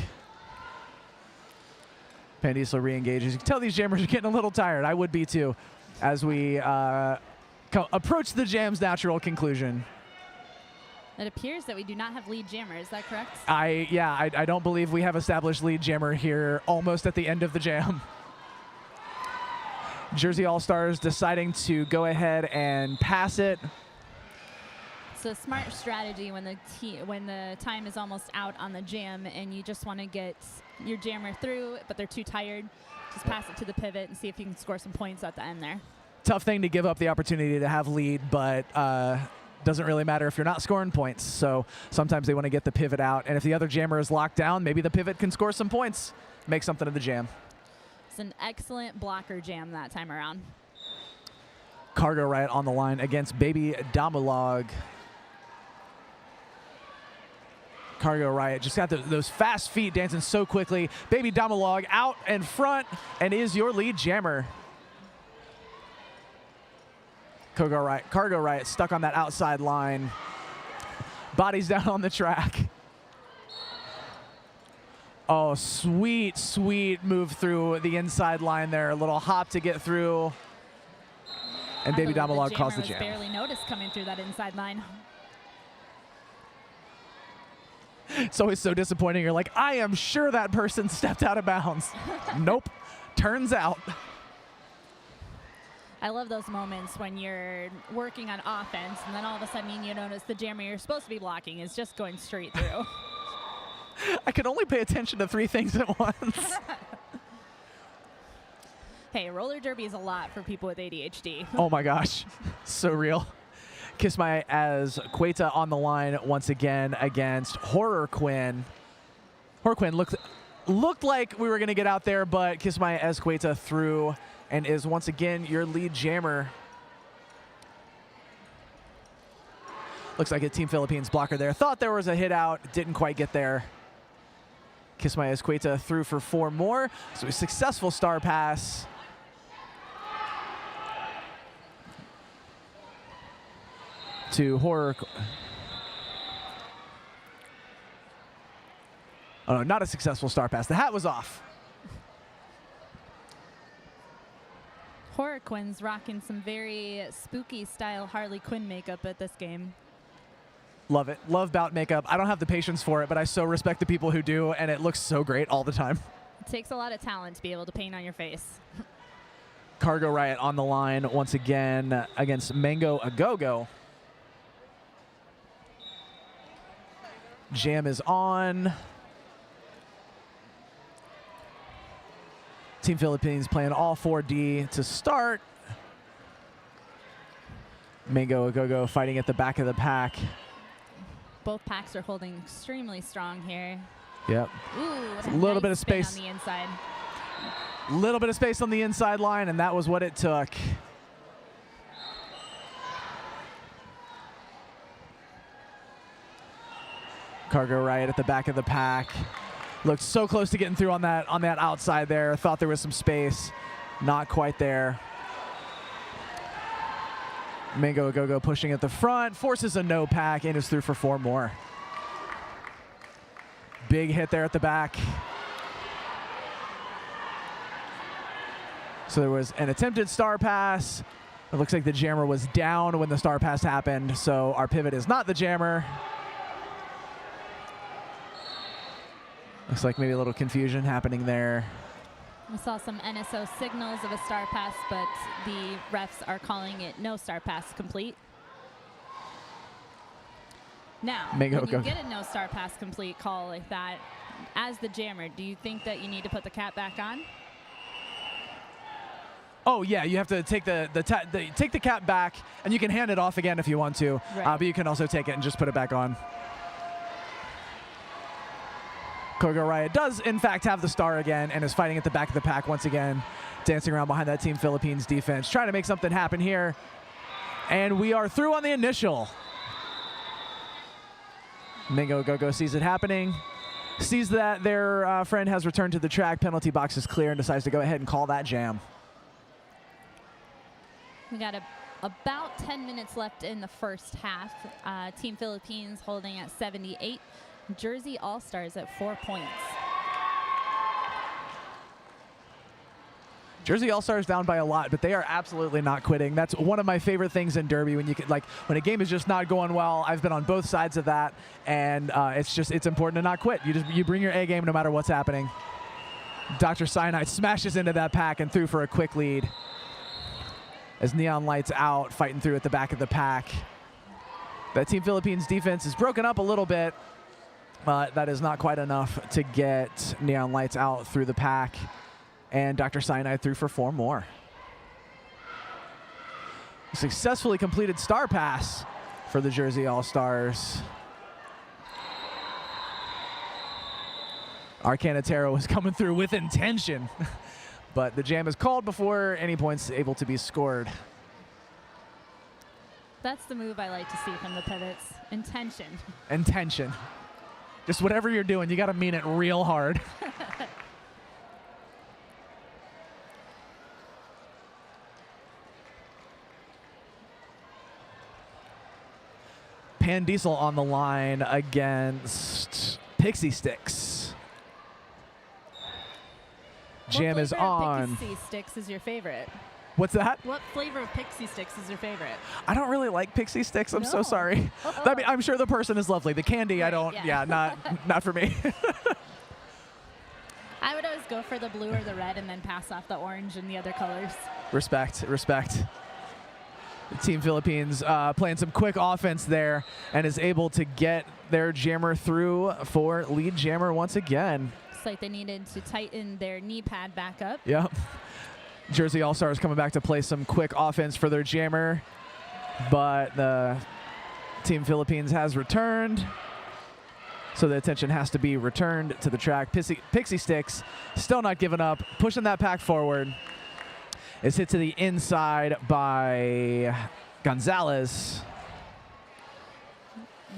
Pan Diesel re-engages. You can tell these jammers are getting a little tired. I would be too, as we approach the jam's natural conclusion. It appears that we do not have lead jammer. Is that correct? I don't believe we have established lead jammer here almost at the end of the jam. Jersey All-Stars deciding to go ahead and pass it. It's a smart strategy when the time is almost out on the jam and you just want to get your jammer through, but they're too tired. Just pass it to the pivot and see if you can score some points at the end there. Tough thing to give up the opportunity to have lead, but doesn't really matter if you're not scoring points. So sometimes they want to get the pivot out, and if the other jammer is locked down, maybe the pivot can score some points, make something of the jam. It's an excellent blocker jam that time around. Cargo Riot on the line against Baby Damolog. Cargo Riot just got those fast feet dancing so quickly. Baby Damolog out and front and is your lead jammer. Cargo Riot stuck on that outside line. Bodies down on the track. Oh, sweet, sweet move through the inside line there. A little hop to get through. And Baby Damolog calls the jam. Barely noticed coming through that inside line. It's always so disappointing. You're like, I am sure that person stepped out of bounds. Nope. Turns out. I love those moments when you're working on offense and then all of a sudden you notice the jammer you're supposed to be blocking is just going straight through. I can only pay attention to 3 things at once. Hey, roller derby is a lot for people with ADHD. Oh my gosh. So real. Kiss My Azqueta on the line once again against Horror Quinn. Horror Quinn looked like we were going to get out there, but Kiss My Azqueta through and is once again your lead jammer. Looks like a Team Philippines blocker there. Thought there was a hit out, didn't quite get there. Kiss My Azqueta through for 4 more. So a successful star pass. To Horror. Oh no, not a successful star pass. The hat was off. Horror Quinn's rocking some very spooky style Harley Quinn makeup at this game. Love it. Love bout makeup. I don't have the patience for it, but I so respect the people who do, and it looks so great all the time. It takes a lot of talent to be able to paint on your face. Cargo Riot on the line once again against Mango Agogo. Jam is on. Team Philippines playing all 4D to start. Mango Agogo fighting at the back of the pack. Both packs are holding extremely strong here. Yep. Ooh, a little bit of spin space on the inside. Little bit of space on the inside line, and that was what it took. Cargo Riot at the back of the pack. Looked so close to getting through on that outside there. Thought there was some space. Not quite there. Mango Agogo pushing at the front. Forces a no pack and is through for 4 more. Big hit there at the back. So there was an attempted star pass. It looks like the jammer was down when the star pass happened. So our pivot is not the jammer. Looks like maybe a little confusion happening there. We saw some NSO signals of a star pass, but the refs are calling it no star pass complete. Now, when you get a no star pass complete call like that, as the jammer, do you think that you need to put the cap back on? Oh yeah, you have to take take the cap back, and you can hand it off again if you want to. Right. But you can also take it and just put it back on. Cargo Riot does, in fact, have the star again and is fighting at the back of the pack once again, dancing around behind that Team Philippines defense, trying to make something happen here. And we are through on the initial. Mango Agogo sees it happening, sees that their friend has returned to the track, penalty box is clear, and decides to go ahead and call that jam. We got about 10 minutes left in the first half. Team Philippines holding at 78. Jersey Allstars at 4 points. Jersey Allstars down by a lot, but they are absolutely not quitting. That's one of my favorite things in Derby, when you can, like, when a game is just not going well. I've been on both sides of that, and it's important to not quit. You bring your A game no matter what's happening. Dr. Cyanide smashes into that pack and through for a quick lead. As Neon Lights Out fighting through at the back of the pack. That Team Philippines defense is broken up a little bit, but that is not quite enough to get Neon Lights Out through the pack. And Dr. Cyanide through for 4 more. Successfully completed star pass for the Jersey Allstars. Arcanatero was coming through with intention, but the jam is called before any points able to be scored. That's the move I like to see from the pivots. Intention. Intention. Just whatever you're doing, you got to mean it real hard. Pan Diesel on the line against Pixie Sticks. Jam is on. Pixie Sticks is your favorite? What's that? What flavor of Pixie Sticks is your favorite? I don't really like Pixie Sticks. I'm so No. sorry. I mean, I'm sure the person is lovely. The candy, I Right, don't. yeah. Not for me. I would always go for the blue or the red and then pass off the orange and the other colors. Respect. Team Philippines playing some quick offense there and is able to get their jammer through for lead jammer once again. It's like they needed to tighten their knee pad back up. Yep. Jersey Allstars coming back to play some quick offense for their jammer. but the Team Philippines has returned. So the attention has to be returned to the track. Pixie Sticks still not giving up, pushing that pack forward. It's hit to the inside by Gonzalez.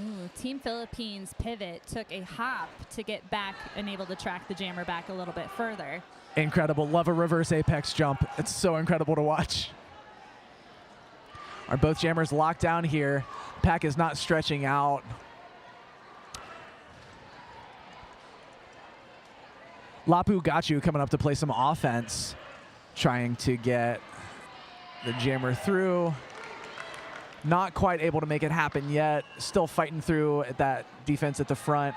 Ooh, Team Philippines pivot took a hop to get back and able to track the jammer back a little bit further. Incredible. Love a reverse apex jump. It's so incredible to watch. Are both jammers locked down here? Pack is not stretching out. Lapu got you coming up to play some offense, trying to get the jammer through. Not quite able to make it happen yet. Still fighting through at that defense at the front.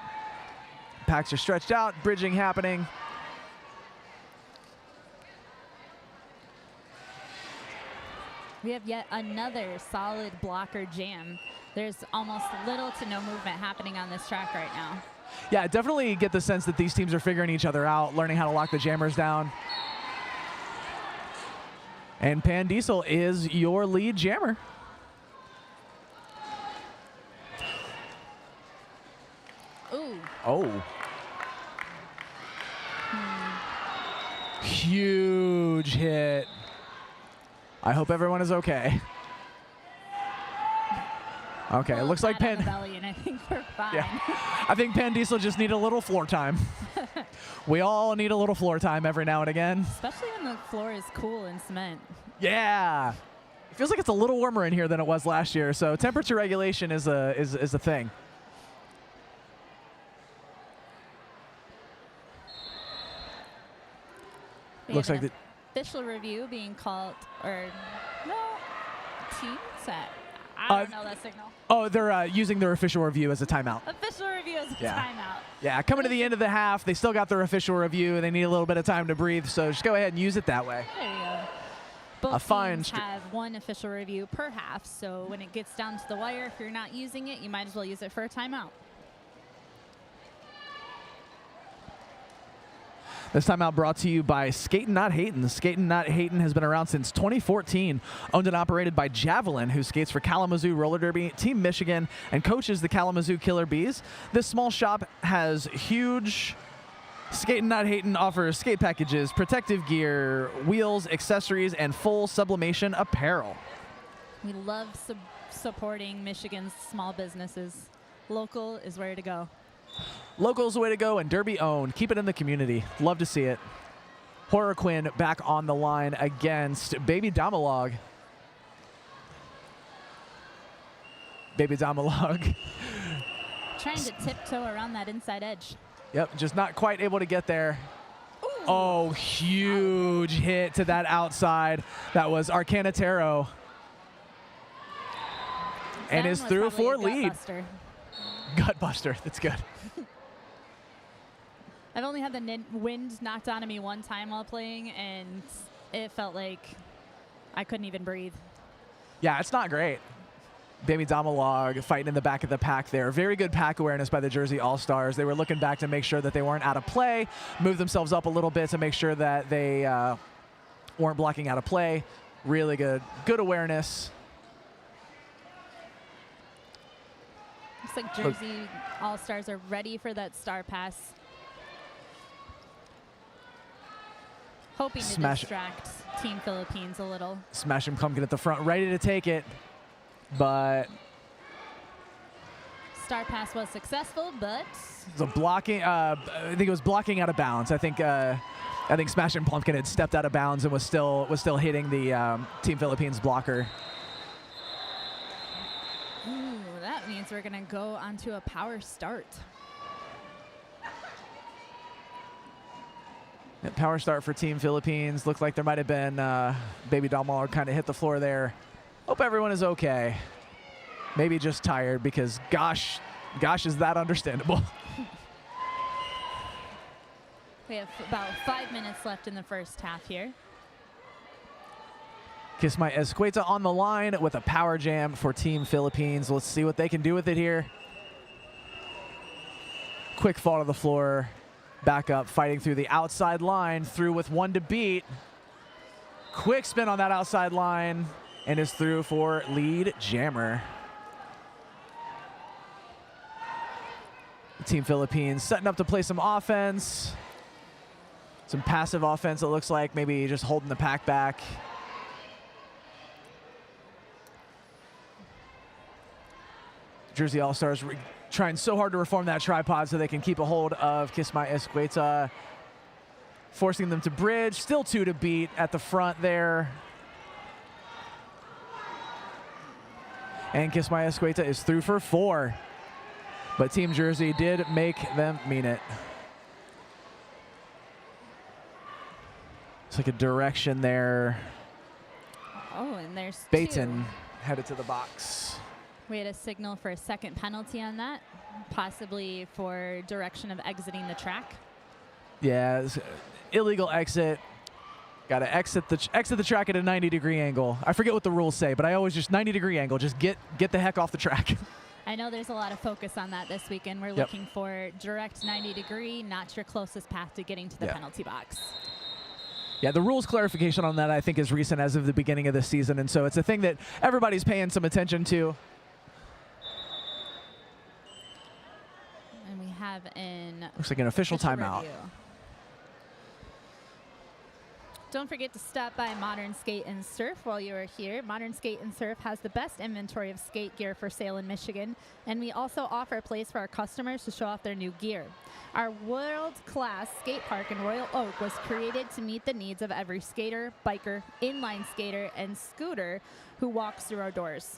Packs are stretched out, bridging happening. We have yet another solid blocker jam. There's almost little to no movement happening on this track right now. Yeah, definitely get the sense that these teams are figuring each other out, learning how to lock the jammers down. And Pan Diesel is your lead jammer. Ooh. Oh. Huge hit. I hope everyone is okay. Okay, it looks like Pat on Pan. the belly, and I think we're fine. Yeah, I think Pan Diesel just need a little floor time. We all need a little floor time every now and again. Especially when the floor is cool and cement. Yeah, it feels like it's a little warmer in here than it was last year. So temperature regulation is a thing. We Looks have like an official review being called, or no, team set. I don't know that signal. Oh, they're using their official review as a timeout. Official review as a timeout. Yeah, coming to the end of the half, they still got their official review. They need a little bit of time to breathe, so just go ahead and use it that way. There you go. Both fine teams have one official review per half, so when it gets down to the wire, if you're not using it, you might as well use it for a timeout. This timeout brought to you by Skatin' Not Hatin'. Skatin' Not Hatin' has been around since 2014, owned and operated by Javelin, who skates for Kalamazoo Roller Derby, Team Michigan, and coaches the Kalamazoo Killer Bees. This small shop has huge. Skatin' Not Hatin' offers skate packages, protective gear, wheels, accessories, and full sublimation apparel. We love supporting Michigan's small businesses. Local is where to go. Local's the way to go, and Derby owned. Keep it in the community. Love to see it. Horror Quinn back on the line against Baby Damalog. Baby Damalog. Trying to tiptoe around that inside edge. Yep, just not quite able to get there. Ooh. Oh, huge hit to that outside. That was Arcanatero. And is through for lead. Gutbuster, that's good. I've only had the wind knocked onto me one time while playing, and it felt like I couldn't even breathe. Yeah, it's not great. Baby Damalog fighting in the back of the pack there. Very good pack awareness by the Jersey All-Stars. They were looking back to make sure that they weren't out of play, move themselves up a little bit to make sure that they weren't blocking out of play. Really good. Good awareness. Looks like Jersey All-Stars are ready for that Star Pass. Hoping to distract Team Philippines a little. Smash him Pumpkin at the front, ready to take it. But Star Pass was successful, but the blocking. I think it was blocking out of bounds. I think Smashing Pumpkin had stepped out of bounds and was still hitting the Team Philippines blocker. Ooh, that means we're gonna go onto a power start. Yeah, power start for Team Philippines. Looked like there might have been Baby Damalog kind of hit the floor there. Hope everyone is okay. Maybe just tired because gosh is that understandable. We have about 5 minutes left in the first half here. Kiss My Escueta on the line with a power jam for Team Philippines. Let's see what they can do with it here. Quick fall to the floor. Back up, fighting through the outside line. Through with one to beat. Quick spin on that outside line. and is through for lead jammer. Team Philippines setting up to play some offense. Some passive offense, it looks like, maybe just holding the pack back. Jersey Allstars trying so hard to reform that tripod so they can keep a hold of Kismay Escueta, forcing them to bridge. Still 2 to beat at the front there. And Kismay Escueta is through for 4. But Team Jersey did make them mean it. It's like a direction there. Oh, and there's Baton 2. headed to the box. We had a signal for a second penalty on that, possibly for direction of exiting the track. Yeah, illegal exit. Got to exit the track at a 90-degree angle. I forget what the rules say, but I always just 90-degree angle. Just get the heck off the track. I know there's a lot of focus on that this weekend. We're looking for direct 90-degree, not your closest path to getting to the penalty box. Yeah, the rules clarification on that I think is recent as of the beginning of the season, and so it's a thing that everybody's paying some attention to. And we have an looks like an official timeout. Review. Don't forget to stop by Modern Skate and Surf while you are here. Modern Skate and Surf has the best inventory of skate gear for sale in Michigan, and we also offer a place for our customers to show off their new gear. Our world-class skate park in Royal Oak was created to meet the needs of every skater, biker, inline skater, and scooter who walks through our doors.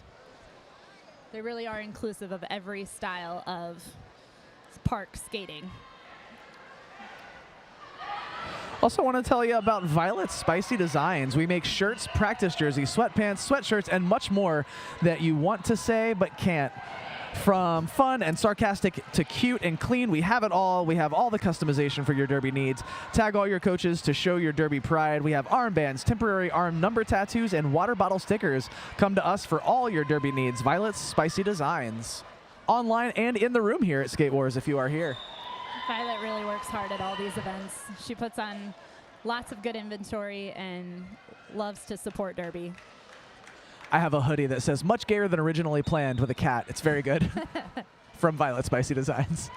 They really are inclusive of every style of park skating. Also want to tell you about Violet's Spicy Designs. We make shirts, practice jerseys, sweatpants, sweatshirts, and much more that you want to say but can't. From fun and sarcastic to cute and clean, we have it all. We have all the customization for your derby needs. Tag all your coaches to show your derby pride. We have armbands, temporary arm number tattoos, and water bottle stickers. Come to us for all your derby needs. Violet's Spicy Designs. Online and in the room here at Skate Wars if you are here. Violet really works hard at all these events. She puts on lots of good inventory and loves to support derby. I have a hoodie that says much gayer than originally planned with a cat. It's very good. From Violet Spicy Designs.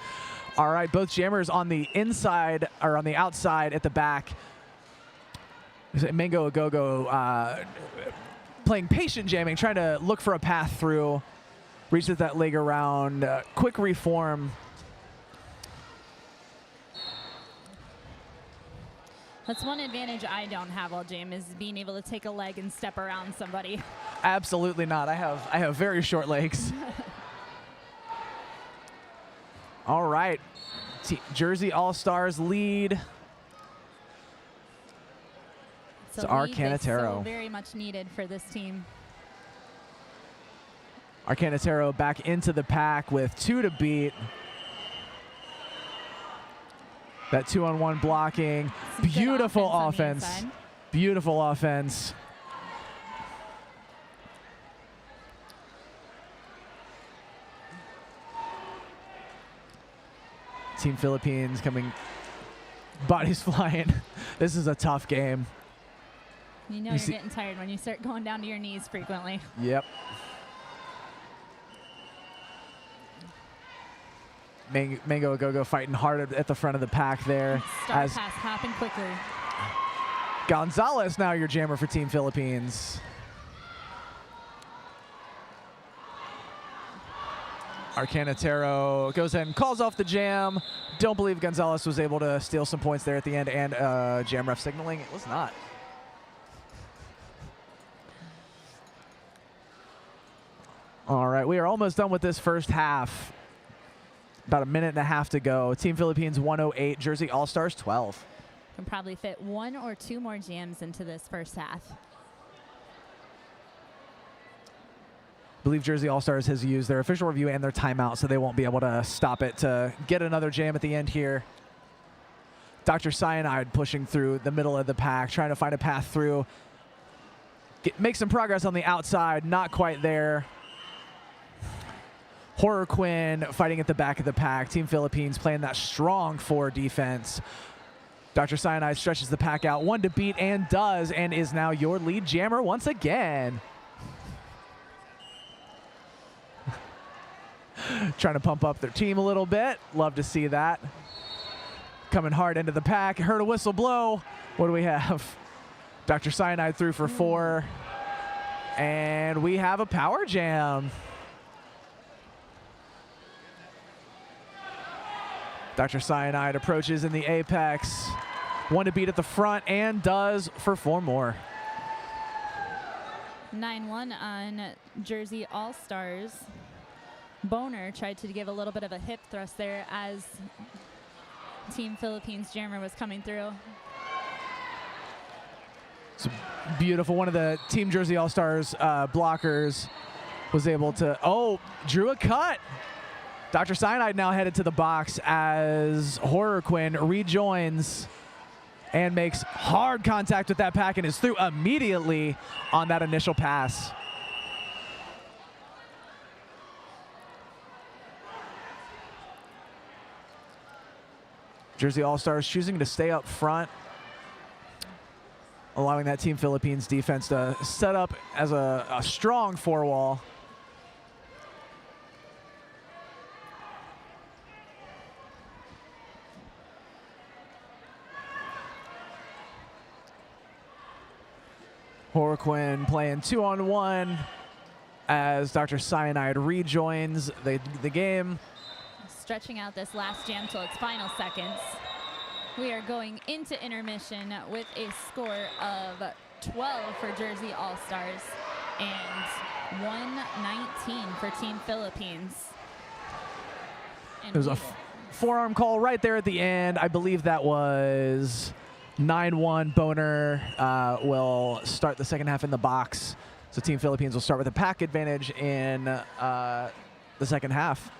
All right, both jammers on the inside or on the outside at the back. Mango Agogo playing patient jamming, trying to look for a path through. Reaches that leg around. Quick reform. That's one advantage I don't have all jam, is being able to take a leg and step around somebody. Absolutely not. I have very short legs. All right. Jersey All-Stars lead. So Arcanatero. So very much needed for this team. Arcanatero back into the pack with 2 to beat. That 2-on-1 blocking. Beautiful offense. Beautiful offense. Team Philippines coming, bodies flying. This is a tough game. You know you're getting tired when you start going down to your knees frequently. Yep. Mango Go fighting hard at the front of the pack there. Star Pass hopping quickly. Gonzalez now your jammer for Team Philippines. Arcanatero goes ahead and calls off the jam. Don't believe Gonzalez was able to steal some points there at the end, and jam ref signaling. It was not. All right, we are almost done with this first half. About a minute and a half to go. Team Philippines 108, Jersey All-Stars 12. Can probably fit 1 or 2 more jams into this first half. I believe Jersey All-Stars has used their official review and their timeout, so they won't be able to stop it to get another jam at the end here. Dr. Cyanide pushing through the middle of the pack, trying to find a path through. Make some progress on the outside, not quite there. Horror Quinn fighting at the back of the pack. Team Philippines playing that strong 4 defense. Dr. Cyanide stretches the pack out, 1 to beat, and does, and is now your lead jammer once again. trying to pump up their team a little bit. Love to see that. Coming hard into the pack. Heard a whistle blow. What do we have? Dr. Cyanide through for 4. And we have a power jam. Dr. Cyanide approaches in the apex. One to beat at the front and does for 4 more. 9-1 on Jersey All-Stars. Boner tried to give a little bit of a hip thrust there as Team Philippines jammer was coming through. It's beautiful. One of the Team Jersey All-Stars blockers was able to, drew a cut. Dr. Cyanide now headed to the box as Horror Quinn rejoins and makes hard contact with that pack and is through immediately on that initial pass. Jersey All-Stars choosing to stay up front, allowing that Team Philippines defense to set up as a strong 4-wall. Horquin playing 2-on-1 as Dr. Cyanide rejoins the game. Stretching out this last jam till its final seconds. We are going into intermission with a score of 12 for Jersey All-Stars and 119 for Team Philippines. And There's a forearm call right there at the end. I believe that was 9-1. Boner will start the second half in the box. So Team Philippines will start with a pack advantage in the second half.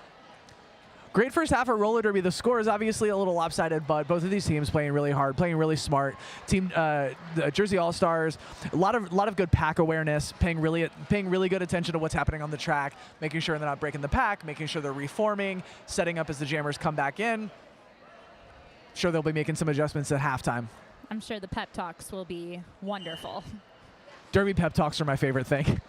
Great first half of roller derby. The score is obviously a little lopsided, but both of these teams playing really hard, playing really smart. Team the Jersey All-Stars, a lot of good pack awareness, paying really good attention to what's happening on the track, making sure they're not breaking the pack, making sure they're reforming, setting up as the jammers come back in. Sure, they'll be making some adjustments at halftime. I'm sure the pep talks will be wonderful. Derby pep talks are my favorite thing.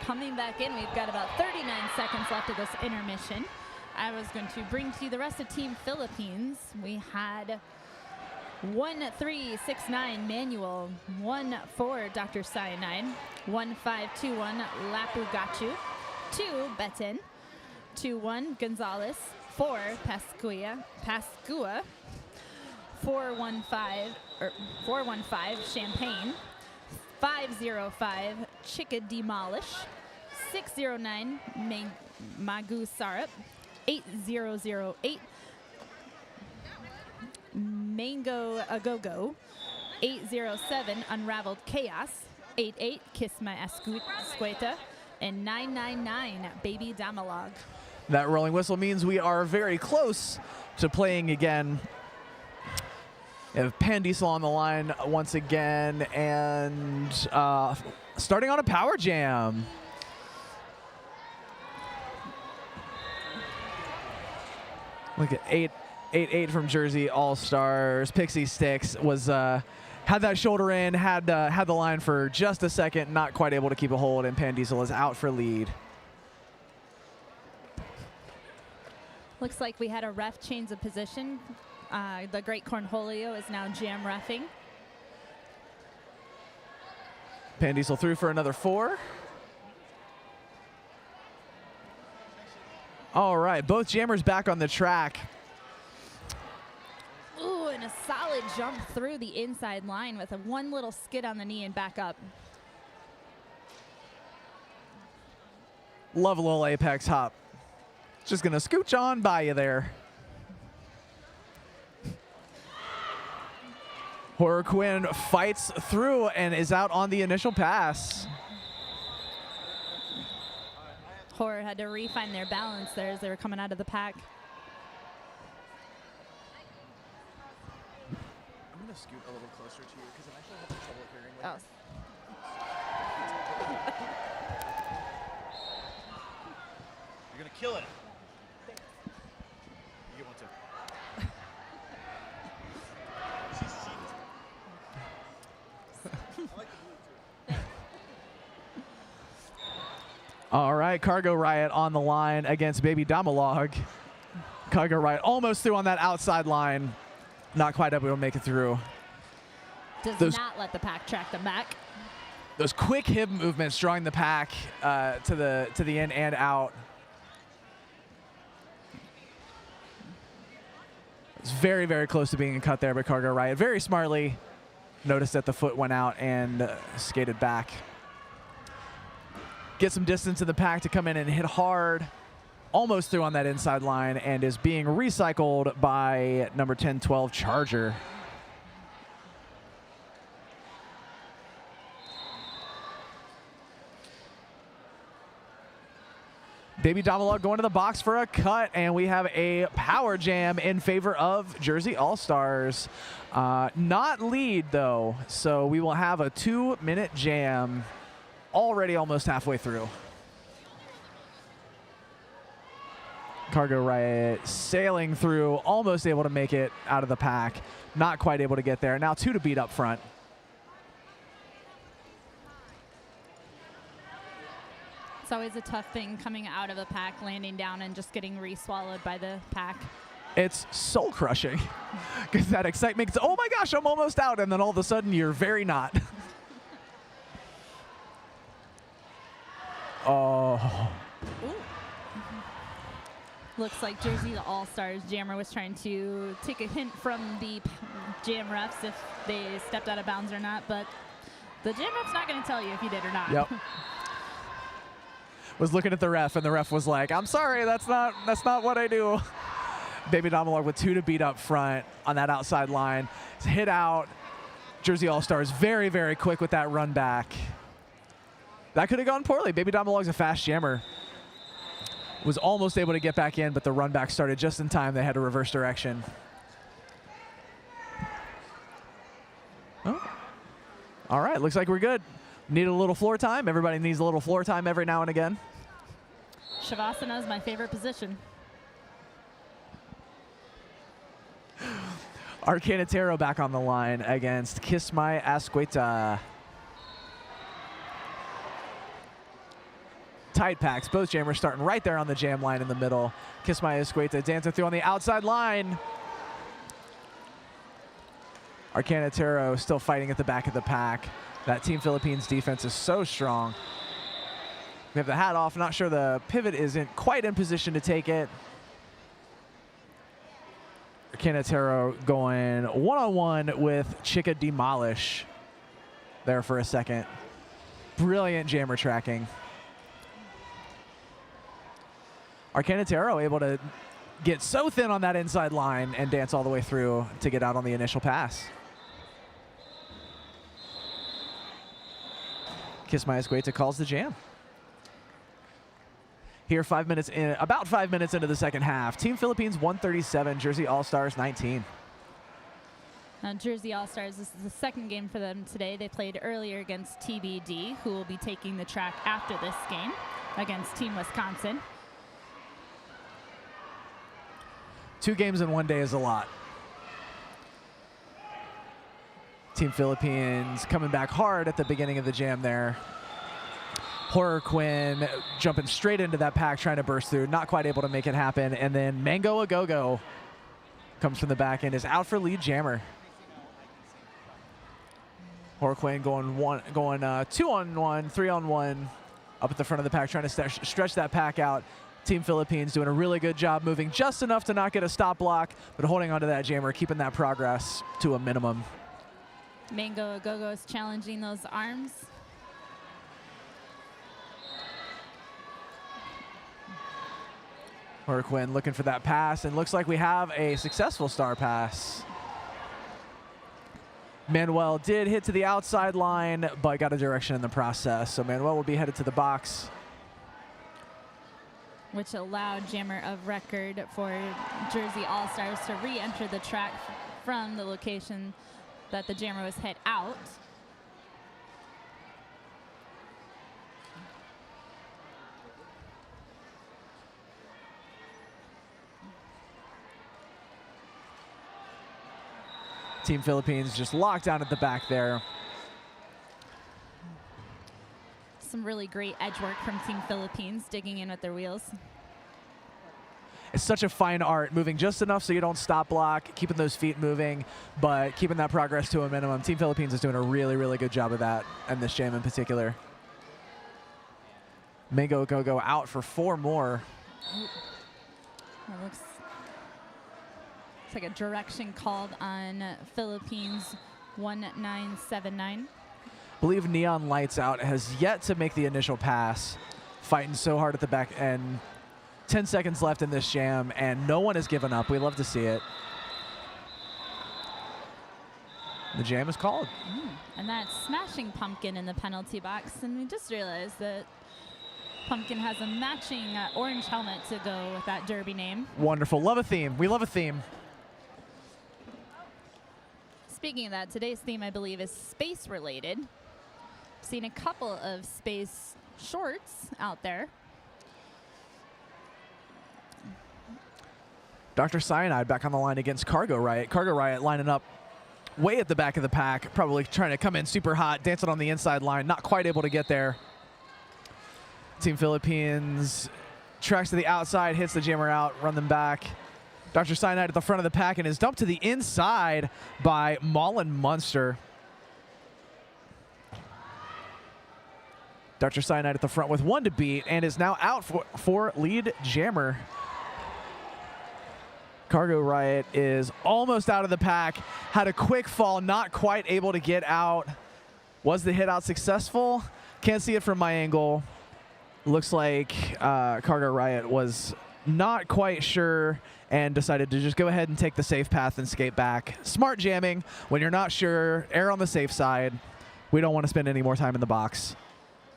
Coming back in, we've got about 39 seconds left of this intermission. I was going to bring to you the rest of Team Philippines. We had 1369 Manuel, 14 Dr. Cyanide, 1521 Lapu Gachu, 2 Betin, 21 Gonzalez, 4 Pascua, 415 Champagne, 505 Chicka Demolish, 609 Magu Sarup, 8008 Mango Agogo, 807 Unraveled Chaos, 88 Kiss My Escueta, and 999 Baby Damalog. That rolling whistle means we are very close to playing again. We have Pan Diesel on the line once again, and starting on a power jam. Look at 8-8 from Jersey Allstars. Pixie Sticks was had that shoulder in, had the line for just a second, not quite able to keep a hold, and Pan Diesel is out for lead. Looks like we had a ref change of position. The great Cornholio is now jam reffing. Pan Diesel through for another 4. All right, both jammers back on the track. Ooh, and a solid jump through the inside line with one little skid on the knee and back up. Love a little apex hop. Just gonna scooch on by you there. Horror Quinn fights through and is out on the initial pass. Horror had to refine their balance there as they were coming out of the pack. I'm gonna scoot a little closer to you because I'm actually having trouble hearing you. Oh. You're gonna kill it. You get one too. All right, Cargo Riot on the line against Baby Damalog. Cargo Riot almost through on that outside line. Not quite able to make it through. Does not let the pack track them back. Those quick hip movements drawing the pack to the in and out. It's very, very close to being cut there by Cargo Riot. Very smartly noticed that the foot went out and skated back. Get some distance in the pack to come in and hit hard. Almost through on that inside line and is being recycled by number 10-12 Charger. Baby Domalog going to the box for a cut, and we have a power jam in favor of Jersey All-Stars. Not lead, though, so we will have a 2-minute jam already almost halfway through. Cargo Riot sailing through, almost able to make it out of the pack. Not quite able to get there. Now 2 to beat up front. It's always a tough thing coming out of a pack, landing down, and just getting re-swallowed by the pack. It's soul crushing because that excitement gets, oh my gosh, I'm almost out, and then all of a sudden you're very not. Oh. Looks like Jersey All-Stars jammer was trying to take a hint from the jam refs if they stepped out of bounds or not, but the jam ref's not going to tell you if you did or not. Yep. Was looking at the ref, and the ref was like, I'm sorry, that's not what I do. Baby Domalog with 2 to beat up front on that outside line. It's hit out. Jersey All-Stars very, very quick with that run back. That could have gone poorly. Baby Domalog's a fast jammer. Was almost able to get back in, but the run back started just in time. They had to reverse direction. Oh. All right, looks like we're good. Need a little floor time. Everybody needs a little floor time every now and again. Shavasana is my favorite position. Arcanatero back on the line against Kiss My Asqueta. Tight packs, both jammers starting right there on the jam line in the middle. Kiss My Asqueta dancing through on the outside line. Arcanatero still fighting at the back of the pack. That Team Philippines defense is so strong. We have the hat off. Not sure the pivot isn't quite in position to take it. Arcanatero going one-on-one with Chica Demolish there for a second. Brilliant jammer tracking. Arcanatero able to get so thin on that inside line and dance all the way through to get out on the initial pass. Kiss My Asqueta calls the jam. Here, 5 minutes in, about 5 minutes into the second half. Team Philippines 137, Jersey All-Stars 19. Now, Jersey All-Stars, this is the second game for them today. They played earlier against TBD, who will be taking the track after this game against Team Wisconsin. 2 games in 1 day is a lot. Team Philippines coming back hard at the beginning of the jam there. Horror Quinn jumping straight into that pack, trying to burst through, not quite able to make it happen. And then Mango A Go-Go comes from the back and is out for lead jammer. Horror Quinn going 2-on-1, 3-on-1 up at the front of the pack, trying to stretch that pack out. Team Philippines doing a really good job moving just enough to not get a stop block, but holding onto that jammer, keeping that progress to a minimum. Mango A Go-Go is challenging those arms. Horror Quinn looking for that pass, and looks like we have a successful star pass. Manuel did hit to the outside line, but got a direction in the process. So Manuel will be headed to the box, which allowed jammer of record for Jersey All-Stars to re-enter the track from the location that the jammer was hit out. Team Philippines just locked down at the back there. Some really great edge work from Team Philippines, digging in with their wheels. It's such a fine art, moving just enough so you don't stop block, keeping those feet moving, but keeping that progress to a minimum. Team Philippines is doing a really, really good job of that, and this jam in particular. Mango Go-Go out for 4 more. That looks like a direction called on Philippines 1979. I believe Neon Lights Out has yet to make the initial pass, fighting so hard at the back end. 10 seconds left in this jam, and no one has given up. We love to see it. The jam is called. And that's Smashing Pumpkin in the penalty box. And we just realized that Pumpkin has a matching orange helmet to go with that derby name. Wonderful. Love a theme. We love a theme. Speaking of that, today's theme, I believe, is space related. Seen a couple of space shorts out there. Dr. Cyanide back on the line against Cargo Riot. Cargo Riot lining up way at the back of the pack, probably trying to come in super hot, dancing on the inside line, not quite able to get there. Team Philippines tracks to the outside, hits the jammer out, run them back. Dr. Cyanide at the front of the pack and is dumped to the inside by Mullen Munster. Dr. Cyanide at the front with one to beat and is now out for lead jammer. Cargo Riot is almost out of the pack. Had a quick fall, not quite able to get out. Was the hit out successful? Can't see it from my angle. Looks like Cargo Riot was not quite sure and decided to just go ahead and take the safe path and skate back. Smart jamming. When you're not sure, err on the safe side. We don't want to spend any more time in the box.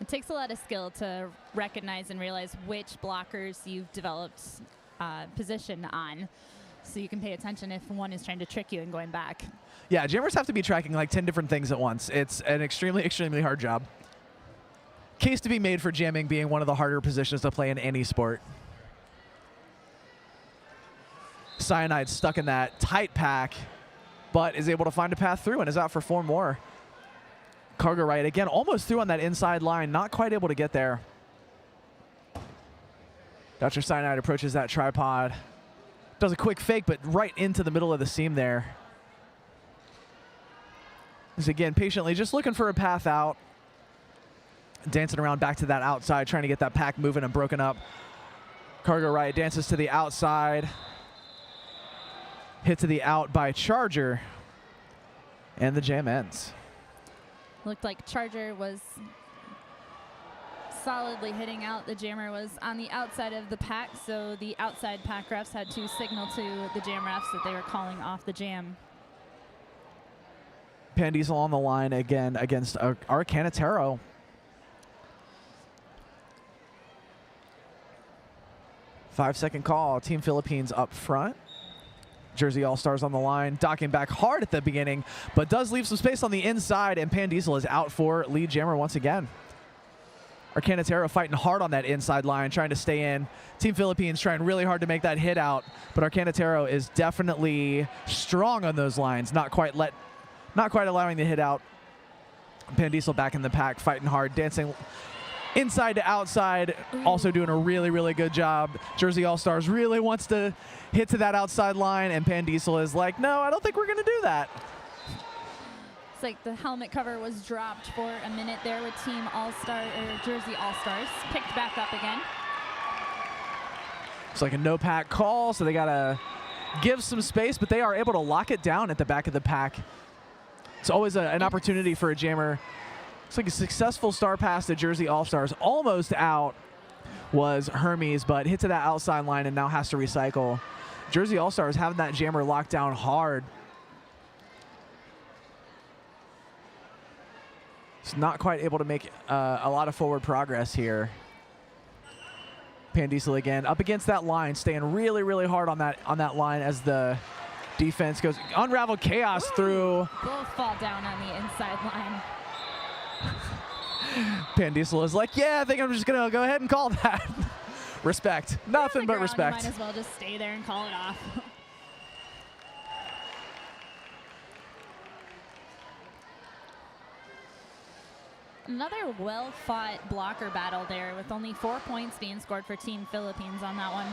It takes a lot of skill to recognize and realize which blockers you've developed position on, so you can pay attention if one is trying to trick you and going back. Yeah, jammers have to be tracking like 10 different things at once. It's an extremely, extremely hard job. Case to be made for jamming being one of the harder positions to play in any sport. Cyanide stuck in that tight pack, but is able to find a path through and is out for 4 more. Cargo Riot again, almost through on that inside line, not quite able to get there. Dr. Cyanide approaches that tripod, does a quick fake, but right into the middle of the seam there. Is again patiently just looking for a path out. Dancing around back to that outside, trying to get that pack moving and broken up. Cargo Riot dances to the outside. Hit to the out by Charger. And the jam ends. Looked like Charger was solidly hitting out. The jammer was on the outside of the pack, so the outside pack refs had to signal to the jam refs that they were calling off the jam. Pandiesel on the line again against Arcanatero. Five-second call. Team Philippines up front. Jersey Allstars on the line, docking back hard at the beginning, but does leave some space on the inside, and Pandiesel is out for lead jammer once again. Arcanatero fighting hard on that inside line, trying to stay in. Team Philippines trying really hard to make that hit out, but Arcanatero is definitely strong on those lines, not quite allowing the hit out. Pandiesel back in the pack, fighting hard, dancing inside to outside, also doing a really, really good job. Jersey Allstars really wants to hit to that outside line, and Pandiesel is like, no, I don't think we're going to do that. It's like the helmet cover was dropped for a minute there with Team Jersey Allstars. Picked back up again. It's like a no pack call, so they got to give some space, but they are able to lock it down at the back of the pack. It's always an opportunity for a jammer. It's like a successful star pass to Jersey Allstars. Almost out was Hermes, but hit to that outside line and now has to recycle. Jersey Allstars having that jammer locked down hard. It's not quite able to make a lot of forward progress here. Pandiesel again up against that line, staying really, really hard on that line as the defense goes. Unraveled chaos through. Both fall down on the inside line. Pandiesel is like, yeah, I think I'm just going to go ahead and call that. Respect. Nothing but respect. Might as well just stay there and call it off. Another well-fought blocker battle there with only 4 points being scored for Team Philippines on that one.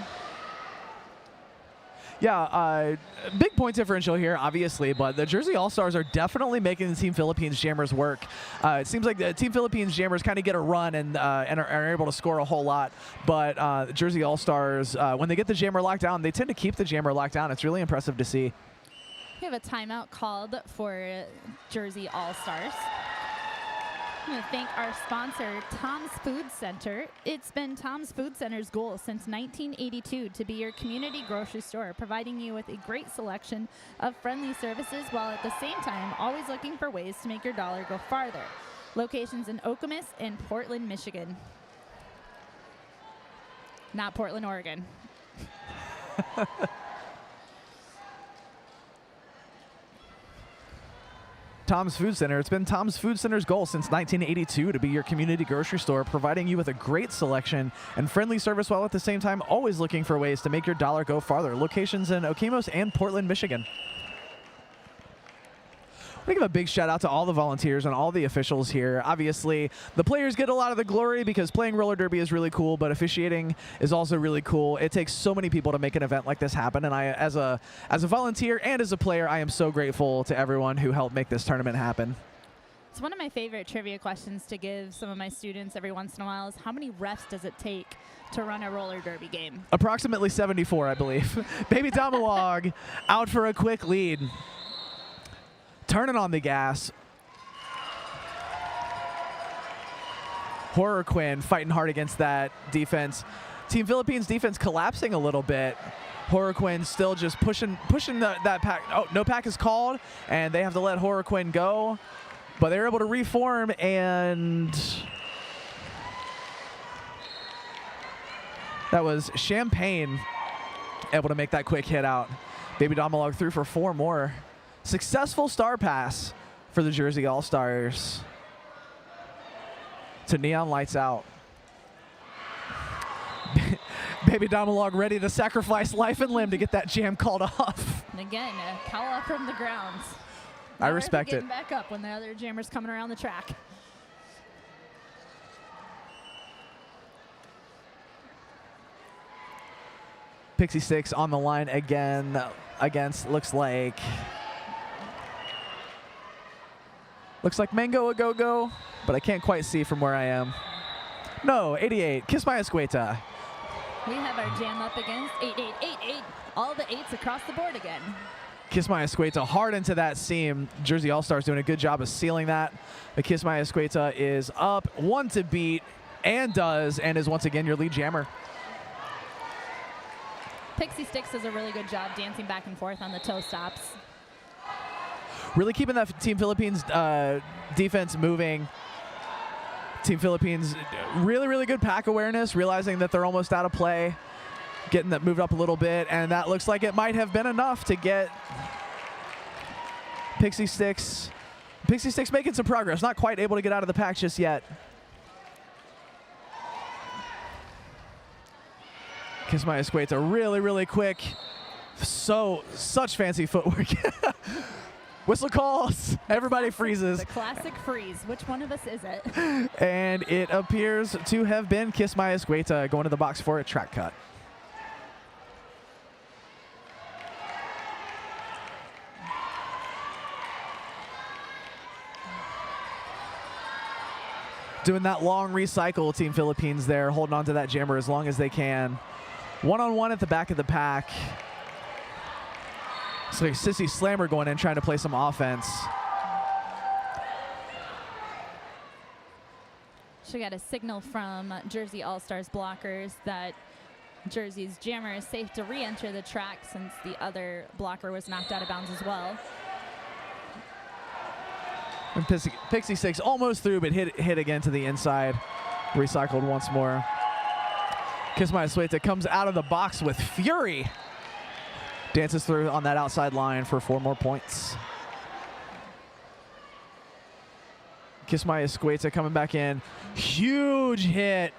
Yeah, big point differential here, obviously, but the Jersey Allstars are definitely making the Team Philippines jammers work. It seems like the Team Philippines jammers kind of get a run and are able to score a whole lot, but the Jersey Allstars, when they get the jammer locked down, they tend to keep the jammer locked down. It's really impressive to see. We have a timeout called for Jersey Allstars. I'm going to thank our sponsor, Tom's Food Center. It's been Tom's Food Center's goal since 1982 to be your community grocery store, providing you with a great selection of friendly services while at the same time always looking for ways to make your dollar go farther. Locations in Okemos and Portland, Michigan. Not Portland, Oregon. Tom's Food Center. It's been Tom's Food Center's goal since 1982 to be your community grocery store, providing you with a great selection and friendly service while at the same time always looking for ways to make your dollar go farther. Locations in Okemos and Portland, Michigan. I want to give a big shout out to all the volunteers and all the officials here. Obviously, the players get a lot of the glory because playing roller derby is really cool, but officiating is also really cool. It takes so many people to make an event like this happen, and I, as a volunteer and as a player, I am so grateful to everyone who helped make this tournament happen. It's one of my favorite trivia questions to give some of my students every once in a while is how many refs does it take to run a roller derby game? Approximately 74, I believe. Baby Domalog out for a quick lead. Turning on the gas. Horror Quinn fighting hard against that defense. Team Philippines defense collapsing a little bit. Horror Quinn still just pushing that pack. Oh, no pack is called, and they have to let Horror Quinn go. But they're able to reform, and that was Champagne able to make that quick hit out. Baby Domalog through for 4 more. Successful Star Pass for the Jersey All-Stars to Neon Lights Out. Baby Domalog ready to sacrifice life and limb to get that jam called off. And again, a call off from the grounds. I respect it. Getting back up when the other jammer's coming around the track. Pixie Sticks on the line again against, looks like Mango a go-go, but I can't quite see from where I am. No, 88, Kiss My Escueta. We have our jam up against 8888. All the 8s across the board again. Kiss My Escueta hard into that seam. Jersey All-Stars doing a good job of sealing that. But Kiss My Escueta is up, 1 to beat, and is once again your lead jammer. Pixie Sticks does a really good job dancing back and forth on the toe stops. Really keeping that Team Philippines defense moving. Team Philippines, really, really good pack awareness, realizing that they're almost out of play, getting that moved up a little bit, and that looks like it might have been enough to get Pixie Sticks making some progress. Not quite able to get out of the pack just yet. Kiss My Escueta, really, really quick. Such fancy footwork. Whistle calls. Everybody freezes. The classic freeze. Which one of us is it? And it appears to have been Kiss My Escueta going to the box for a track cut. Doing that long recycle, Team Philippines there, holding on to that jammer as long as they can. One-on-one at the back of the pack. It's like Sissy Slammer going in, trying to play some offense. She got a signal from Jersey All-Stars blockers that Jersey's jammer is safe to re-enter the track since the other blocker was knocked out of bounds as well. And Pixie Sticks almost through, but hit again to the inside. Recycled once more. Kiss My Escueta comes out of the box with fury. Dances through on that outside line for 4 more points. Kiss My Escueta coming back in. Huge hit.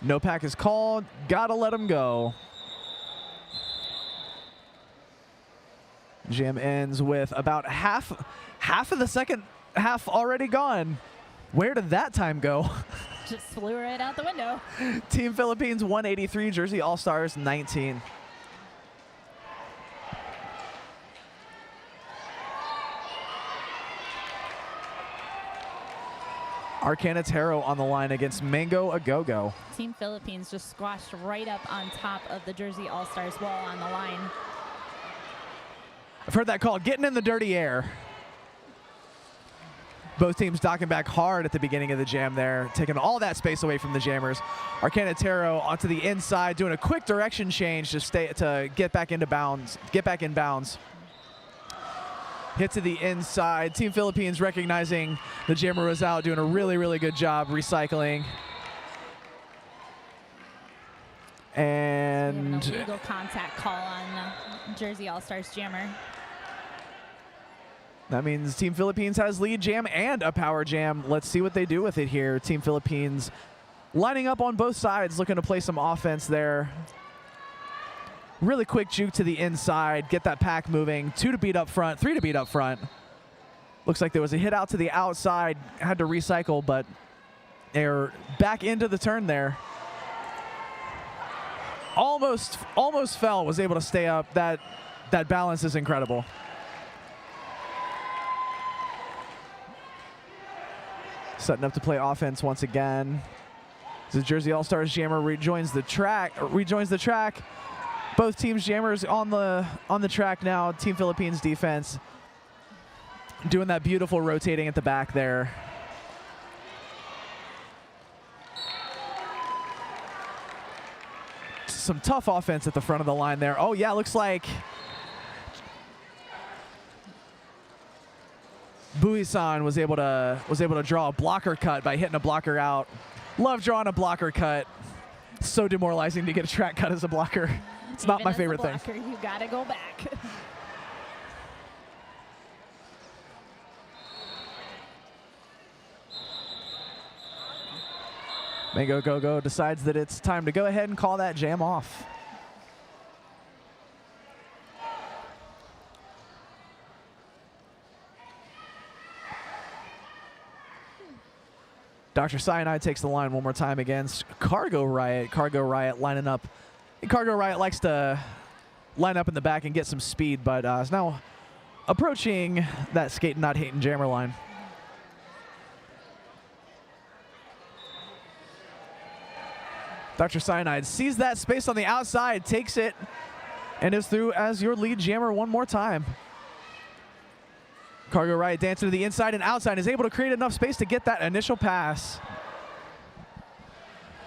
No pack is called. Gotta let him go. Jam ends with about half of the second half already gone. Where did that time go? Just flew right out the window. Team Philippines 183, Jersey All-Stars 19. Arcanatero on the line against Mango a Go-Go. Team Philippines just squashed right up on top of the Jersey All-Stars wall on the line. I've heard that called getting in the dirty air. Both teams docking back hard at the beginning of the jam there, taking all that space away from the jammers. Arcanatero onto the inside, doing a quick direction change to get back into bounds, get back in bounds. Hit to the inside. Team Philippines recognizing the jammer was out, doing a really, really good job recycling. And an illegal contact call on Jersey All-Stars jammer. that means Team Philippines has lead jam and a power jam. Let's see what they do with it here. Team Philippines lining up on both sides, looking to play some offense there. Really quick juke to the inside, get that pack moving. 2 to beat up front, 3 to beat up front. Looks like there was a hit out to the outside, had to recycle, but they're back into the turn there. Almost fell, was able to stay up. That balance is incredible. Setting up to play offense once again. The Jersey All-Stars jammer rejoins the track. Both teams jammers on the track now. Team Philippines defense doing that beautiful rotating at the back there. Some tough offense at the front of the line there. Oh yeah, looks like Bui-san was able to draw a blocker cut by hitting a blocker out. Love drawing a blocker cut. It's so demoralizing to get a track cut as a blocker. It's not my favorite thing. You gotta go back. Mango Go-Go decides that it's time to go ahead and call that jam off. Dr. Cyanide takes the line one more time against Cargo Riot. Cargo Riot lining up. Cargo Riot likes to line up in the back and get some speed, but is now approaching that skate not hating jammer line. Dr. Cyanide sees that space on the outside, takes it, and is through as your lead jammer one more time. Cargo Riot dancing to the inside and outside, is able to create enough space to get that initial pass.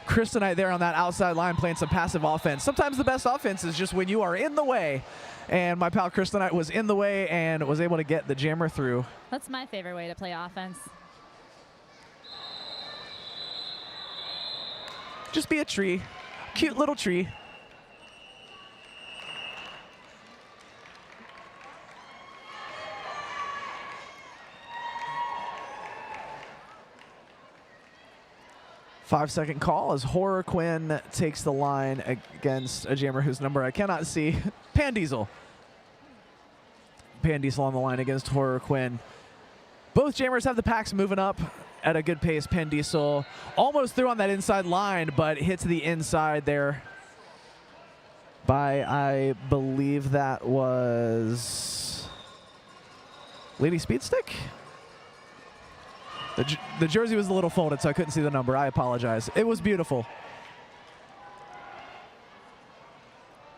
Kryptonite there on that outside line playing some passive offense. Sometimes the best offense is just when you are in the way. And my pal Kryptonite was in the way and was able to get the jammer through. That's my favorite way to play offense. Just be a tree. Cute little tree. Five-second call as Horror Quinn takes the line against a jammer whose number I cannot see. Pan Diesel. Pan Diesel on the line against Horror Quinn. Both jammers have the packs moving up at a good pace. Pan Diesel almost through on that inside line, but hits the inside there by, I believe that was Lady Speedstick? The jersey was a little folded, so I couldn't see the number. I apologize. It was beautiful.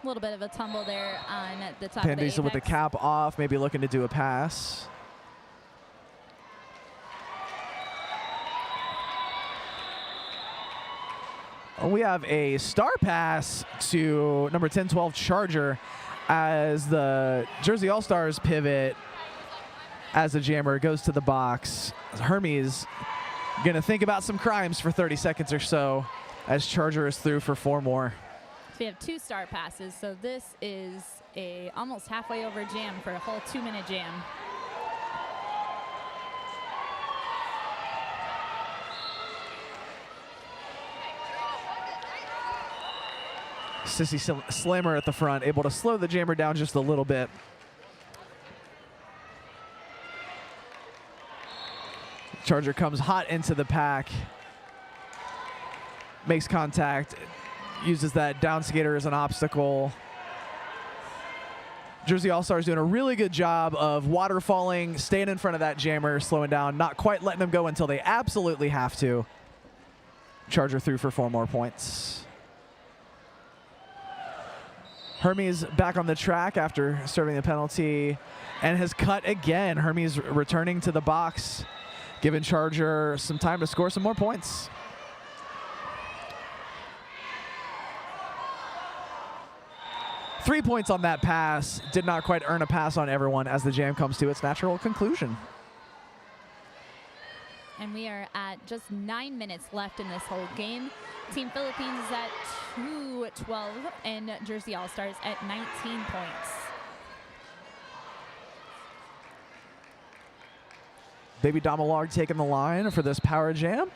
A little bit of a tumble there on the top Pan of the Diesel with the apex. cap off, maybe looking to do a pass. We have a Star Pass to number 1012 Charger as the Jersey All-Stars pivot as the jammer goes to the box. Hermes going to think about some crimes for 30 seconds or so as Charger is through for 4 more. So we have 2 Star Passes, so this is a almost halfway over jam for a whole 2-minute jam. Sissy Slammer at the front, able to slow the jammer down just a little bit. Charger comes hot into the pack, makes contact, uses that down skater as an obstacle. Jersey All-Stars doing a really good job of waterfalling, staying in front of that jammer, slowing down, not quite letting them go until they absolutely have to. Charger through for 4 more points. Hermes back on the track after serving the penalty and has cut again. Hermes returning to the box, giving Charger some time to score some more points. Three points on that pass. Did not quite earn a pass on everyone as the jam comes to its natural conclusion. And we are at just 9 minutes left in this whole game. Team Philippines is at 2-12 and Jersey All-Stars at 19 points. Baby Domalog taking the line for this power jam.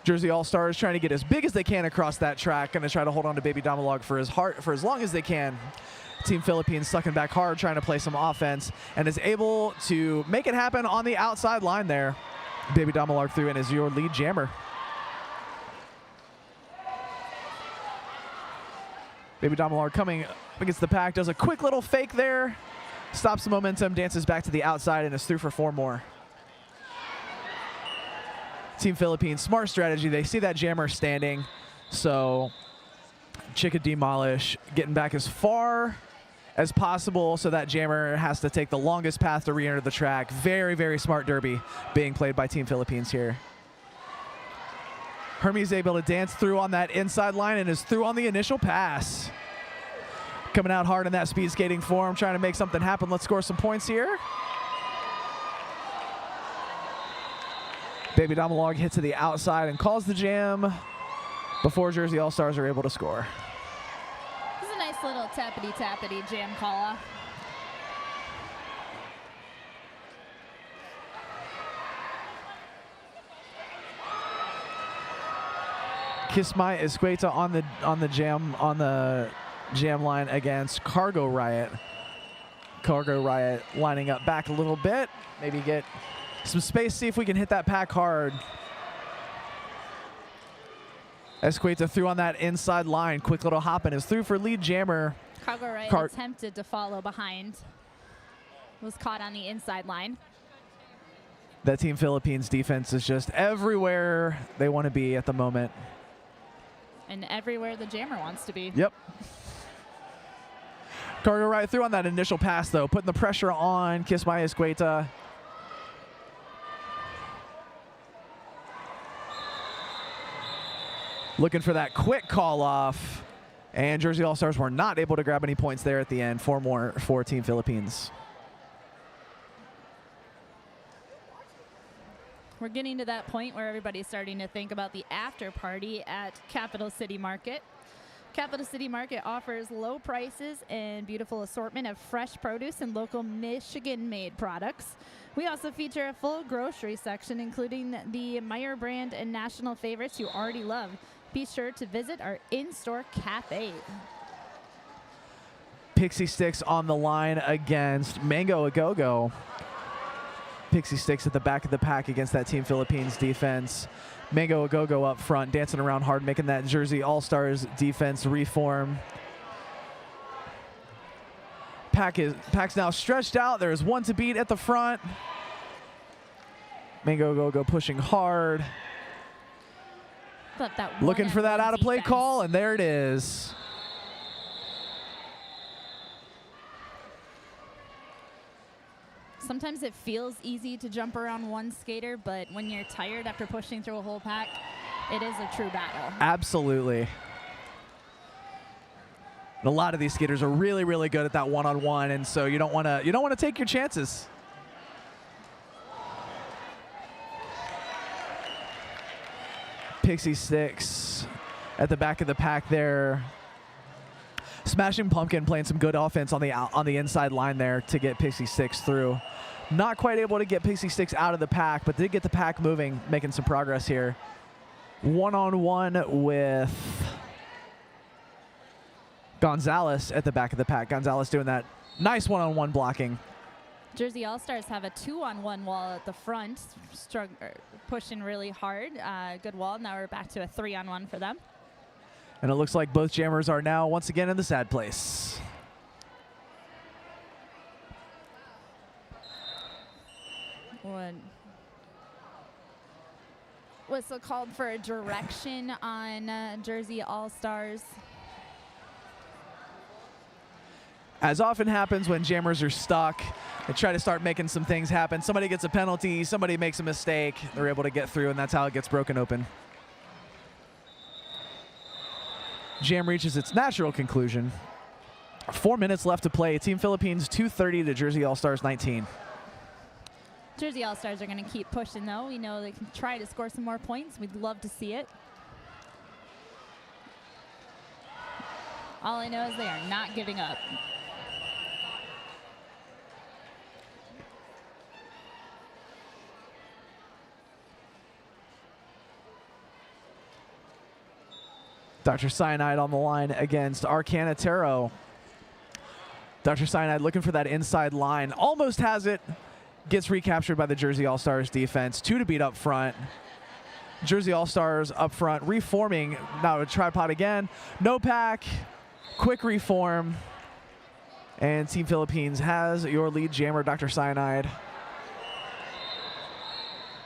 Jersey All-Stars trying to get as big as they can across that track. Going to try to hold on to Baby Domalog for as long as they can. Team Philippines sucking back hard, trying to play some offense, and is able to make it happen on the outside line there. Baby Domalog through and is your lead jammer. Baby Domalog coming against the pack, does a quick little fake there, stops the momentum, dances back to the outside, and is through for 4 more. Team Philippines, smart strategy. They see that jammer standing, so Chicka demolish, getting back as far as possible so that jammer has to take the longest path to re-enter the track. Very, very smart derby being played by Team Philippines here. Hermes able to dance through on that inside line and is through on the initial pass. Coming out hard in that speed skating form, trying to make something happen. Let's score some points here. Baby Domalog hits to the outside and calls the jam before Jersey All-Stars are able to score. This is a nice little tappity-tappity jam call-off. Kismai Escueta on the jam line against Cargo Riot. Cargo Riot lining up back a little bit, maybe get some space, see if we can hit that pack hard. Escueta through on that inside line. Quick little hop and is through for lead jammer. Cargo Riot attempted to follow behind. Was caught on the inside line. That Team Philippines defense is just everywhere they want to be at the moment. And everywhere the jammer wants to be. Yep. Cargo Riot through on that initial pass, though, putting the pressure on Kismai Escueta. Looking for that quick call off, and Jersey All-Stars were not able to grab any points there at the end. 4 more for Team Philippines. We're getting to that point where everybody's starting to think about the after party at Capital City Market. Capital City Market offers low prices and beautiful assortment of fresh produce and local Michigan-made products. We also feature a full grocery section, including the Meyer brand and national favorites you already love. Be sure to visit our in-store cafe. Pixie Sticks on the line against Mango A-Go-Go. Pixie Sticks at the back of the pack against that Team Philippines defense. Mango A-Go-Go up front, dancing around hard, making that Jersey All-Stars defense reform. Pack's now stretched out. There's one to beat at the front. Mango A-Go-Go pushing hard. Looking for that out-of-play call, and there it is. Sometimes it feels easy to jump around one skater, but when you're tired after pushing through a whole pack, it is a true battle. Absolutely. And a lot of these skaters are really, really good at that one-on-one, and so you don't want to take your chances. Pixie Sticks at the back of the pack there. Smashing Pumpkin playing some good offense on the inside line there to get Pixie Sticks through. Not quite able to get Pixie Sticks out of the pack, but did get the pack moving, making some progress here. One-on-one with Gonzalez at the back of the pack. Gonzalez doing that nice one-on-one blocking. Jersey All-Stars have a 2-on-1 wall at the front, pushing really hard. Good wall. Now we're back to a 3-on-1 for them. And it looks like both jammers are now once again in the sad place. Whistle called for a direction on Jersey All-Stars. As often happens when jammers are stuck, they try to start making some things happen. Somebody gets a penalty, somebody makes a mistake, they're able to get through, and that's how it gets broken open. Jam reaches its natural conclusion. 4 minutes left to play. Team Philippines 230 to Jersey All-Stars 19. Jersey All-Stars are going to keep pushing, though. We know they can try to score some more points. We'd love to see it. All I know is they are not giving up. Dr. Cyanide on the line against Arcana TRU. Dr. Cyanide looking for that inside line. Almost has it. Gets recaptured by the Jersey All-Stars defense. 2 to beat up front. Jersey All-Stars up front reforming. Now a tripod again. No pack. Quick reform. And Team Philippines has your lead jammer, Dr. Cyanide.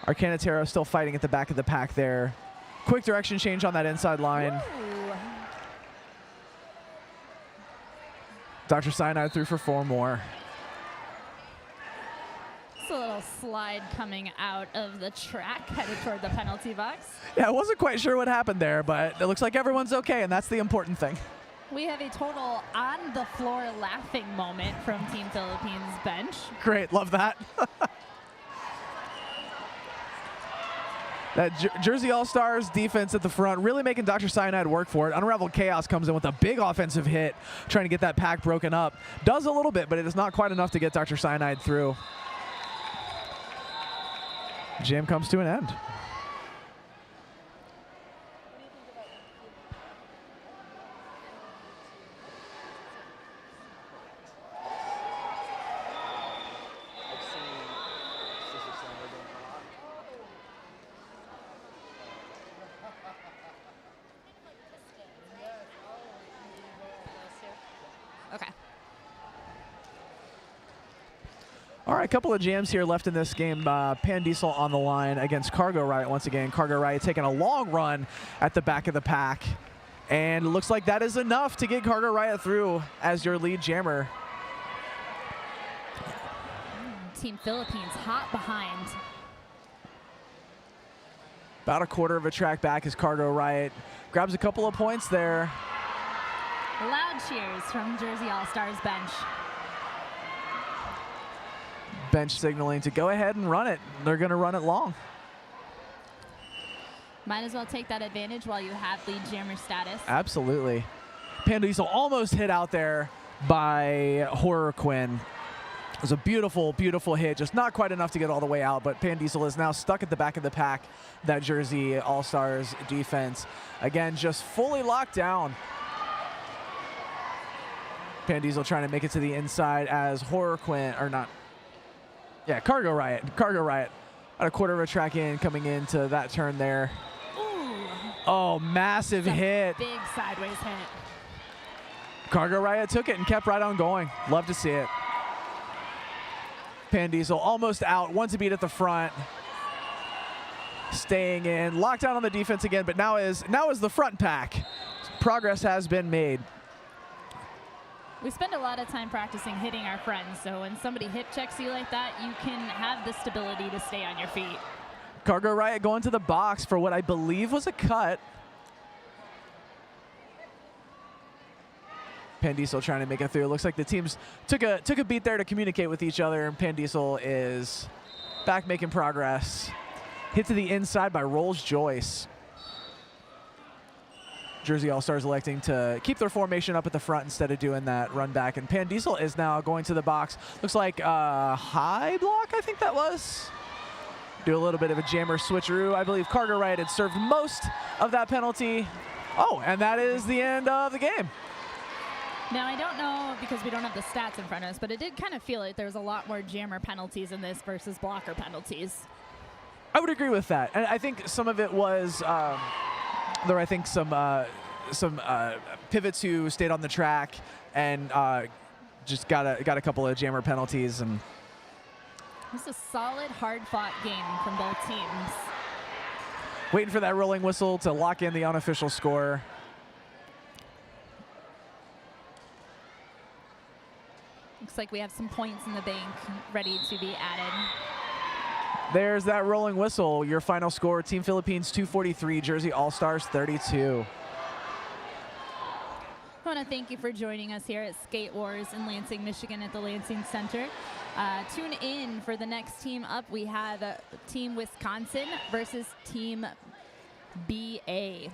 Arcana TRU still fighting at the back of the pack there. Quick direction change on that inside line. Ooh. Dr. Cyanide threw for 4 more. It's a little slide coming out of the track headed toward the penalty box. Yeah, I wasn't quite sure what happened there, but it looks like everyone's okay, and that's the important thing. We have a total on the floor laughing moment from Team Philippines bench. Great, love that. That Jersey All-Stars defense at the front really making Dr. Cyanide work for it. Unraveled Chaos comes in with a big offensive hit, trying to get that pack broken up. Does a little bit, but it is not quite enough to get Dr. Cyanide through. Jam comes to an end. Okay. All right, a couple of jams here left in this game. Pan Diesel on the line against Cargo Riot once again. Cargo Riot taking a long run at the back of the pack. And it looks like that is enough to get Cargo Riot through as your lead jammer. Team Philippines hot behind. About a quarter of a track back as Cargo Riot grabs a couple of points there. Loud cheers from Jersey All-Stars bench. Bench signaling to go ahead and run it. They're going to run it long. Might as well take that advantage while you have lead jammer status. Absolutely. Pan Diesel almost hit out there by Horror Quinn. It was a beautiful, beautiful hit. Just not quite enough to get all the way out, but Pan Diesel is now stuck at the back of the pack. That Jersey All-Stars defense. Again, just fully locked down. Pan Diesel trying to make it to the inside as Horror Quinn, or not. Yeah, Cargo Riot. Cargo Riot. About a quarter of a track in, coming into that turn there. Ooh. Oh, massive hit. Big sideways hit. Cargo Riot took it and kept right on going. Love to see it. Pan Diesel almost out. One to beat at the front. Staying in. Lockdown on the defense again, but now is the front pack. Progress has been made. We spend a lot of time practicing hitting our friends, so when somebody hip checks you like that, you can have the stability to stay on your feet. Cargo Riot going to the box for what I believe was a cut. Pan Diesel trying to make it through. It looks like the teams took a beat there to communicate with each other, and Pan Diesel is back making progress. Hit to the inside by Rolls Joyce. Jersey All-Stars electing to keep their formation up at the front instead of doing that run back. And Pan Diesel is now going to the box. Looks like high block, I think that was. Do a little bit of a jammer switcheroo. I believe Cargo Riot had served most of that penalty. Oh, and that is the end of the game. Now, I don't know because we don't have the stats in front of us, but it did kind of feel like there was a lot more jammer penalties in this versus blocker penalties. I would agree with that. And I think some of it was there were, I think, some pivots who stayed on the track and just got a couple of jammer penalties. And this is a solid, hard-fought game from both teams. Waiting for that rolling whistle to lock in the unofficial score. Looks like we have some points in the bank ready to be added. There's that rolling whistle. Your final score, Team Philippines 243, Jersey All-Stars 32. I want to thank you for joining us here at Skate Wars in Lansing, Michigan at the Lansing Center. Tune in for the next team up. We have Team Wisconsin versus Team BA.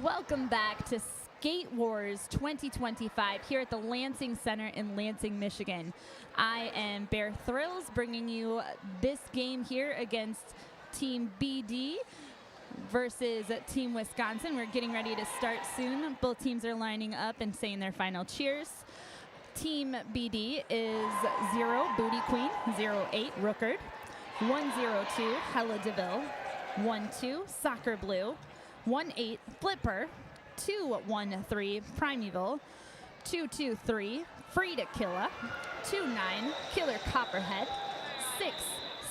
Welcome back to Skate Wars 2025 here at the Lansing Center in Lansing, Michigan. I am Bear Thrills bringing you this game here against Team BD versus Team Wisconsin. We're getting ready to start soon. Both teams are lining up and saying their final cheers. Team BD is 0 Booty Queen, 08 Rookard, 102 Hella DeVille, 12 Soccer Blue, 18 Flipper, 213 Primeval, 223 Frida Killa, 29 Killer Copperhead, 6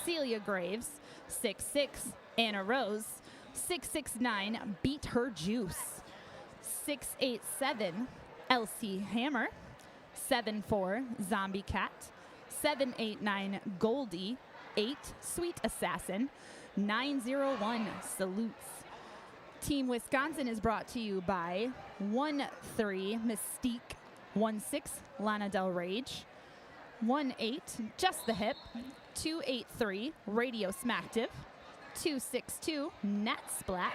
Celia Graves, 66 Anna Rose, 669 Beat Her Juice, 687 Elsie Hammer, 74 Zombie Cat, 789 Goldie, 8 Sweet Assassin, 901 Salutes. Team Wisconsin is brought to you by 13 Mystique, 16 Lana Del Rage, 18 Just the Hip, 283 Radio Smacktive, 262 Nat Splat,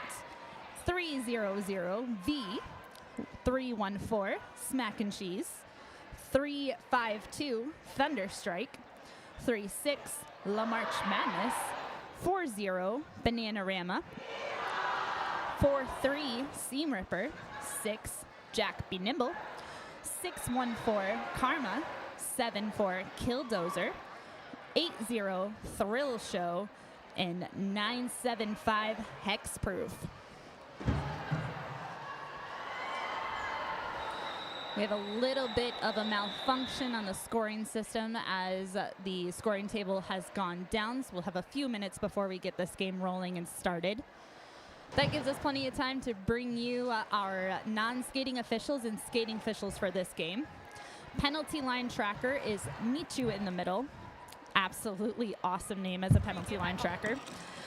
300 V, 314 Smack and Cheese, 352 Thunderstrike, 36 La March Madness, 40 Bananarama, 43 Seam Ripper, 6 Jack Be Nimble, 614 Karma, 74 Killdozer, 80 Thrill Show, and 975 Hexproof. We have a little bit of a malfunction on the scoring system as the scoring table has gone down, so we'll have a few minutes before we get this game rolling and started. That gives us plenty of time to bring you our non-skating officials and skating officials for this game. Penalty line tracker is Meet You in the Middle. Absolutely awesome name as a penalty line tracker.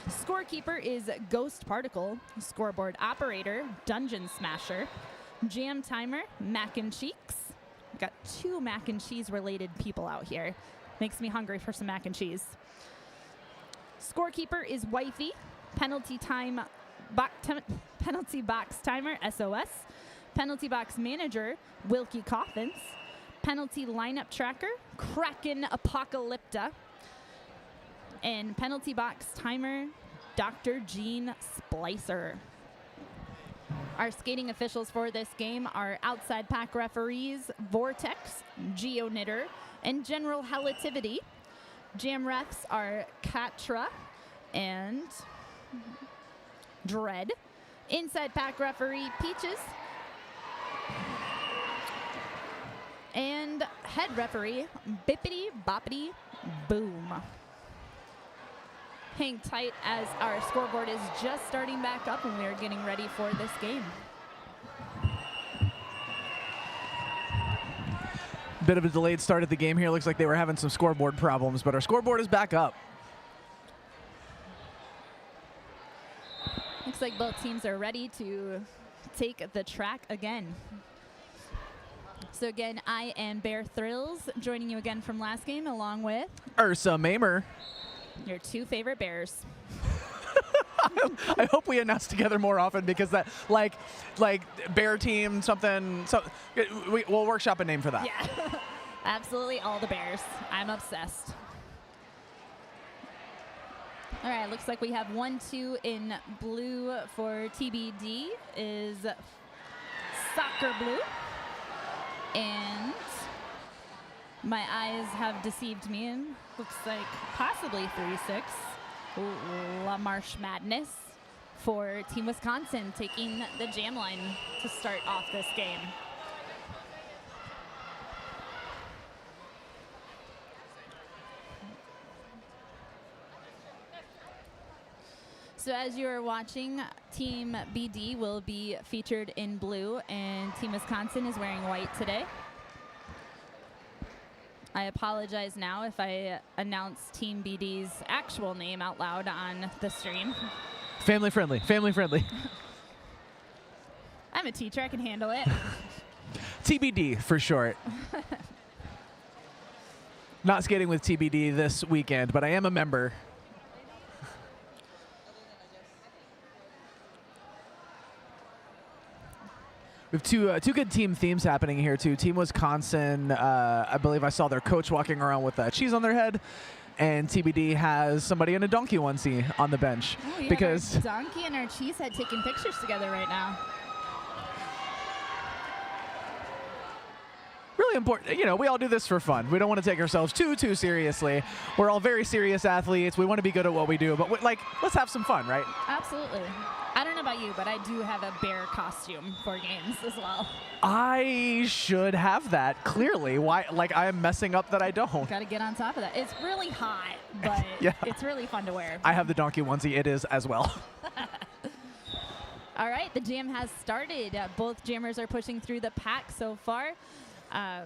Scorekeeper is Ghost Particle. Scoreboard operator, Dungeon Smasher. Jam timer, Mac and Cheeks. We've got 2 mac and cheese related people out here. Makes me hungry for some mac and cheese. Scorekeeper is Wifey. Penalty box timer, SOS. Penalty box manager, Wilkie Coffins. Penalty lineup tracker, Kraken Apocalypta. And penalty box timer, Dr. Gene Splicer. Our skating officials for this game are outside pack referees, Vortex, Geo Knitter, and General Relativity. Jam refs are Katra and Dread. Inside pack referee, Peaches. And head referee, Bippity Boppity Boom. Hang tight as our scoreboard is just starting back up and we are getting ready for this game. Bit of a delayed start at the game here. Looks like they were having some scoreboard problems, but our scoreboard is back up. Looks like both teams are ready to take the track again. So again, I am Bear Thrills, joining you again from last game, along with Ursa Mamer. Your 2 favorite bears. I hope we announce together more often because that, like bear team something. So we'll workshop a name for that. Yeah, absolutely all the bears. I'm obsessed. All right, looks like we have 1-2 in blue for TBD is Soccer Blue. And my eyes have deceived me and looks like possibly 3-6. La Marche Madness for Team Wisconsin taking the jam line to start off this game. So as you are watching, Team BD will be featured in blue and Team Wisconsin is wearing white today. I apologize now if I announce Team BD's actual name out loud on the stream. Family friendly, family friendly. I'm a teacher, I can handle it. TBD for short. Not skating with TBD this weekend, but I am a member. We have two good team themes happening here too. Team Wisconsin, I believe I saw their coach walking around with cheese on their head, and TBD has somebody in a donkey onesie on the bench. Oh, yeah, because our donkey and our cheesehead taking pictures together right now. really important. You know, we all do this for fun. We don't want to take ourselves too seriously. We're all very serious athletes. We want to be good at what we do, but let's have some fun, right? Absolutely. I don't know about you, but I do have a bear costume for games as well. I should have that, clearly. Why? Like, I am messing up that I don't. Got to get on top of that. It's really hot, but yeah. It's really fun to wear. I have the donkey onesie. It is as well. All right, the jam has started. Both jammers are pushing through the pack so far. La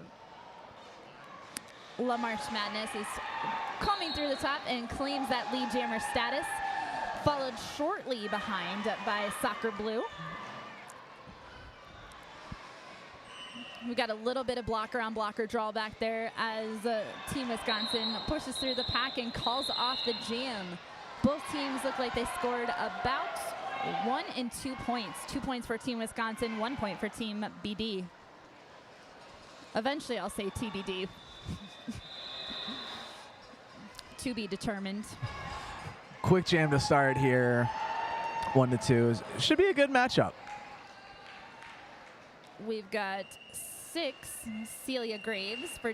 Marche Madness is coming through the top and claims that lead jammer status, followed shortly behind by Soccer Blue. We got a little bit of blocker on blocker draw back there as Team Wisconsin pushes through the pack and calls off the jam. Both teams look like they scored about 1 and 2 points. 2 points for Team Wisconsin, 1 point for Team BD. Eventually I'll say TBD. To be determined. Quick jam to start here. 1-2. Should be a good matchup. We've got 6 Celia Graves for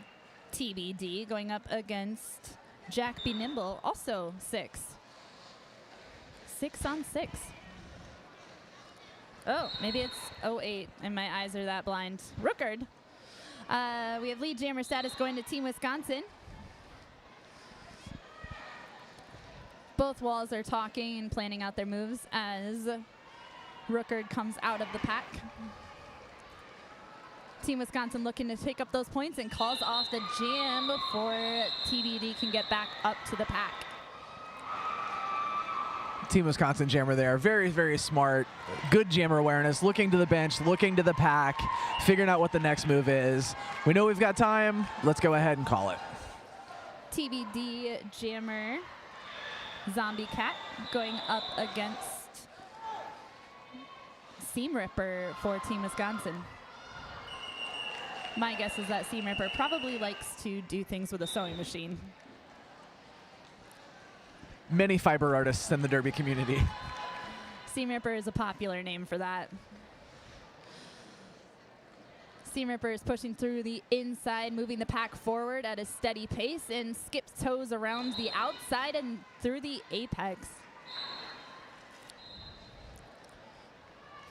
TBD going up against Jack B. Nimble, also 6. 6 on 6. Oh, maybe it's 08 and my eyes are that blind. Rookard. We have lead jammer status going to Team Wisconsin. Both walls are talking and planning out their moves as Rookard comes out of the pack. Team Wisconsin looking to take up those points and calls off the jam before TBD can get back up to the pack. Team Wisconsin jammer there. Very, very smart. Good jammer awareness. Looking to the bench, looking to the pack, figuring out what the next move is. We know we've got time. Let's go ahead and call it. TBD jammer Zombie Cat going up against Seam Ripper for Team Wisconsin. My guess is that Seam Ripper probably likes to do things with a sewing machine. Many fiber artists in the derby community. Seam Ripper is a popular name for that. Seam Ripper is pushing through the inside, moving the pack forward at a steady pace and skips toes around the outside and through the apex.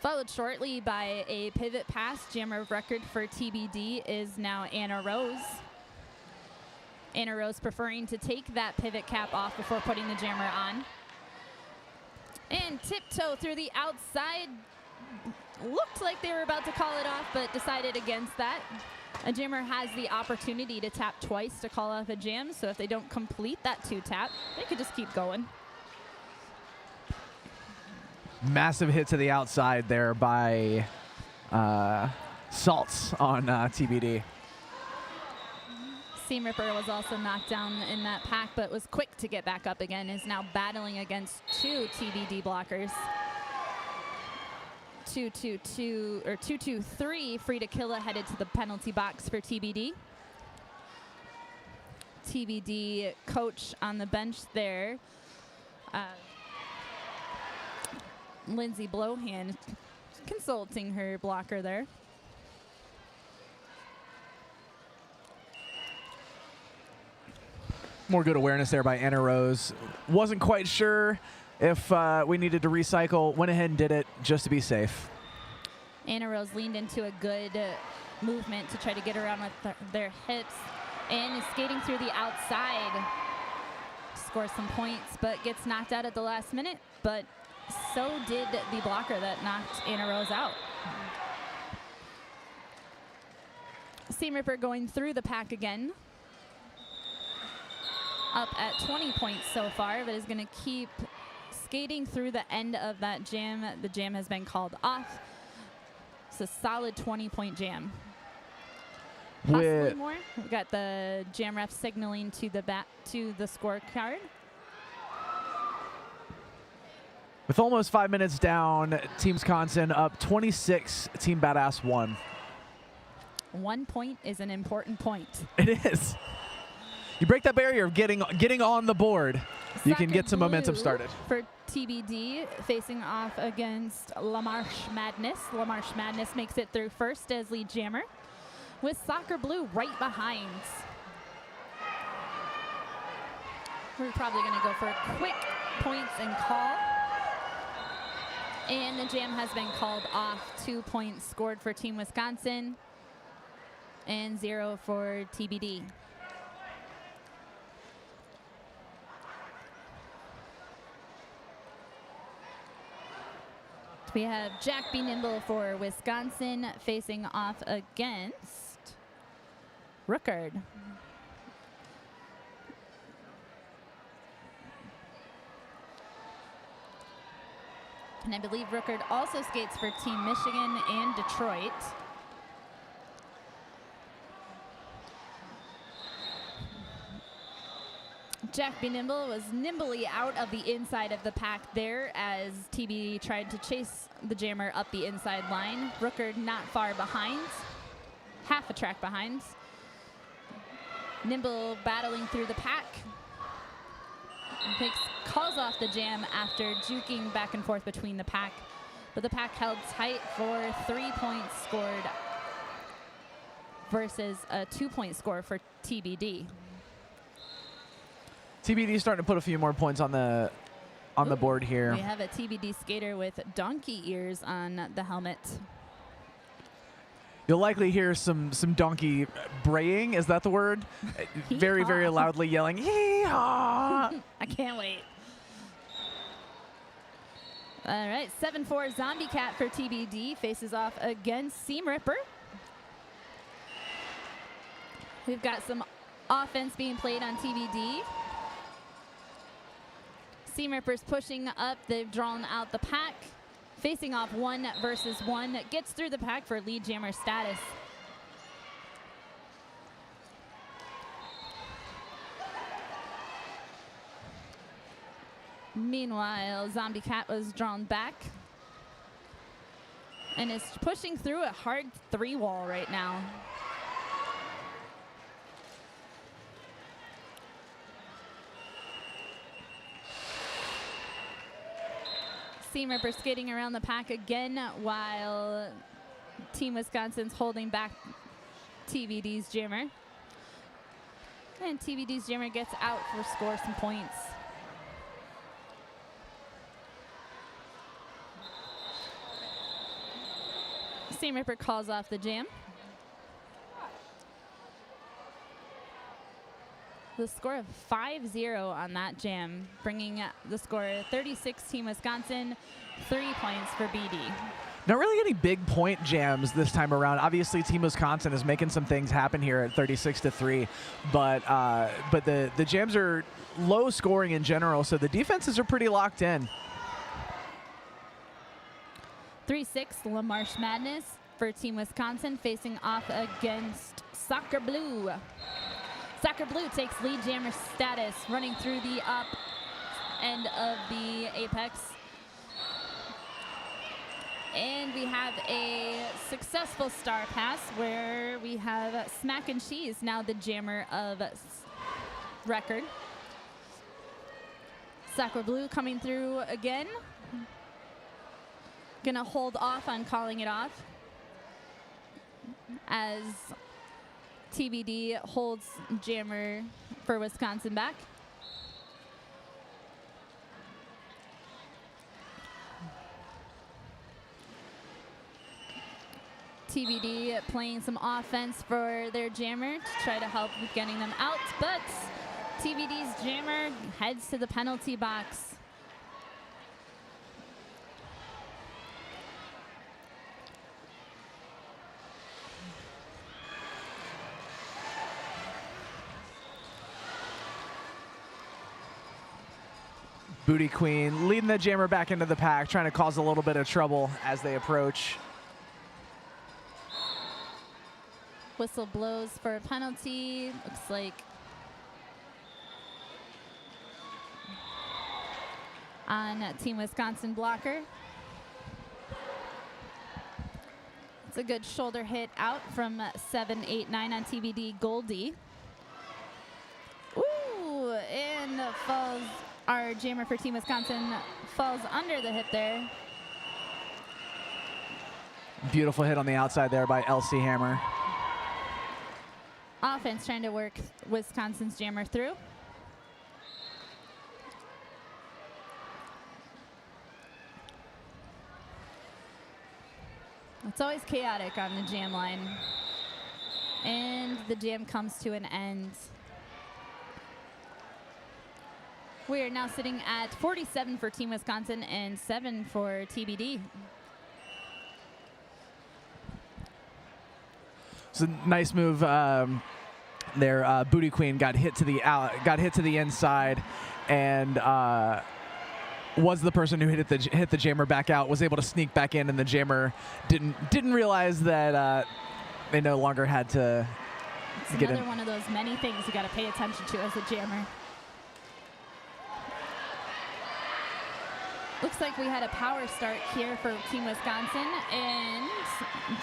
Followed shortly by a pivot pass. Jammer of record for TBD is now Anna Rose. Anna Rose preferring to take that pivot cap off before putting the jammer on. And tiptoe through the outside. Looked like they were about to call it off, but decided against that. A jammer has the opportunity to tap twice to call off a jam, so if they don't complete that 2-tap, they could just keep going. Massive hit to the outside there by Salts on TBD. Seam Ripper was also knocked down in that pack, but was quick to get back up again, is now battling against 2 TBD blockers. 2-2-2 or 2-2-3 free to kill headed to the penalty box for TBD. TBD coach on the bench there. Lindsay Blowhand consulting her blocker there. More good awareness there by Anna Rose. Wasn't quite sure if we needed to recycle. Went ahead and did it just to be safe. Anna Rose leaned into a good movement to try to get around with their hips and is skating through the outside. Scores some points, but gets knocked out at the last minute. But so did the blocker that knocked Anna Rose out. Seam Ripper going through the pack again. Up at 20 points so far, but is going to keep skating through the end of that jam. The jam has been called off. It's a solid 20-point jam. Possibly more. We've got the jam ref signaling to the scorecard. With almost 5 minutes down, Team Wisconsin up 26, Team Badass 1. 1 point is an important point. It is. You break that barrier of getting on the board, you can get some momentum started. For TBD, facing off against La Marche Madness. La Marche Madness makes it through first as lead jammer, with Soccer Blue right behind. We're probably going to go for quick points and call. And the jam has been called off. 2 points scored for Team Wisconsin and 0 for TBD. We have Jack Be Nimble for Wisconsin facing off against Rookard. And I believe Rookard also skates for Team Michigan and Detroit. Jack Be Nimble was nimbly out of the inside of the pack there as TBD tried to chase the jammer up the inside line. Rookard not far behind, half a track behind. Nimble battling through the pack. Calls off the jam after juking back and forth between the pack, but the pack held tight for 3 points scored versus a 2 point score for TBD. TBD starting to put a few more points on the board here. We have a TBD skater with donkey ears on the helmet. You'll likely hear some donkey braying. Is that the word? Very, very loudly yelling, "Hee-haw!" I can't wait. All right, 7-4 Zombie Cat for TBD faces off against Seam Ripper. We've got some offense being played on TBD. Seam Ripper's pushing up. They've drawn out the pack. Facing off 1 versus 1. Gets through the pack for lead jammer status. Meanwhile, Zombie Cat was drawn back and is pushing through a hard 3 wall right now. Seam Ripper skating around the pack again while Team Wisconsin's holding back TBD's jammer. And TBD's jammer gets out for score some points. Seam Ripper calls off the jam. The score of 5-0 on that jam, bringing the score 36 Team Wisconsin, 3 points for BD. Not really any big point jams this time around. Obviously, Team Wisconsin is making some things happen here at 36-3, but the jams are low scoring in general, so the defenses are pretty locked in. 3-6 La Marche Madness for Team Wisconsin facing off against Soccer Blue. Soccer Blue takes lead jammer status, running through the up end of the apex. And we have a successful Star Pass where we have Smack and Cheese, now the jammer of record. Soccer Blue coming through again. Gonna hold off on calling it off as TBD holds jammer for Wisconsin back. TBD playing some offense for their jammer to try to help with getting them out, but TBD's jammer heads to the penalty box. Booty Queen leading the jammer back into the pack, trying to cause a little bit of trouble as they approach. Whistle blows for a penalty. Looks like on Team Wisconsin blocker. It's a good shoulder hit out from 7, 8, 9 on TBD Goldie. Ooh, and falls. Our jammer for Team Wisconsin falls under the hit there. Beautiful hit on the outside there by LC Hammer. Offense trying to work Wisconsin's jammer through. It's always chaotic on the jam line. And the jam comes to an end. We are now sitting at 47 for Team Wisconsin and 7 for TBD. It's a nice move there. Booty Queen got hit to the inside, and was the person who hit the jammer back out, was able to sneak back in, and the jammer didn't realize that they no longer had to it's get in. Another one of those many things you got to pay attention to as a jammer. Looks like we had a power start here for Team Wisconsin, and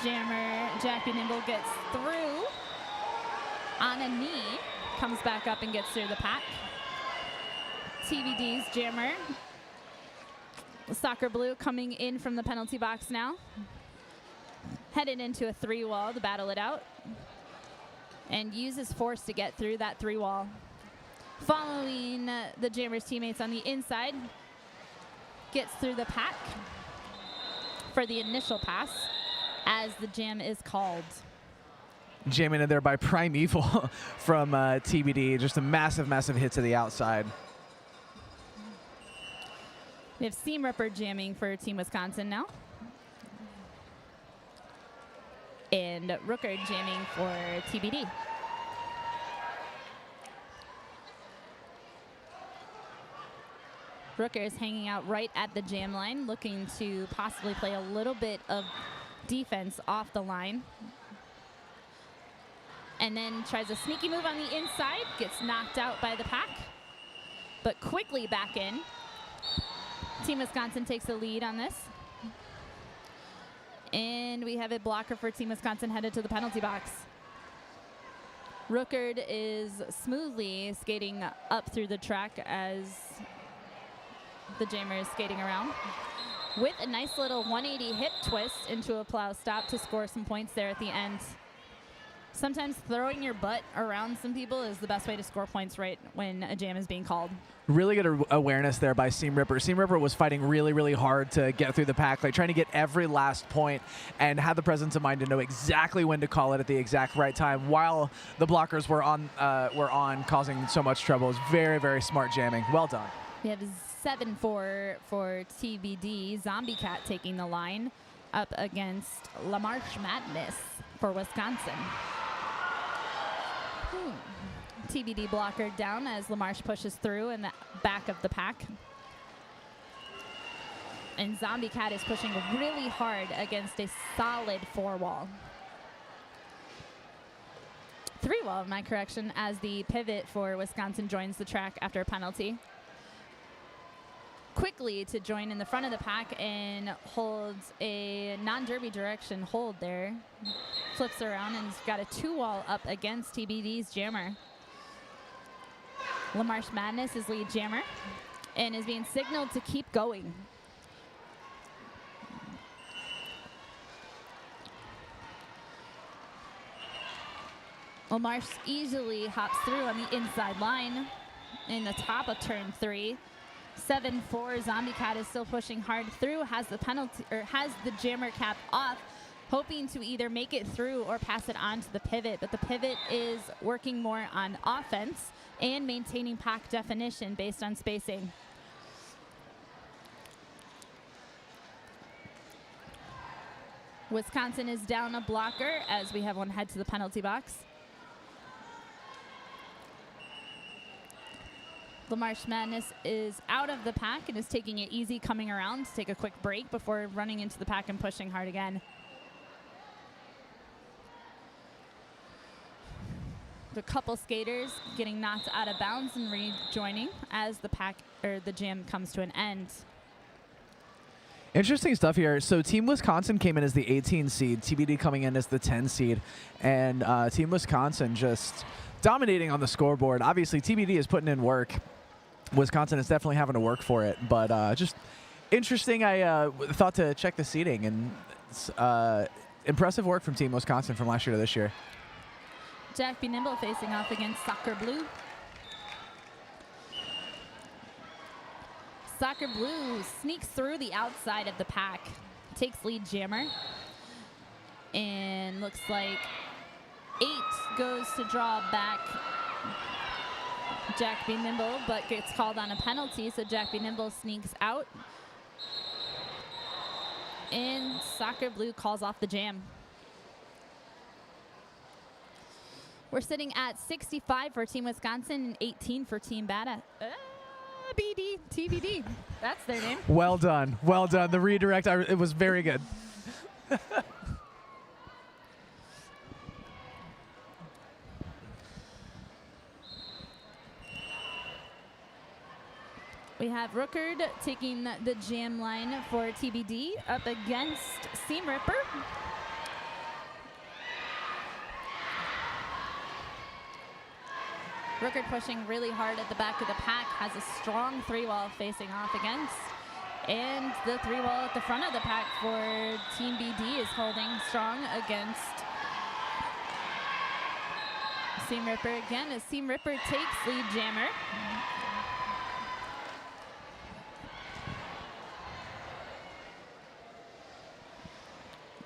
jammer Jackie Nimble gets through on a knee, comes back up and gets through the pack. TBD's jammer, Soccer Blue, coming in from the penalty box now. Headed into a 3-wall to battle it out, and uses force to get through that 3-wall. Following the jammer's teammates on the inside, gets through the pack for the initial pass as the jam is called. Jamming in there by Primeval from TBD. Just a massive, massive hit to the outside. We have Seam Ripper jamming for Team Wisconsin now. And Rooker jamming for TBD. Rooker is hanging out right at the jam line, looking to possibly play a little bit of defense off the line. And then tries a sneaky move on the inside, gets knocked out by the pack, but quickly back in. Team Wisconsin takes the lead on this. And we have a blocker for Team Wisconsin headed to the penalty box. Rookard is smoothly skating up through the track as the jammer is skating around with a nice little 180 hip twist into a plow stop to score some points there at the end. Sometimes throwing your butt around some people is the best way to score points right when a jam is being called. Really good awareness there by Seam Ripper. Seam Ripper was fighting really, really hard to get through the pack, like trying to get every last point, and had the presence of mind to know exactly when to call it at the exact right time while the blockers were on causing so much trouble. It was very, very smart jamming. Well done. We have 7-4 for TBD. Zombie Cat taking the line up against La Marche Madness for Wisconsin. TBD blocker down as LaMarche pushes through in the back of the pack. And Zombie Cat is pushing really hard against a solid 4-wall. 3-wall, my correction, as the pivot for Wisconsin joins the track after a penalty. Quickly to join in the front of the pack and holds a non-derby direction hold there. Flips around and's got a 2-wall up against TBD's jammer. La Marche Madness is lead jammer and is being signaled to keep going. La Marche easily hops through on the inside line in the top of turn 3. 7-4, Zombie Cat is still pushing hard through, has the penalty, or has the jammer cap off, hoping to either make it through or pass it on to the pivot, but the pivot is working more on offense and maintaining pack definition based on spacing. Wisconsin is down a blocker as we have one head to the penalty box. La Marche Madness is out of the pack and is taking it easy, coming around to take a quick break before running into the pack and pushing hard again. A couple skaters getting knocked out of bounds and rejoining as the pack or the jam comes to an end. Interesting stuff here. So Team Wisconsin came in as the 18 seed, TBD coming in as the 10 seed, and Team Wisconsin just dominating on the scoreboard. Obviously, TBD is putting in work. Wisconsin is definitely having to work for it, but just interesting. I thought to check the seeding, and it's, impressive work from Team Wisconsin from last year to this year. Jack B. Nimble facing off against Soccer Blue. Soccer Blue sneaks through the outside of the pack, takes lead jammer, and looks like 8 goes to draw back Jack B. Nimble, but gets called on a penalty, so Jack B. Nimble sneaks out. And Soccer Blue calls off the jam. We're sitting at 65 for Team Wisconsin and 18 for Team Bada. TBD. That's their name. Well done. Well done. The redirect, it was very good. We have Rookard taking the jam line for TBD up against Seam Ripper. Rookard pushing really hard at the back of the pack, has a strong 3-wall facing off against. And the 3-wall at the front of the pack for Team BD is holding strong against Seam Ripper again as Seam Ripper takes lead jammer.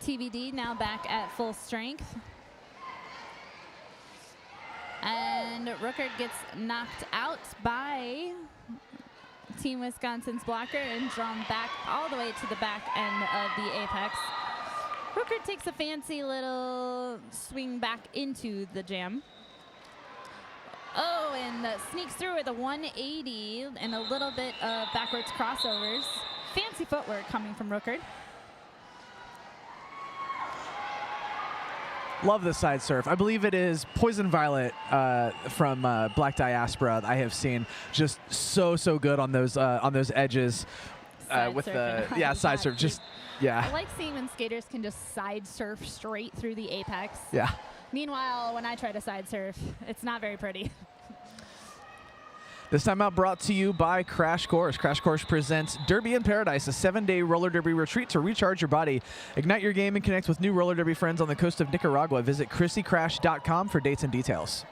TBD now back at full strength. And Rookard gets knocked out by Team Wisconsin's blocker and drawn back all the way to the back end of the apex. Rookard takes a fancy little swing back into the jam. Oh, and sneaks through with a 180 and a little bit of backwards crossovers. Fancy footwork coming from Rookard. Love the side surf. I believe it is Poison Violet from Black Diaspora. I have seen just so good on those edges with the side surf. Just I like seeing when skaters can just side surf straight through the apex. Yeah. Meanwhile, when I try to side surf, it's not very pretty. This timeout brought to you by Crash Course. Crash Course presents Derby in Paradise, a 7-day roller derby retreat to recharge your body. Ignite your game and connect with new roller derby friends on the coast of Nicaragua. Visit chrissycrash.com for dates and details.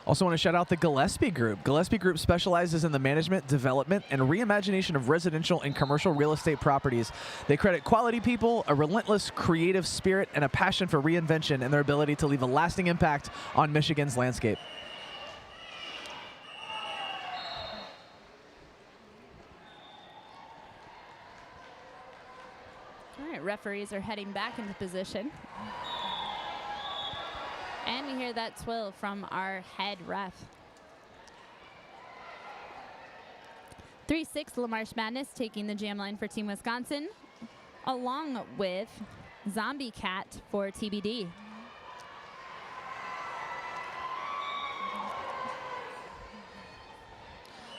Also want to shout out the Gillespie Group. Gillespie Group specializes in the management, development, and reimagination of residential and commercial real estate properties. They credit quality people, a relentless creative spirit, and a passion for reinvention and their ability to leave a lasting impact on Michigan's landscape. All right, referees are heading back into position. And we hear that twill from our head ref. 3-6 LaMarche Madness taking the jam line for Team Wisconsin, along with Zombie Cat for TBD.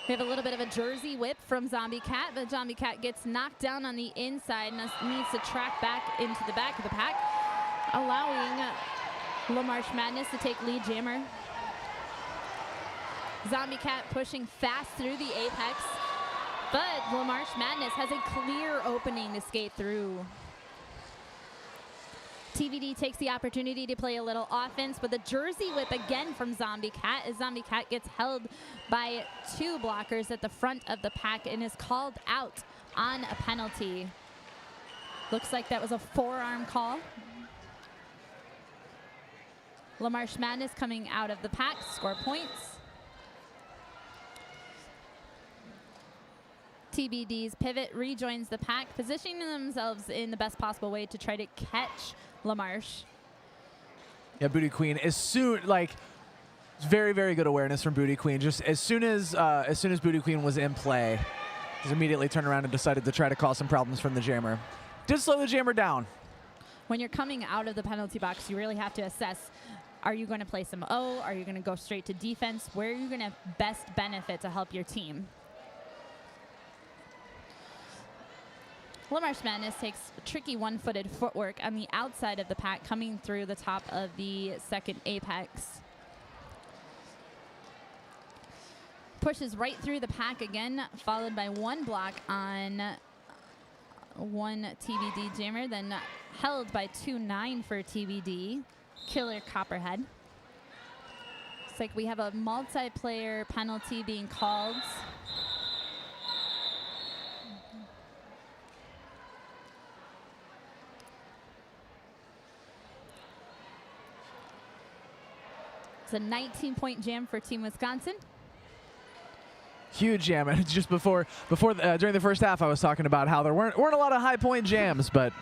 We have a little bit of a jersey whip from Zombie Cat, but Zombie Cat gets knocked down on the inside and needs to track back into the back of the pack, allowing LaMarche Madness to take lead jammer. Zombie Cat pushing fast through the apex, but LaMarche Madness has a clear opening to skate through. TBD takes the opportunity to play a little offense, but the jersey whip again from Zombie Cat as Zombie Cat gets held by 2 blockers at the front of the pack and is called out on a penalty. Looks like that was a forearm call. LaMarche Madness coming out of the pack, score points. TBD's pivot rejoins the pack, positioning themselves in the best possible way to try to catch LaMarche. Yeah, Booty Queen, as soon, like, Very, very good awareness from Booty Queen. Just as soon as Booty Queen was in play, just immediately turned around and decided to try to cause some problems from the jammer. Did slow the jammer down. When you're coming out of the penalty box, you really have to assess, are you going to play some O? Are you going to go straight to defense? Where are you going to best benefit to help your team? Lamarche Madness takes tricky one-footed footwork on the outside of the pack, coming through the top of the second apex. Pushes right through the pack again, followed by one block on one TBD jammer, then held by 2-9 for TBD. Killer Copperhead. Looks like we have a multiplayer penalty being called. It's a 19-point jam for Team Wisconsin. Huge jam. And just before during the first half, I was talking about how there weren't a lot of high-point jams, but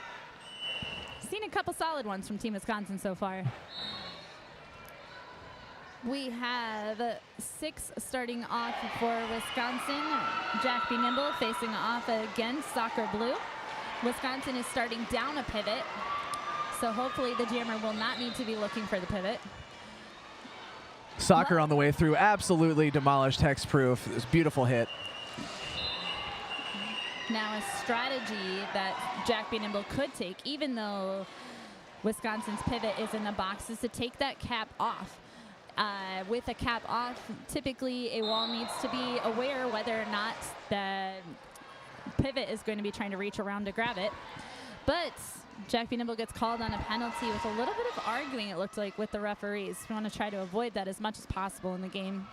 Seen a couple solid ones from Team Wisconsin so far. We have 6 starting off for Wisconsin. Jack B. Nimble facing off against Soccer Blue. Wisconsin is starting down a pivot, so hopefully the jammer will not need to be looking for the pivot. Soccer on the way through absolutely demolished Hexproof. It was a beautiful hit. Now a strategy that Jack B. Nimble could take, even though Wisconsin's pivot is in the box, is to take that cap off. With a cap off, typically a wall needs to be aware whether or not the pivot is going to be trying to reach around to grab it. But Jack B. Nimble gets called on a penalty with a little bit of arguing, it looked like, with the referees. We want to try to avoid that as much as possible in the game.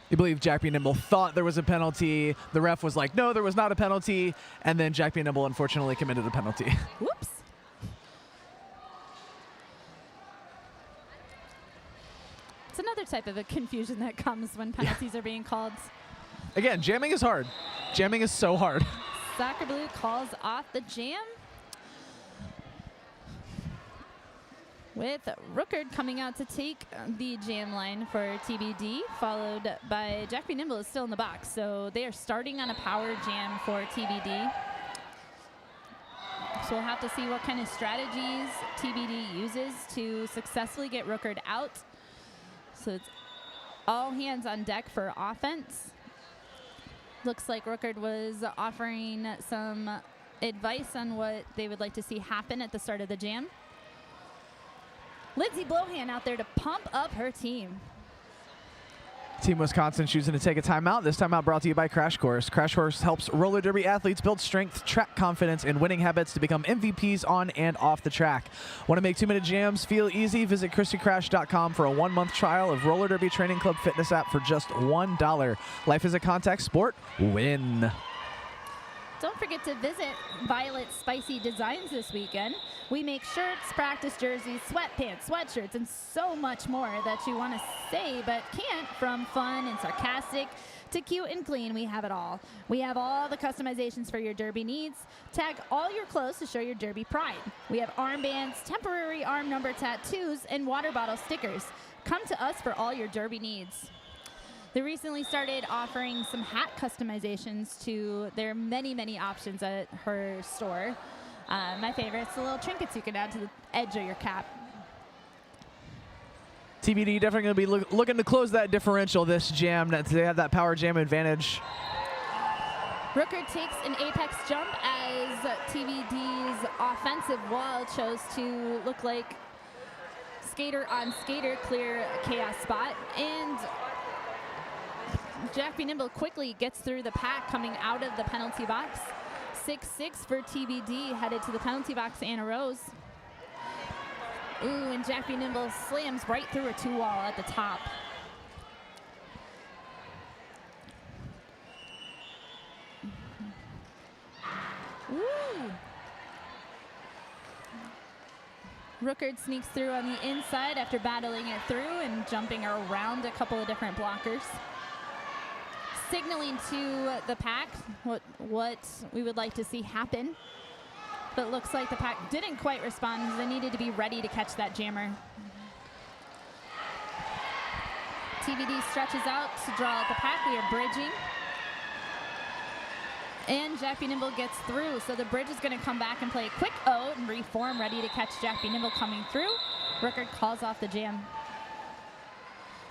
You believe Jack B. Nimble thought there was a penalty. The ref was like, no, there was not a penalty. And then Jack B. Nimble unfortunately committed a penalty. Whoops. It's another type of a confusion that comes when penalties are being called. Again, jamming is hard. Jamming is so hard. Soccer Blue calls off the jam, with Rookard coming out to take the jam line for TBD, followed by Jack B. Nimble is still in the box. So they are starting on a power jam for TBD. So we'll have to see what kind of strategies TBD uses to successfully get Rookard out. So it's all hands on deck for offense. Looks like Rookard was offering some advice on what they would like to see happen at the start of the jam. Lindsay Blohan out there to pump up her team. Team Wisconsin choosing to take a timeout. This timeout brought to you by Crash Course. Crash Course helps roller derby athletes build strength, track confidence, and winning habits to become MVPs on and off the track. Want to make 2-minute jams feel easy? Visit ChristyCrash.com for a 1-month trial of Roller Derby Training Club fitness app for just $1. Life is a contact sport. Win. Don't forget to visit Violet's Spicy Designs this weekend. We make shirts, practice jerseys, sweatpants, sweatshirts, and so much more that you want to say but can't. From fun and sarcastic to cute and clean, we have it all. We have all the customizations for your derby needs. Tag all your clothes to show your derby pride. We have armbands, temporary arm number tattoos, and water bottle stickers. Come to us for all your derby needs. They recently started offering some hat customizations to their many, many options at her store. My favorite is the little trinkets you can add to the edge of your cap. TBD definitely going to be looking to close that differential this jam. They have that power jam advantage. Rookard takes an apex jump as TBD's offensive wall chose to look like skater on skater clear chaos spot. And Jack B. Nimble quickly gets through the pack coming out of the penalty box. 6-6 for TBD, headed to the penalty box, Anna Rose. Ooh, and Jack B. Nimble slams right through a 2-wall at the top. Ooh. Rookard sneaks through on the inside after battling it through and jumping around a couple of different blockers. Signaling to the pack what we would like to see happen. but looks like the pack didn't quite respond because they needed to be ready to catch that jammer. TBD stretches out to draw out the pack. We are bridging. And Jack B. Nimble gets through, so the bridge is going to come back and play a quick O and reform, ready to catch Jack B. Nimble coming through. Rickard calls off the jam.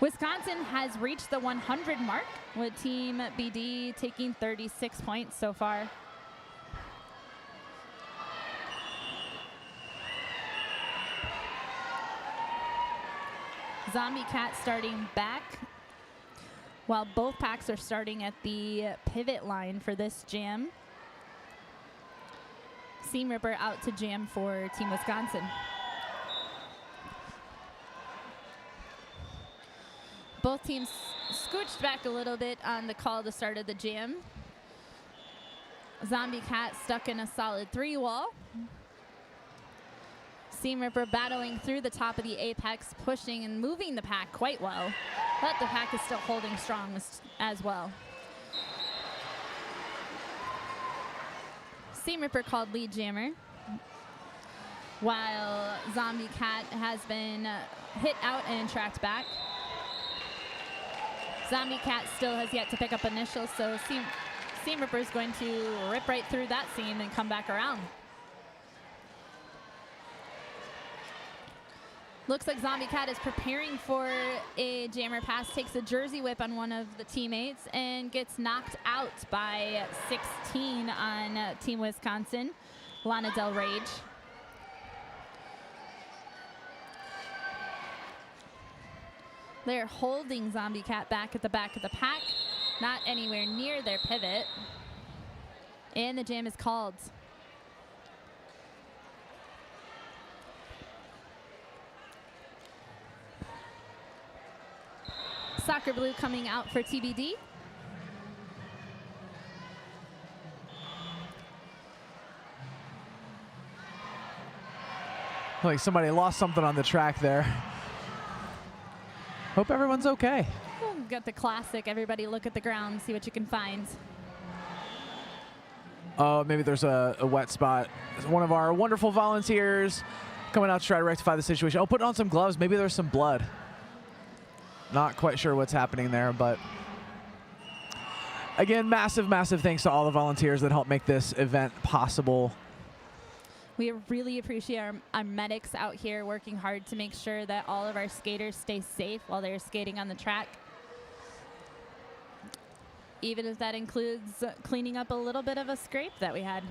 Wisconsin has reached the 100 mark, with Team BD taking 36 points so far. Zombie Cat starting back, while both packs are starting at the pivot line for this jam. Seam Ripper out to jam for Team Wisconsin. Both teams scooched back a little bit on the call to start of the jam. Zombie Cat stuck in a solid 3 wall. Seam Ripper battling through the top of the apex, pushing and moving the pack quite well, but the pack is still holding strong as well. Seam Ripper called lead jammer, while Zombie Cat has been hit out and tracked back. Zombie Cat still has yet to pick up initials, so Seam Ripper is going to rip right through that seam and come back around. Looks like Zombie Cat is preparing for a jammer pass, takes a jersey whip on one of the teammates and gets knocked out by 16 on Team Wisconsin, Lana Del Rage. They're holding Zombie Cat back at the back of the pack, not anywhere near their pivot. And the jam is called. Soccer Blue coming out for TBD. Like somebody lost something on the track there. Hope everyone's okay. We'll get the classic, everybody look at the ground, see what you can find. Oh, maybe there's a wet spot. One of our wonderful volunteers coming out to try to rectify the situation. Oh, putting on some gloves. Maybe there's some blood. Not quite sure what's happening there, but again, massive, massive thanks to all the volunteers that helped make this event possible. We really appreciate our medics out here working hard to make sure that all of our skaters stay safe while they're skating on the track. Even if that includes cleaning up a little bit of a scrape that we had.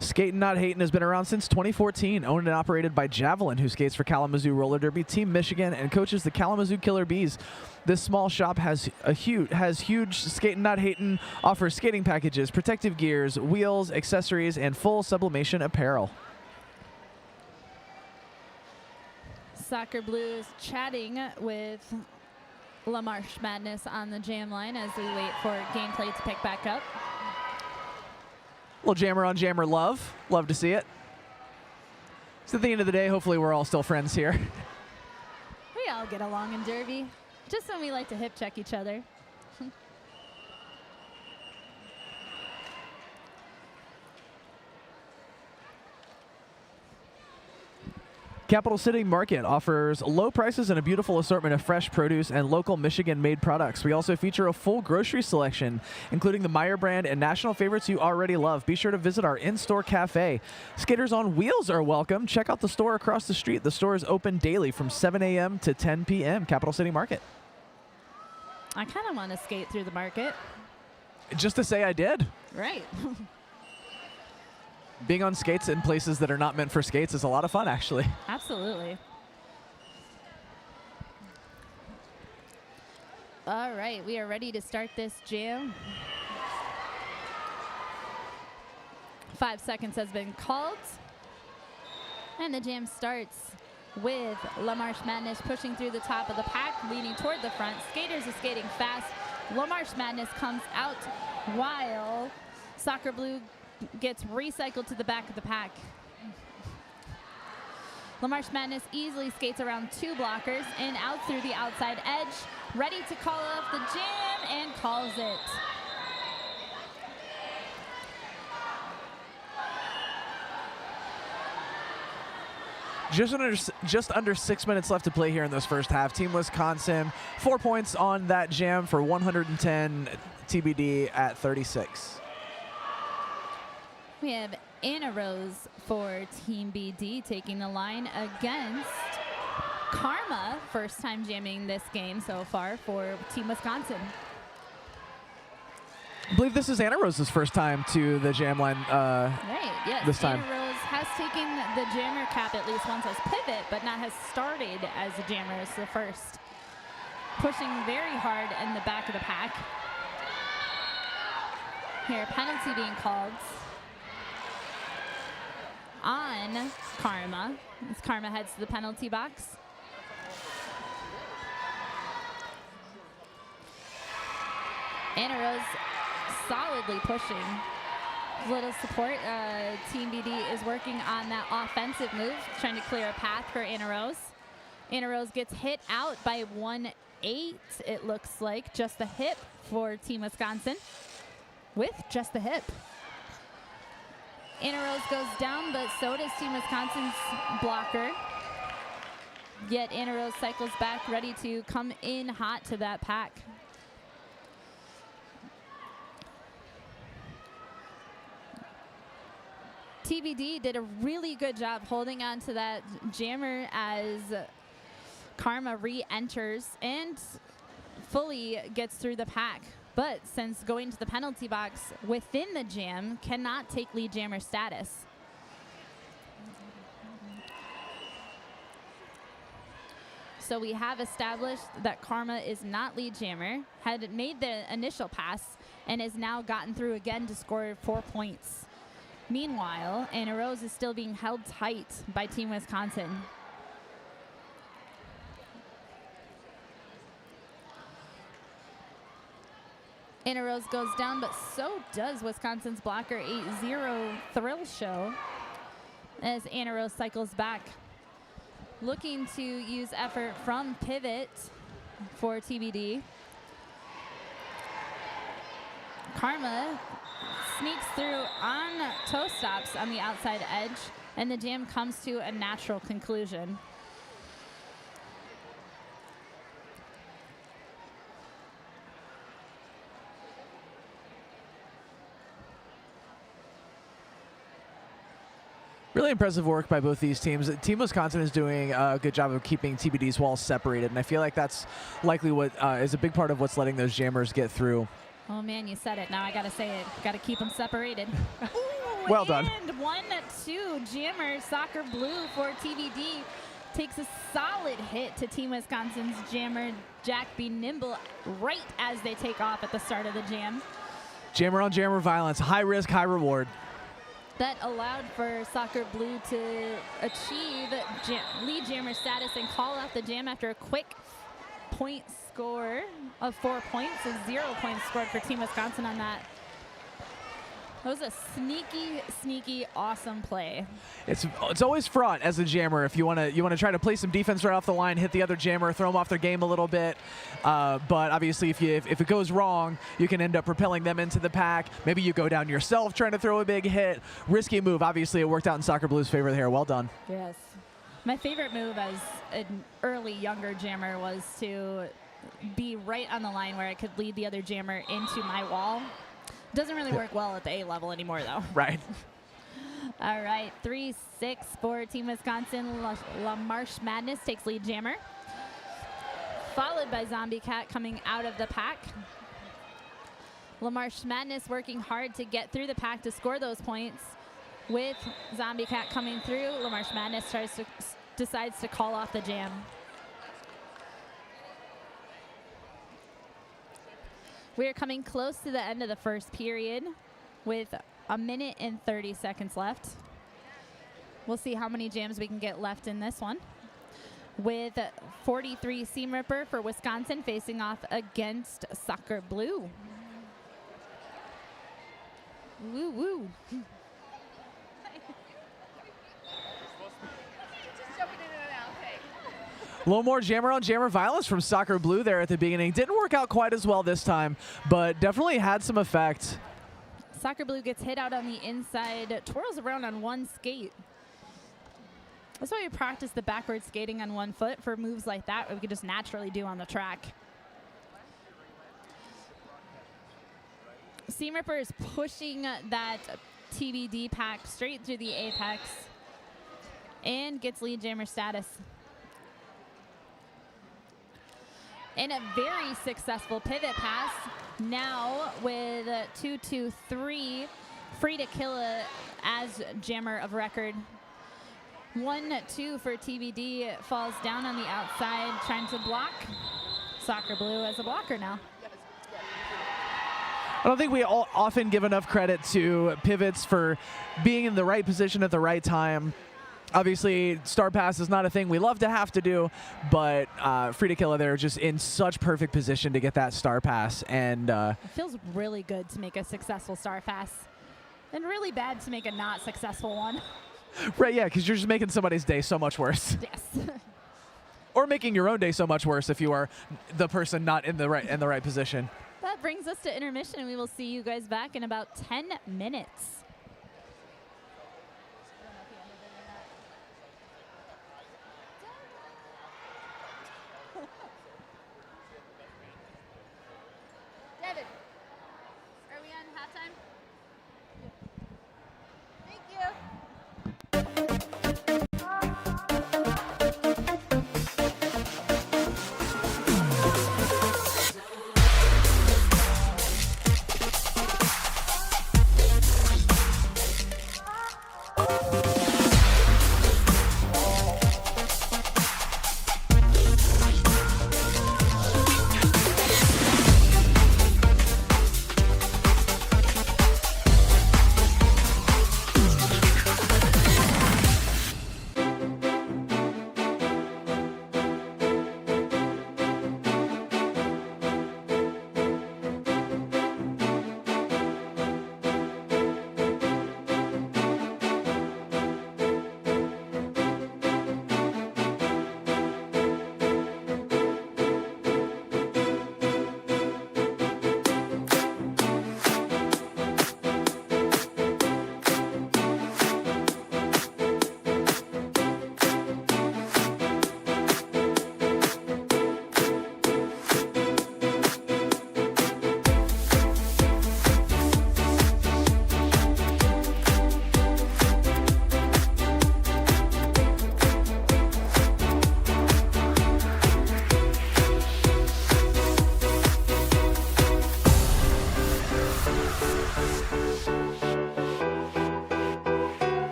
Skating Not Hating has been around since 2014, owned and operated by Javelin, who skates for Kalamazoo Roller Derby, Team Michigan, and coaches the Kalamazoo Killer Bees. This small shop has huge Skating Not Hating, offers skating packages, protective gears, wheels, accessories, and full sublimation apparel. Soccer Blue is chatting with La Marche Madness on the jam line as we wait for gameplay to pick back up. Little jammer on jammer love. Love to see it. So at the end of the day, hopefully we're all still friends here. We all get along in Derby, just when we like to hip check each other. Capital City Market offers low prices and a beautiful assortment of fresh produce and local Michigan-made products. We also feature a full grocery selection, including the Meyer brand and national favorites you already love. Be sure to visit our in-store cafe. Skaters on wheels are welcome. Check out the store across the street. The store is open daily from 7 a.m. to 10 p.m. Capital City Market. I kind of want to skate through the market. Just to say I did. Right. Being on skates in places that are not meant for skates is a lot of fun, actually. Absolutely. All right, we are ready to start this jam. 5 seconds has been called. And the jam starts with La Marche Madness pushing through the top of the pack, leaning toward the front. Skaters are skating fast. La Marche Madness comes out while Soccer Blue gets recycled to the back of the pack. La Marche Madness easily skates around 2 blockers and out through the outside edge, ready to call off the jam, and calls it. Just under 6 minutes left to play here in this first half. Team Wisconsin, 4 points on that jam for 110. TBD at 36. We have Anna Rose for Team BD taking the line against Karma, first time jamming this game so far for Team Wisconsin. I believe this is Anna Rose's first time to the jam line Right, yes. this time. Anna Rose has taken the jammer cap at least once as pivot, but not has started as a jammer as the first. Pushing very hard in the back of the pack. Here, penalty being called on Karma as Karma heads to the penalty box. Anna Rose solidly pushing. Little support. Team BD is working on that offensive move, trying to clear a path for Anna Rose. Anna Rose gets hit out by 1-8, it looks like. Just the hip for Team Wisconsin. With just the hip. Anna Rose goes down, but so does Team Wisconsin's blocker. Yet Anna Rose cycles back, ready to come in hot to that pack. TBD did a really good job holding on to that jammer as Karma re-enters and fully gets through the pack. But since going to the penalty box within the jam, cannot take lead jammer status. So we have established that Karma is not lead jammer, had made the initial pass, and has now gotten through again to score 4 points. Meanwhile, Anna Rose is still being held tight by Team Wisconsin. Anna Rose goes down, but so does Wisconsin's blocker. 8-0 thrill show as Anna Rose cycles back. Looking to use effort from pivot for TBD. Karma sneaks through on toe stops on the outside edge, and the jam comes to a natural conclusion. Really impressive work by both these teams. Team Wisconsin is doing a good job of keeping TBD's walls separated, and I feel like that's likely what is a big part of what's letting those jammers get through. Oh man, you said it. Now I gotta say it. Gotta keep them separated. Well done. And 1-2 jammer soccer blue for TBD takes a solid hit to Team Wisconsin's jammer Jack Be Nimble right as they take off at the start of the jam. Jammer on jammer violence, high risk, high reward. That allowed for Soccer Blue to achieve lead jammer status and call out the jam after a quick point score of 4 points. So 0 points scored for Team Wisconsin on that. That was a sneaky, sneaky, awesome play. It's always fraught as a jammer if you want to try to play some defense right off the line, hit the other jammer, throw them off their game a little bit. But obviously, if it goes wrong, you can end up propelling them into the pack. Maybe you go down yourself trying to throw a big hit. Risky move. Obviously, it worked out in Soccer Blue's favor there. Well done. Yes. My favorite move as an early younger jammer was to be right on the line where I could lead the other jammer into my wall. Doesn't really work well at the A level anymore, though. Right. All right, 3-6 for Team Wisconsin. La Marche Madness takes lead jammer. Followed by Zombie Cat coming out of the pack. La Marche Madness working hard to get through the pack to score those points. With Zombie Cat coming through, La Marche Madness decides to call off the jam. We are coming close to the end of the first period with 1 minute and 30 seconds left. We'll see how many jams we can get left in this one. With 43 Seam Ripper for Wisconsin facing off against Soccer Blue. Woo woo. A little more jammer on jammer violence from Soccer Blue there at the beginning. Didn't work out quite as well this time, but definitely had some effect. Soccer Blue gets hit out on the inside, twirls around on one skate. That's why we practice the backward skating on one foot for moves like that we could just naturally do on the track. Seam Ripper is pushing that TBD pack straight through the apex and gets lead jammer status. And a very successful pivot pass now with 2-2-3, free to kill as jammer of record. 1-2 for TBD, falls down on the outside, trying to block. Soccer Blue as a blocker now. I don't think we often give enough credit to pivots for being in the right position at the right time. Obviously, Star Pass is not a thing we love to have to do, but Free to Kill there just in such perfect position to get that Star Pass. And it feels really good to make a successful Star Pass, and really bad to make a not successful one. Right, yeah, because you're just making somebody's day so much worse. Yes. Or making your own day so much worse if you are the person not in the right position. That brings us to intermission. We will see you guys back in about 10 minutes. David, are we on halftime? Thank you.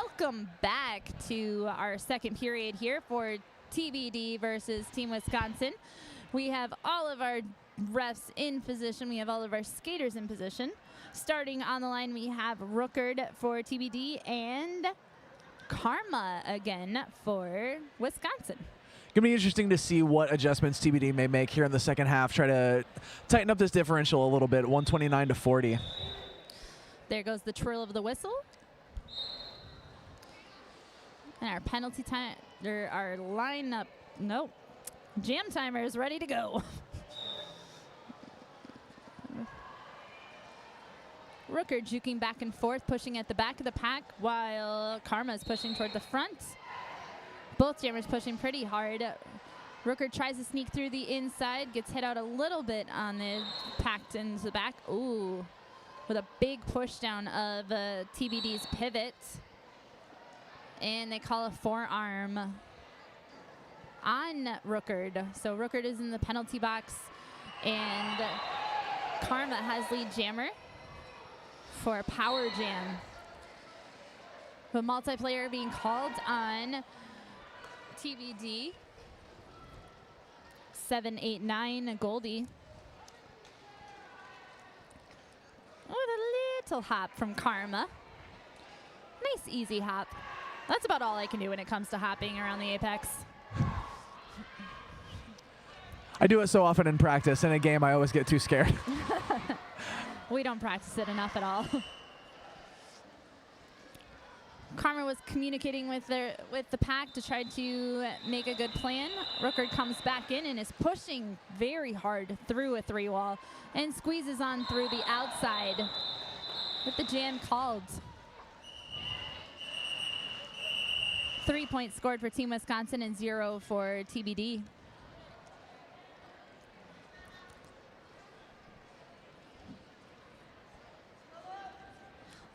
Welcome back to our second period here for TBD versus Team Wisconsin. We have all of our refs in position. We have all of our skaters in position. Starting on the line, we have Rookard for TBD and Karma again for Wisconsin. Gonna be interesting to see what adjustments TBD may make here in the second half. Try to tighten up this differential a little bit, 129 to 40. There goes the trill of the whistle. And our penalty time, or our lineup, nope. Jam timer is ready to go. Rooker juking back and forth, pushing at the back of the pack, while Karma is pushing toward the front. Both jammers pushing pretty hard. Rooker tries to sneak through the inside, gets hit out a little bit on the packed into the back. Ooh, with a big push down of TBD's pivot. And they call a forearm on Rookard. So Rookard is in the penalty box, and Karma has lead jammer for a power jam. The multiplayer being called on TBD. 789 Goldie. With a little hop from Karma. Nice easy hop. That's about all I can do when it comes to hopping around the apex. I do it so often in practice. In a game, I always get too scared. We don't practice it enough at all. Karma was communicating with the pack to try to make a good plan. Rookard comes back in and is pushing very hard through a 3-wall and squeezes on through the outside with the jam called. 3 points scored for Team Wisconsin and 0 for TBD.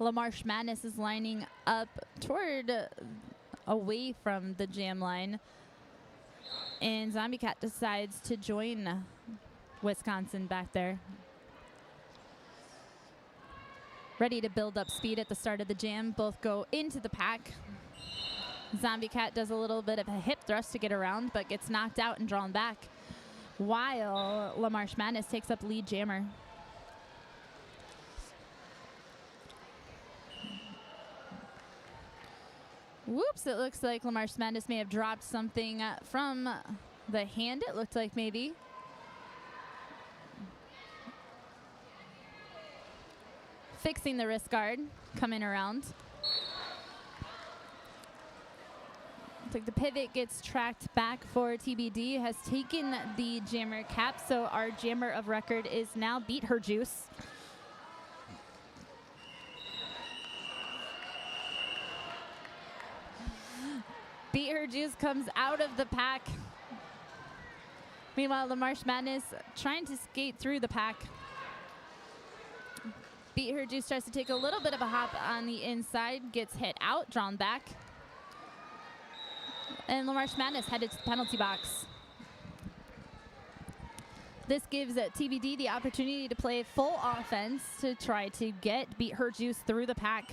LaMarche Madness is lining up toward away from the jam line. And Zombie Cat decides to join Wisconsin back there. Ready to build up speed at the start of the jam. Both go into the pack. Zombie Cat does a little bit of a hip thrust to get around, but gets knocked out and drawn back, while LaMarche Madness takes up lead jammer. Whoops, it looks like LaMarche Madness may have dropped something from the hand, it looked like maybe. Fixing the wrist guard, coming around. Looks like the pivot gets tracked back for TBD, has taken the jammer cap, so our jammer of record is now Beat Her Juice. Beat Her Juice comes out of the pack. Meanwhile, LaMarche Madness trying to skate through the pack. Beat Her Juice tries to take a little bit of a hop on the inside, gets hit out, drawn back. And LaMarche Madness headed to the penalty box. This gives TBD the opportunity to play full offense to try to get Beat Her Juice through the pack.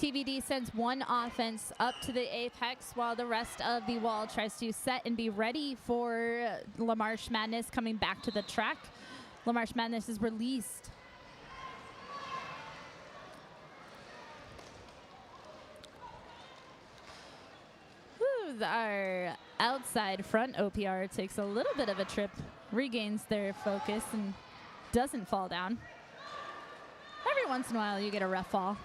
TBD sends one offense up to the apex while the rest of the wall tries to set and be ready for LaMarche Madness coming back to the track. LaMarche Madness is released. Whew, our outside front OPR takes a little bit of a trip, regains their focus, and doesn't fall down. Every once in a while you get a ref fall.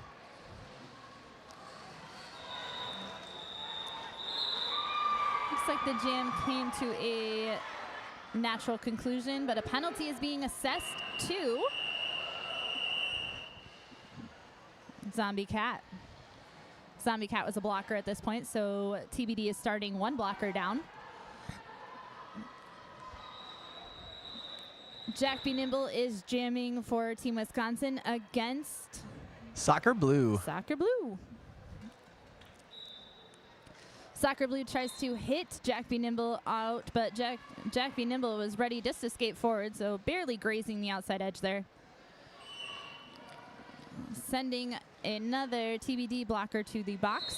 Looks like the jam came to a natural conclusion, but a penalty is being assessed to Zombie Cat. Zombie Cat was a blocker at this point, so TBD is starting one blocker down. Jack B. Nimble is jamming for Team Wisconsin against Soccer Blue. Soccer Blue. Soccer Blue tries to hit Jack B. Nimble out, but Jack B. Nimble was ready just to skate forward, so barely grazing the outside edge there. Sending another TBD blocker to the box.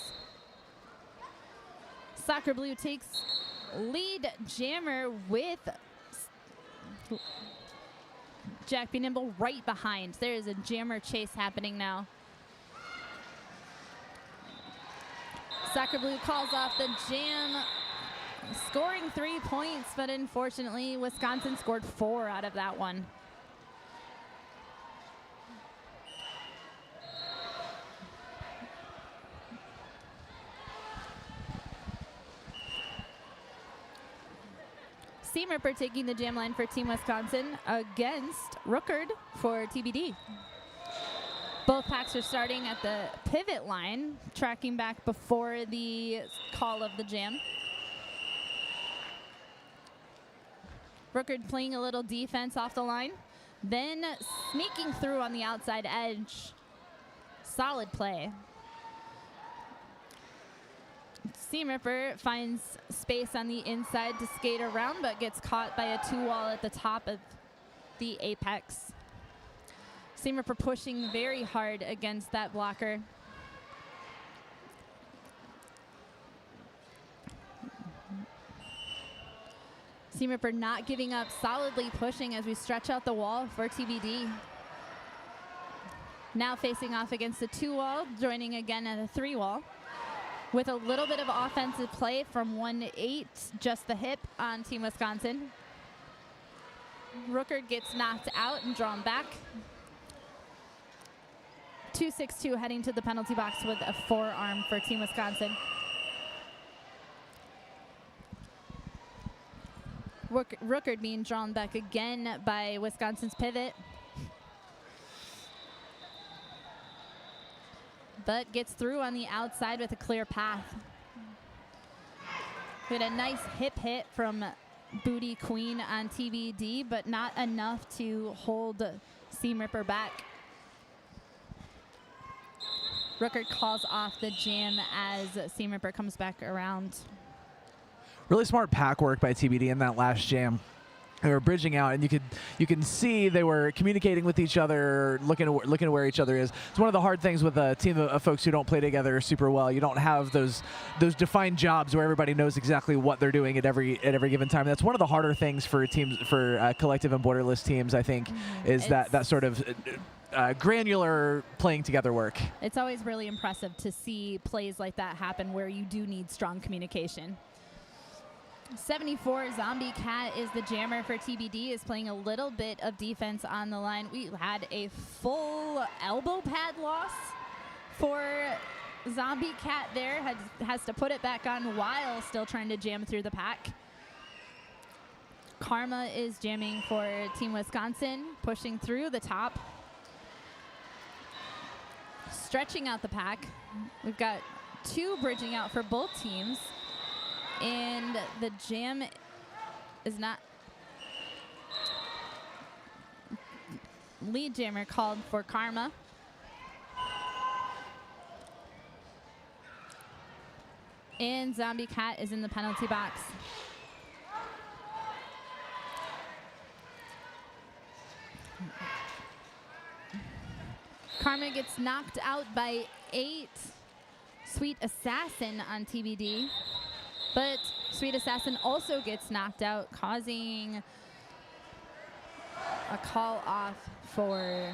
Soccer Blue takes lead jammer with Jack B. Nimble right behind. There is a jammer chase happening now. Soccer Blue calls off the jam, scoring 3 points, but unfortunately, Wisconsin scored 4 out of that one. Seam Ripper taking the jam line for Team Wisconsin against Rookard for TBD. Both packs are starting at the pivot line, tracking back before the call of the jam. Rookard playing a little defense off the line, then sneaking through on the outside edge. Solid play. Seam Ripper finds space on the inside to skate around, but gets caught by a 2-wall at the top of the apex. Seam Ripper pushing very hard against that blocker. Seam Ripper not giving up, solidly pushing as we stretch out the wall for TBD. Now facing off against the 2-wall, joining again at a 3-wall. With a little bit of offensive play from 1-8, just the hip on Team Wisconsin. Rookard gets knocked out and drawn back. 2-6-2 heading to the penalty box with a forearm for Team Wisconsin. Rookard being drawn back again by Wisconsin's pivot. But gets through on the outside with a clear path. We had a nice hip hit from Booty Queen on TBD, but not enough to hold Seam Ripper back. Rookard calls off the jam as Seam Ripper comes back around. Really smart pack work by TBD in that last jam. They were bridging out, and you can see they were communicating with each other, looking at where each other is. It's one of the hard things with a team of folks who don't play together super well. You don't have those defined jobs where everybody knows exactly what they're doing at every given time. That's one of the harder things for teams, for collective and borderless teams, I think, is that sort of granular playing together work. It's always really impressive to see plays like that happen where you do need strong communication. 74 Zombie Cat is the jammer for TBD, is playing a little bit of defense on the line. We had a full elbow pad loss for Zombie Cat there. Has to put it back on while still trying to jam through the pack. Karma is jamming for Team Wisconsin, pushing through the top. Stretching out the pack. We've got 2 bridging out for both teams. And the jam is not. Lead jammer called for Karma. And Zombie Cat is in the penalty box. Karma gets knocked out by 8. Sweet Assassin on TBD. But Sweet Assassin also gets knocked out, causing a call off for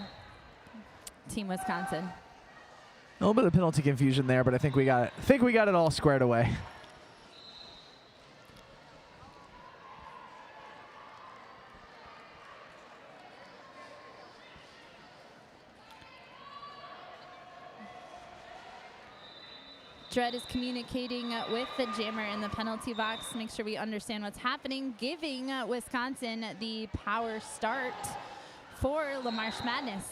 Team Wisconsin. A little bit of penalty confusion there, but I think we got it all squared away. Dread is communicating with the jammer in the penalty box. Make sure we understand what's happening, giving Wisconsin the power start for La Marche Madness.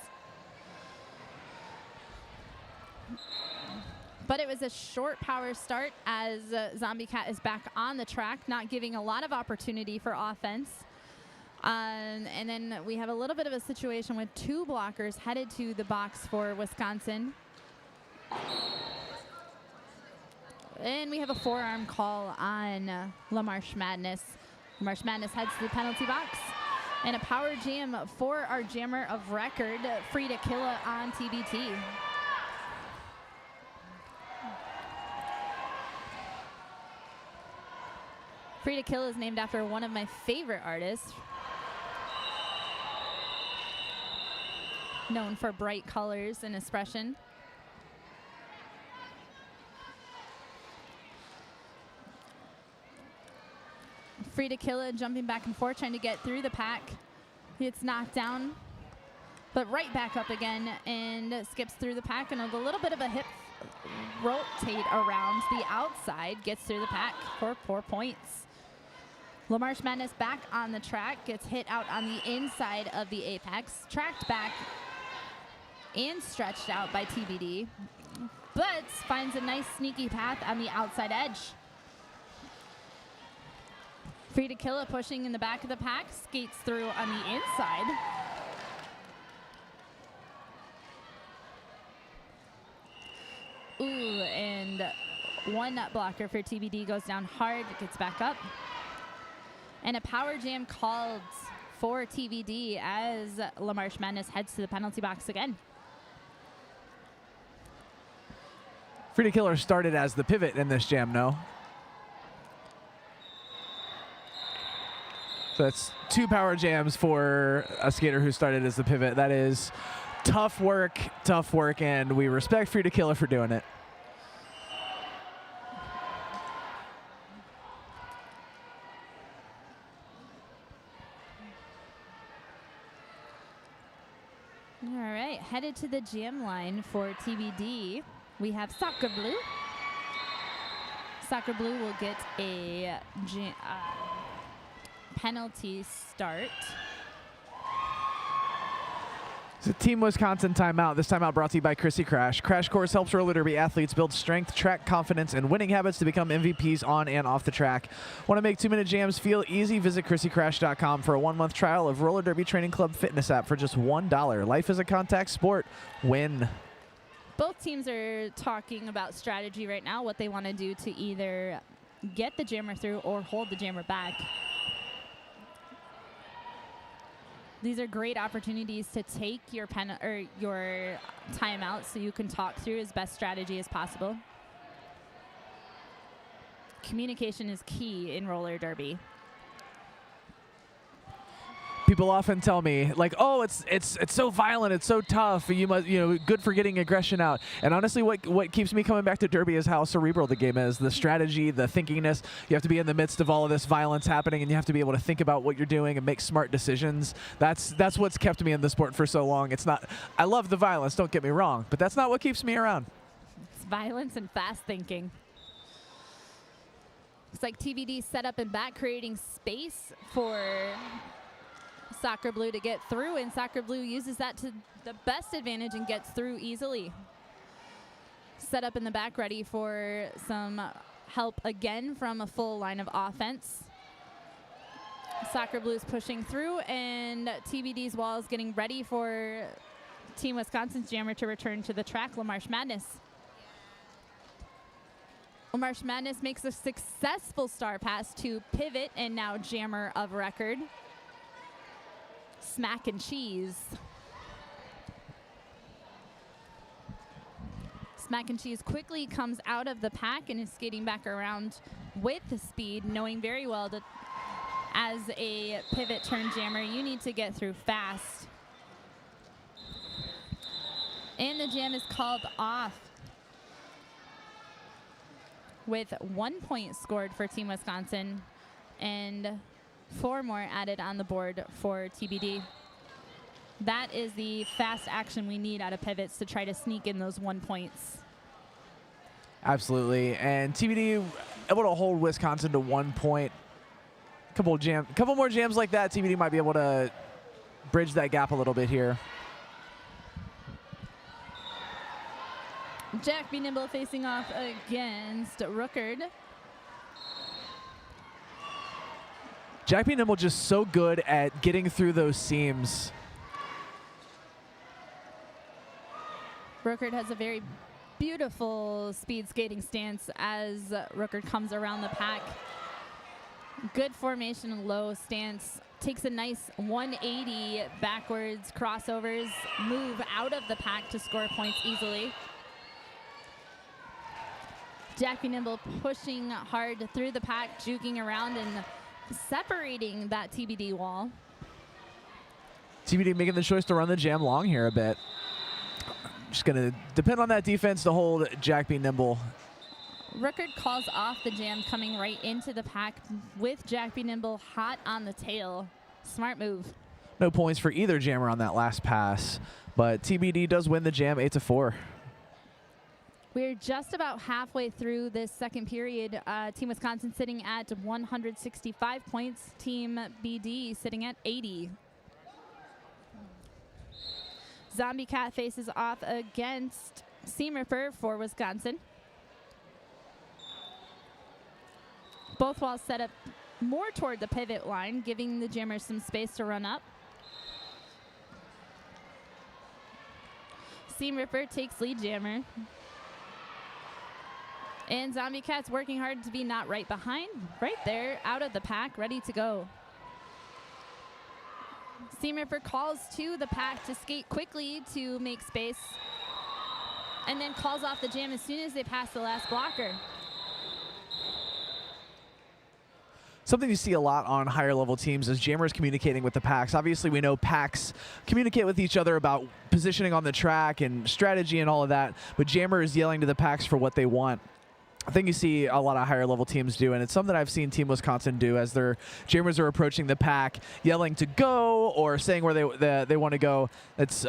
But it was a short power start as Zombie Cat is back on the track, not giving a lot of opportunity for offense. And then we have a little bit of a situation with 2 blockers headed to the box for Wisconsin. And we have a forearm call on LaMarche Madness. LaMarche Madness heads to the penalty box. And a power jam for our jammer of record, Frida Killa on TBT. Frida Killa is named after one of my favorite artists, known for bright colors and expression. Frida Killa jumping back and forth, trying to get through the pack. He gets knocked down, but right back up again and skips through the pack, and a little bit of a hip rotate around the outside, gets through the pack for 4 points. LaMarche Madness back on the track, gets hit out on the inside of the apex, tracked back and stretched out by TBD, but finds a nice sneaky path on the outside edge. Frida Killa pushing in the back of the pack, skates through on the inside. Ooh, and one nut blocker for TBD goes down hard, gets back up. And a power jam called for TBD as LaMarche Madness heads to the penalty box again. Frida Killa started as the pivot in this jam, no? So that's 2 power jams for a skater who started as the pivot. That is tough work, and we respect Frida Killa for doing it. All right, headed to the jam line for TBD. We have Soccer Blue. Soccer Blue will get a penalty start. It's a Team Wisconsin timeout. This timeout brought to you by Chrissy Crash. Crash Course helps roller derby athletes build strength, track confidence, and winning habits to become MVPs on and off the track. Want to make 2-minute jams feel easy? Visit ChrissyCrash.com for a 1-month trial of Roller Derby Training Club fitness app for just $1. Life is a contact sport. Win. Both teams are talking about strategy right now, what they want to do to either get the jammer through or hold the jammer back. These are great opportunities to take your timeout so you can talk through as best strategy as possible. Communication is key in roller derby. People often tell me, like, "Oh, it's so violent, it's so tough. You must, good for getting aggression out." And honestly, what keeps me coming back to derby is how cerebral the game is. The strategy, the thinkingness. You have to be in the midst of all of this violence happening, and you have to be able to think about what you're doing and make smart decisions. That's what's kept me in the sport for so long. It's not. I love the violence. Don't get me wrong, but that's not what keeps me around. It's violence and fast thinking. It's like TBD set up and back, creating space for Soccer Blue to get through, and Soccer Blue uses that to the best advantage and gets through easily. Set up in the back, ready for some help again from a full line of offense. Soccer Blue's pushing through, and TBD's wall is getting ready for Team Wisconsin's jammer to return to the track, LaMarche Madness. LaMarche Madness makes a successful star pass to pivot and now jammer of record, Smack and Cheese. Smack and Cheese quickly comes out of the pack and is skating back around with the speed, knowing very well that as a pivot turn jammer, you need to get through fast. And the jam is called off with 1 point scored for Team Wisconsin and 4 more added on the board for TBD. That is the fast action we need out of pivots to try to sneak in those 1 points. Absolutely, and TBD able to hold Wisconsin to 1 point. Couple more jams like that, TBD might be able to bridge that gap a little bit here. Jack B. Nimble facing off against Rookard. Jack B. Nimble just so good at getting through those seams. Rookard has a very Beautiful speed skating stance as Rookard comes around the pack. Good formation, low stance. Takes a nice 180 backwards crossovers, move out of the pack to score points easily. Jack B. Nimble pushing hard through the pack, juking around and separating that TBD wall. TBD making the choice to run the jam long here a bit. Just going to depend on that defense to hold Jack B. Nimble. Rookard calls off the jam, coming right into the pack with Jack B. Nimble hot on the tail. Smart move. No points for either jammer on that last pass, but TBD does win the jam 8-4. We're just about halfway through this second period. Team Wisconsin sitting at 165 points. Team BD sitting at 80. Zombie Cat faces off against Seam Ripper for Wisconsin. Both walls set up more toward the pivot line, giving the jammers some space to run up. Seam Ripper takes lead jammer. And Zombie Cat's working hard to be not right behind, right there, out of the pack, ready to go. Seam Ripper calls to the pack to skate quickly to make space, and then calls off the jam as soon as they pass the last blocker. Something you see a lot on higher level teams is jammers communicating with the packs. Obviously, we know packs communicate with each other about positioning on the track and strategy and all of that, but jammers yelling to the packs for what they want. I think you see a lot of higher level teams do, and it's something I've seen Team Wisconsin do as their jammers are approaching the pack, yelling to go or saying where they want to go. It's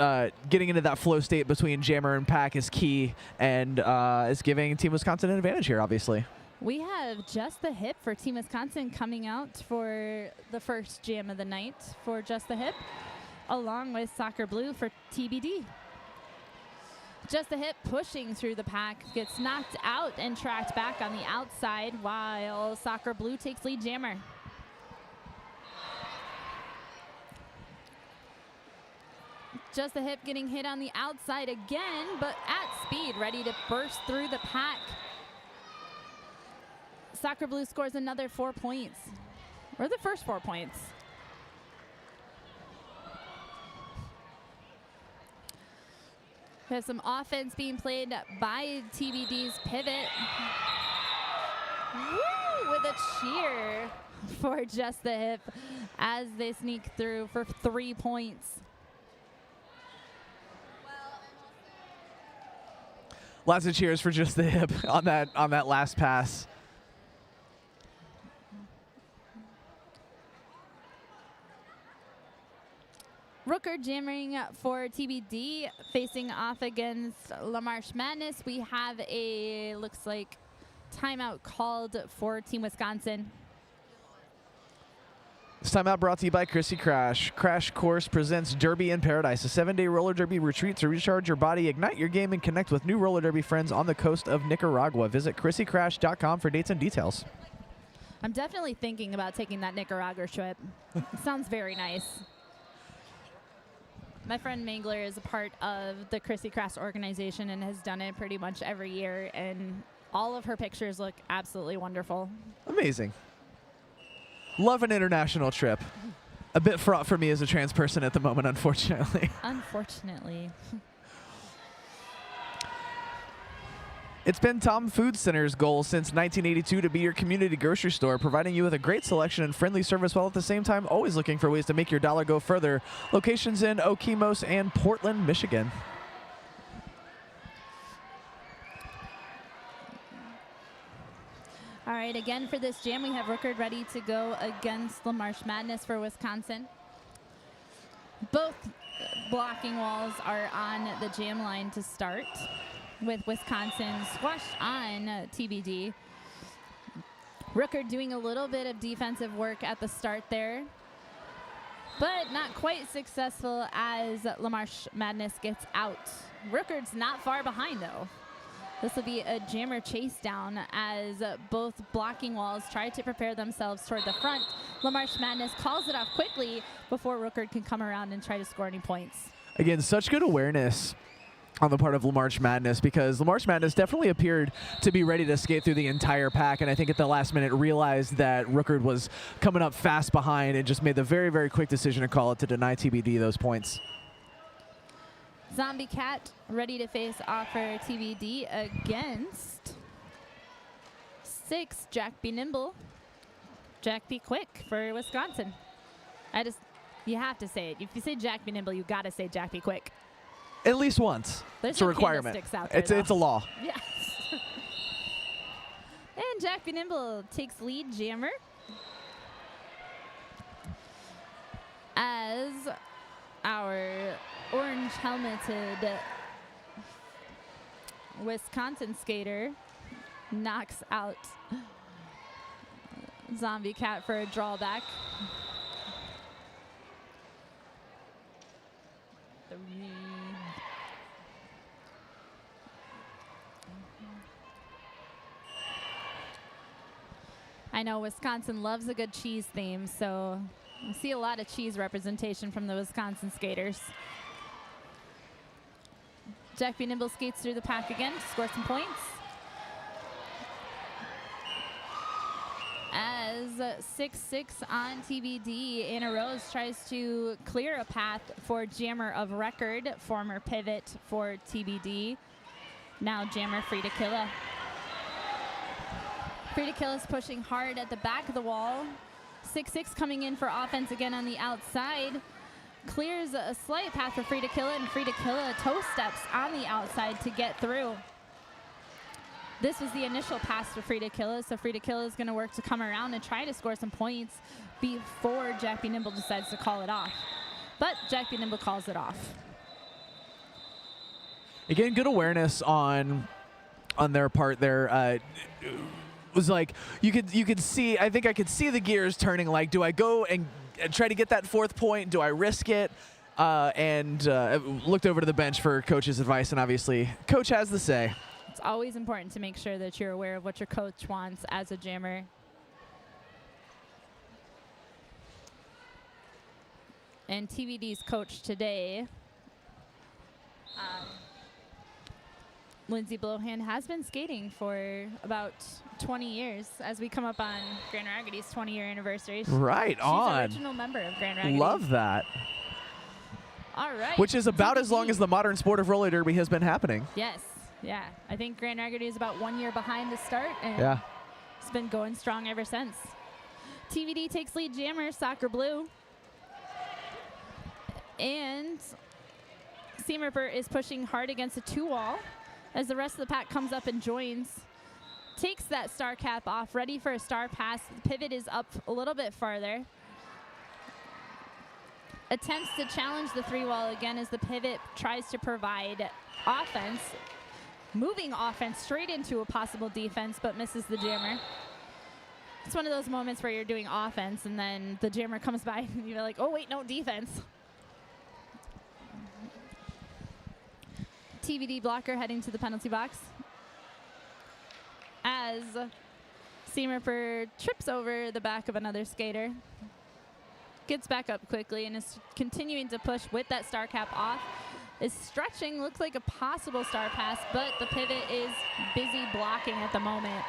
getting into that flow state between jammer and pack is key, and is giving Team Wisconsin an advantage here, obviously. We have Just the Hip for Team Wisconsin coming out for the first jam of the night for Just the Hip, along with Soccer Blue for TBD. Just the Hip pushing through the pack, gets knocked out and tracked back on the outside while Soccer Blue takes lead jammer. Just the Hip getting hit on the outside again, but at speed, ready to burst through the pack. Soccer Blue scores another 4 points, or the first 4 points. We have some offense being played by TBD's pivot. Woo! With a cheer for Just the Hip as they sneak through for 3 points. Lots of cheers for Just the Hip on that last pass. Rookard jamming for TBD, facing off against LaMarche Madness. We have looks like, timeout called for Team Wisconsin. This timeout brought to you by Chrissy Crash. Crash Course presents Derby in Paradise, a 7-day roller derby retreat to recharge your body, ignite your game, and connect with new roller derby friends on the coast of Nicaragua. Visit ChrissyCrash.com for dates and details. I'm definitely thinking about taking that Nicaragua trip. It sounds very nice. My friend Mangler is a part of the Chrissy Crash organization and has done it pretty much every year, and all of her pictures look absolutely wonderful. Amazing. Love an international trip. A bit fraught for me as a trans person at the moment, unfortunately. Unfortunately. It's been Tom Food Center's goal since 1982 to be your community grocery store, providing you with a great selection and friendly service while at the same time always looking for ways to make your dollar go further. Locations in Okemos and Portland, Michigan. All right, again for this jam, we have Rookard ready to go against LaMarche Madness for Wisconsin. Both blocking walls are on the jam line to start, with Wisconsin squashed on TBD. Rookard doing a little bit of defensive work at the start there, but not quite successful as LaMarche Madness gets out. Rookard's not far behind, though. This will be a jammer chase down as both blocking walls try to prepare themselves toward the front. LaMarche Madness calls it off quickly before Rookard can come around and try to score any points. Again, such good awareness on the part of March Madness, because March Madness definitely appeared to be ready to skate through the entire pack, and I think at the last minute realized that Rookard was coming up fast behind and just made the very, very quick decision to call it to deny TBD those points. Zombie Cat ready to face off for TBD against 6 Jack Be Nimble. Jack Be Quick for Wisconsin. You have to say it. If you say Jack Be Nimble, you got to say Jack Be Quick. At least once. It's a requirement. Out there, it's a law. Yes. And Jack Be Nimble takes lead jammer as our orange helmeted Wisconsin skater knocks out Zombie Cat for a drawback. I know Wisconsin loves a good cheese theme, so I see a lot of cheese representation from the Wisconsin skaters. Jack Be Nimble skates through the pack again to score some points. As 6-6 on TBD, Anna Rose tries to clear a path for jammer of record, former pivot for TBD. Now jammer Frida Killa. Frida Killa is pushing hard at the back of the wall. 6-6 coming in for offense again on the outside. Clears a slight path for Frida Killa, and Frida Killa toe steps on the outside to get through. This was the initial pass for Frida Killa, so Frida Killa is going to work to come around and try to score some points before Jack Be Nimble decides to call it off. But Jack Be Nimble calls it off. Again, good awareness on their part there. Was like you could see. I think I could see the gears turning. Like, do I go and try to get that 4th point? Do I risk it? And looked over to the bench for coach's advice, and obviously, coach has the say. It's always important to make sure that you're aware of what your coach wants as a jammer. And TBD's coach today, Lindsay Blohan, has been skating for about 20 years as we come up on Grand Rapids' 20-year anniversary. Right on. She's an original member of Grand Rapids. Love that. All right. Which is about as long as the modern sport of roller derby has been happening. Yes. Yeah. I think Grand Rapids is about 1 year behind the start, and yeah, it's been going strong ever since. TBD takes lead jammer, Soccer Blue. And Seam Ripper is pushing hard against a 2-wall as the rest of the pack comes up and joins. Takes that star cap off, ready for a star pass. The pivot is up a little bit farther. Attempts to challenge the 3-wall again as the pivot tries to provide offense. Moving offense straight into a possible defense, but misses the jammer. It's one of those moments where you're doing offense and then the jammer comes by and you're like, oh wait, no, defense. TBD blocker heading to the penalty box as Seam Ripper trips over the back of another skater. Gets back up quickly and is continuing to push with that star cap off. Is stretching, looks like a possible star pass, but the pivot is busy blocking at the moment.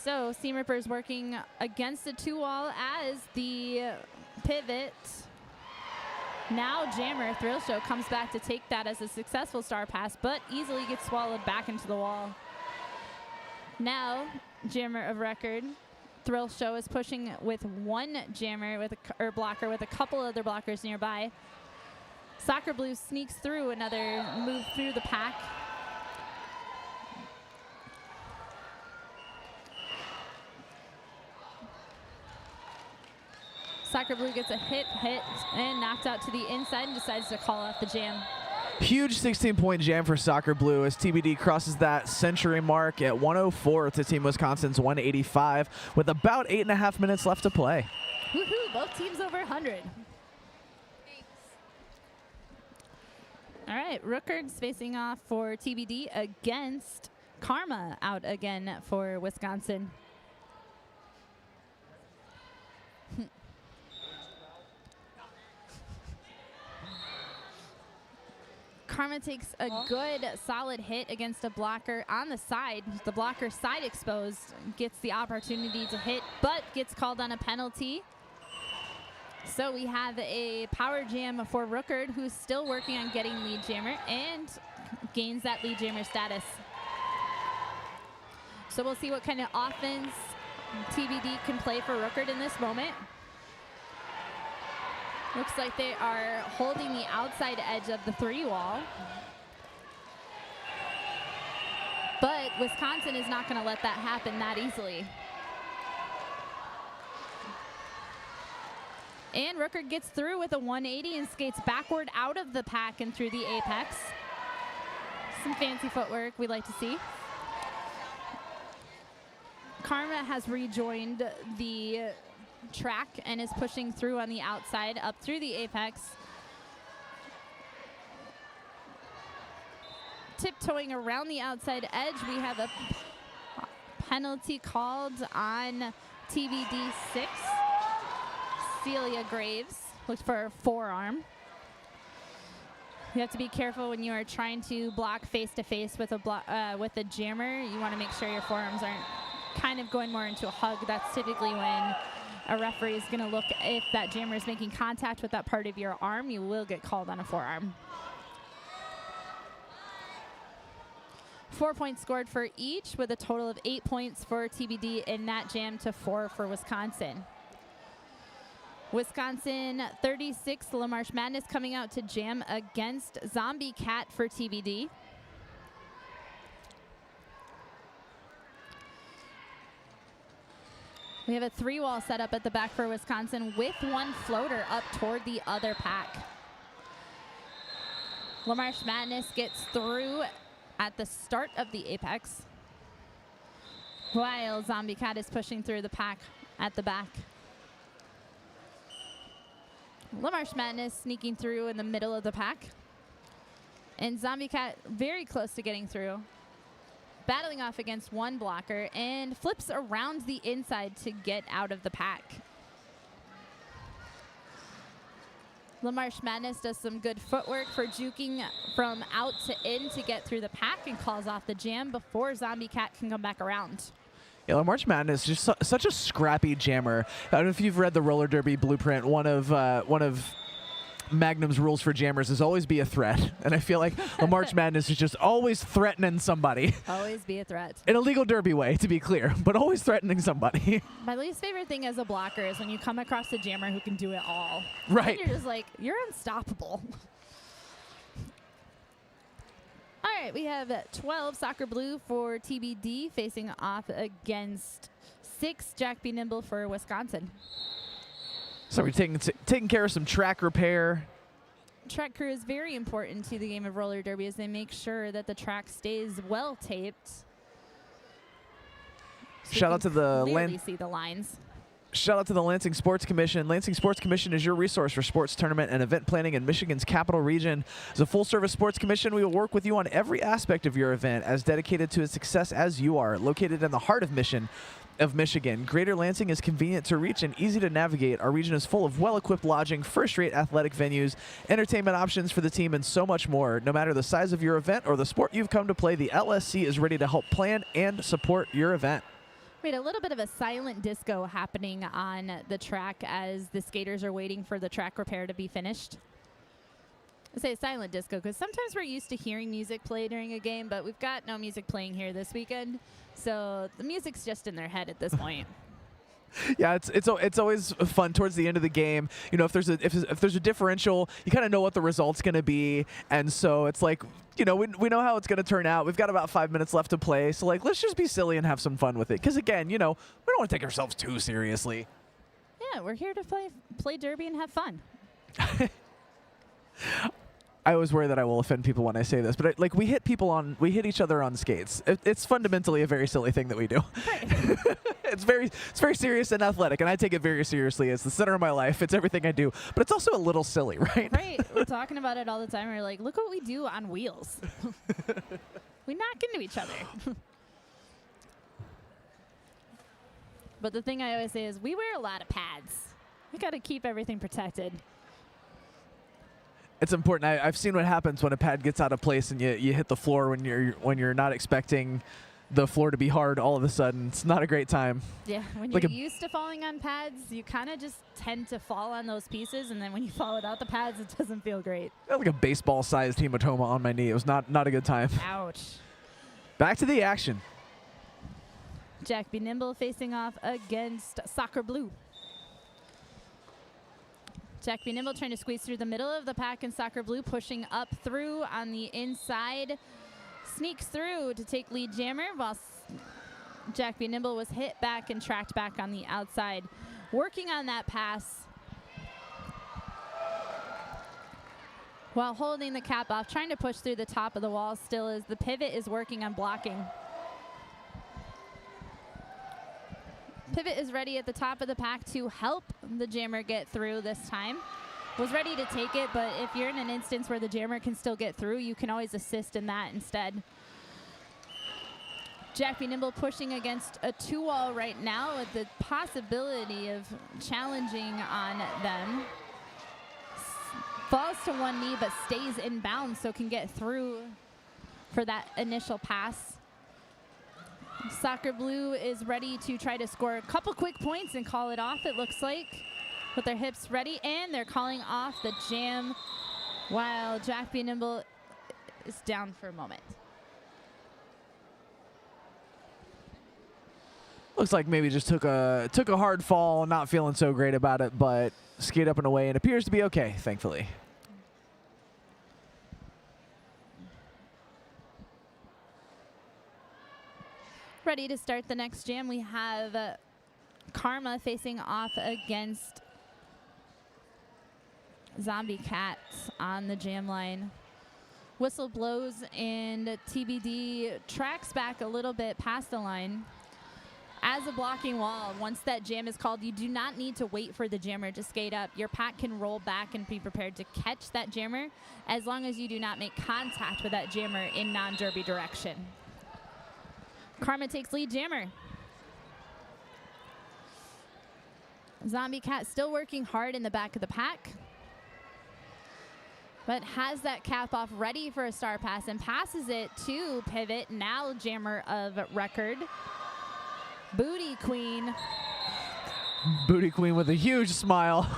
So Seam Ripper is working against the 2-wall as the pivot. Now jammer Thrill Show comes back to take that as a successful star pass, but easily gets swallowed back into the wall. Now jammer of record, Thrill Show, is pushing with one jammer with or blocker with a couple other blockers nearby. Soccer Blue sneaks through another move through the pack. Soccer Blue gets a hit, and knocked out to the inside and decides to call off the jam. Huge 16-point jam for Soccer Blue as TBD crosses that century mark at 104 to Team Wisconsin's 185 with about 8.5 minutes left to play. Woohoo, both teams over 100. All right, Rookard's facing off for TBD against Karma, out again for Wisconsin. Karma takes a good, solid hit against a blocker on the side. The blocker side exposed, gets the opportunity to hit, but gets called on a penalty. So we have a power jam for Rookard, who's still working on getting lead jammer and gains that lead jammer status. So we'll see what kind of offense TBD can play for Rookard in this moment. Looks like they are holding the outside edge of the 3 wall. But Wisconsin is not going to let that happen that easily. And Rookard gets through with a 180 and skates backward out of the pack and through the apex. Some fancy footwork we like to see. Karma has rejoined the track and is pushing through on the outside up through the apex. Tiptoeing around the outside edge, we have a penalty called on TBD 6. Celia Graves looks for a forearm. You have to be careful when you are trying to block face-to-face with a jammer. You want to make sure your forearms aren't kind of going more into a hug. That's typically when a referee is going to look if that jammer is making contact with that part of your arm. You will get called on a forearm. 4 points scored for each, with a total of 8 points for TBD in that jam to 4 for Wisconsin. Wisconsin 36, LaMarche Madness coming out to jam against Zombie Cat for TBD. We have a 3-wall set up at the back for Wisconsin with 1 floater up toward the other pack. LaMarche Madness gets through at the start of the apex, while Zombie Cat is pushing through the pack at the back. LaMarche Madness sneaking through in the middle of the pack. And Zombie Cat very close to getting through. Battling off against 1 blocker and flips around the inside to get out of the pack. LaMarche Madness does some good footwork for juking from out to in to get through the pack and calls off the jam before Zombie Cat can come back around. Yeah, LaMarche Madness is just such a scrappy jammer. I don't know if you've read the roller derby blueprint. One of Magnum's rules for jammers is always be a threat, and I feel like LaMarche Madness is just always threatening somebody. Always be a threat. In a legal derby way, to be clear, but always threatening somebody. My least favorite thing as a blocker is when you come across a jammer who can do it all. Right. And you're just like, you're unstoppable. All right, we have 12 Soccer Blue for TBD facing off against 6 Jack B. Nimble for Wisconsin. So we're taking care of some track repair. Track crew is very important to the game of roller derby as they make sure that the track stays well taped. So Shout out to the see the lines. Shout out to the Lansing Sports Commission. Lansing Sports Commission is your resource for sports tournament and event planning in Michigan's capital region. As a full-service sports commission, we will work with you on every aspect of your event, as dedicated to its success as you are. Located in the heart of Michigan, Greater Lansing is convenient to reach and easy to navigate. Our region is full of well-equipped lodging, first-rate athletic venues, entertainment options for the team, and so much more. No matter the size of your event or the sport you've come to play, the LSC is ready to help plan and support your event. We had a little bit of a silent disco happening on the track as the skaters are waiting for the track repair to be finished. I say silent disco because sometimes we're used to hearing music play during a game, but we've got no music playing here this weekend, so the music's just in their head at this point. Yeah, it's always fun towards the end of the game. You know, if there's a differential, you kind of know what the result's going to be, and so it's like, you know, we know how it's going to turn out. We've got about 5 minutes left to play, so like let's just be silly and have some fun with it. Because again, you know, we don't want to take ourselves too seriously. Yeah, we're here to play derby and have fun. I always worry that I will offend people when I say this, but we hit each other on skates. It's fundamentally a very silly thing that we do. Right. It's very serious and athletic, and I take it very seriously. It's the center of my life. It's everything I do, but it's also a little silly, right? Right. We're talking about it all the time. We're like, look what we do on wheels. We knock into each other. But the thing I always say is we wear a lot of pads. We got to keep everything protected. It's important. I've seen what happens when a pad gets out of place and you hit the floor when you're not expecting the floor to be hard all of a sudden. It's not a great time. Yeah, when Like you're used to falling on pads, you kind of just tend to fall on those pieces, and then when you fall without the pads, it doesn't feel great. I had like a baseball-sized hematoma on my knee. It was not a good time. Ouch. Back to the action. Jack Be Nimble facing off against Soccer Blue. Jack Be Nimble trying to squeeze through the middle of the pack, and Soccer Blue pushing up through on the inside. Sneaks through to take lead jammer, while Jack Be Nimble was hit back and tracked back on the outside. Working on that pass while holding the cap off, trying to push through the top of the wall still as the pivot is working on blocking. Pivot is ready at the top of the pack to help the jammer get through this time. Was ready to take it, but if you're in an instance where the jammer can still get through, you can always assist in that instead. Jack Be Nimble pushing against a 2-wall right now with the possibility of challenging on them. Falls to one knee but stays in bounds, so can get through for that initial pass. Soccer Blue is ready to try to score a couple quick points and call it off, it looks like, with their hips ready, and they're calling off the jam while Jack Be Nimble is down for a moment. Looks like maybe just took a hard fall, not feeling so great about it, but skate up and away and appears to be okay, thankfully. Ready to start the next jam. We have Karma facing off against Zombie Cats on the jam line. Whistle blows and TBD tracks back a little bit past the line. As a blocking wall, once that jam is called, you do not need to wait for the jammer to skate up. Your pack can roll back and be prepared to catch that jammer as long as you do not make contact with that jammer in non-derby direction. Karma takes lead jammer. Zombie Cat still working hard in the back of the pack, but has that cap off ready for a star pass and passes it to Pivot, now jammer of record. Booty Queen. Booty Queen with a huge smile.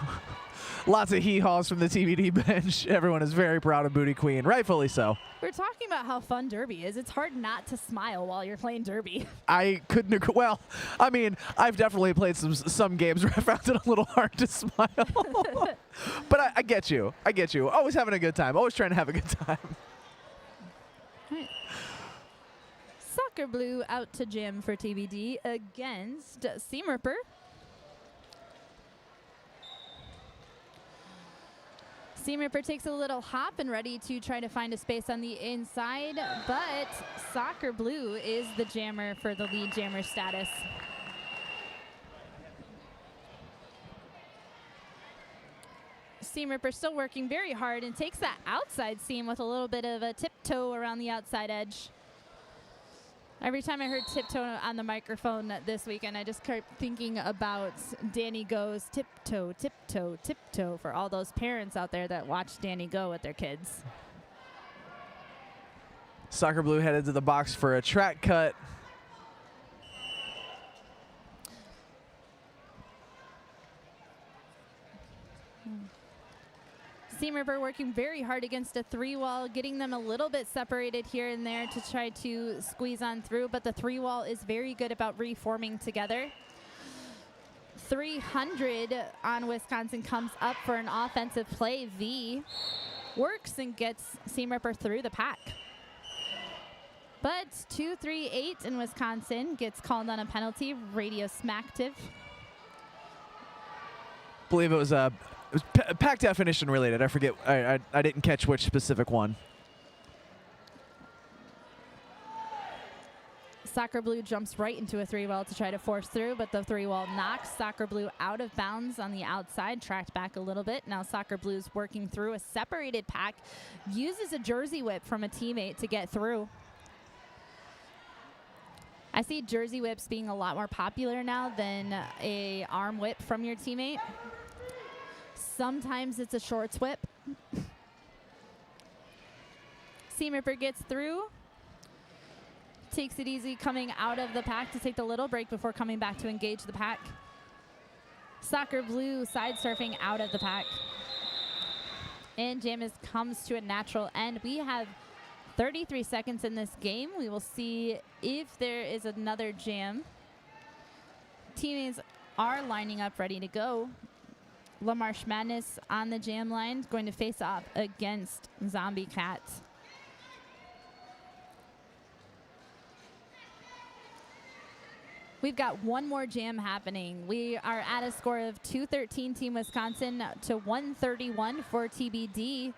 Lots of hee-haws from the TBD bench. Everyone is very proud of Booty Queen, rightfully so. We're talking about how fun Derby is. It's hard not to smile while you're playing Derby. I couldn't agree. Well, I mean, I've definitely played some games where I found it a little hard to smile. But I get you. I get you. Always having a good time. Always trying to have a good time. Right. Soccer Blue out to jam for TBD against Seam Ripper. Seam Ripper takes a little hop and ready to try to find a space on the inside, but Soccer Blue is the jammer for the lead jammer status. Seam Ripper still working very hard and takes that outside seam with a little bit of a tiptoe around the outside edge. Every time I heard tiptoe on the microphone this weekend, I just kept thinking about Danny Go's tiptoe, tiptoe, tiptoe for all those parents out there that watch Danny Go with their kids. Soccer Blue headed to the box for a track cut. Seam Ripper working very hard against a 3-wall, getting them a little bit separated here and there to try to squeeze on through, but the 3-wall is very good about reforming together. 300 on Wisconsin comes up for an offensive play. V works and gets Seam Ripper through the pack. But 238 in Wisconsin gets called on a penalty, radio smacktive. Believe it was pack definition related. I forget. I didn't catch which specific one. Soccer Blue jumps right into a 3-wall to try to force through, but the 3-wall knocks Soccer Blue out of bounds on the outside, tracked back a little bit. Now Soccer Blue's working through a separated pack, uses a jersey whip from a teammate to get through. I see jersey whips being a lot more popular now than a arm whip from your teammate. Sometimes it's a shorts whip. Team Ripper gets through. Takes it easy coming out of the pack to take the little break before coming back to engage the pack. Soccer Blue side surfing out of the pack. And Jam comes to a natural end. We have 33 seconds in this game. We will see if there is another Jam. Teammates are lining up ready to go. La Marche Madness on the Jam line, going to face off against Zombie Cats. We've got one more Jam happening. We are at a score of 213 Team Wisconsin to 131 for TBD.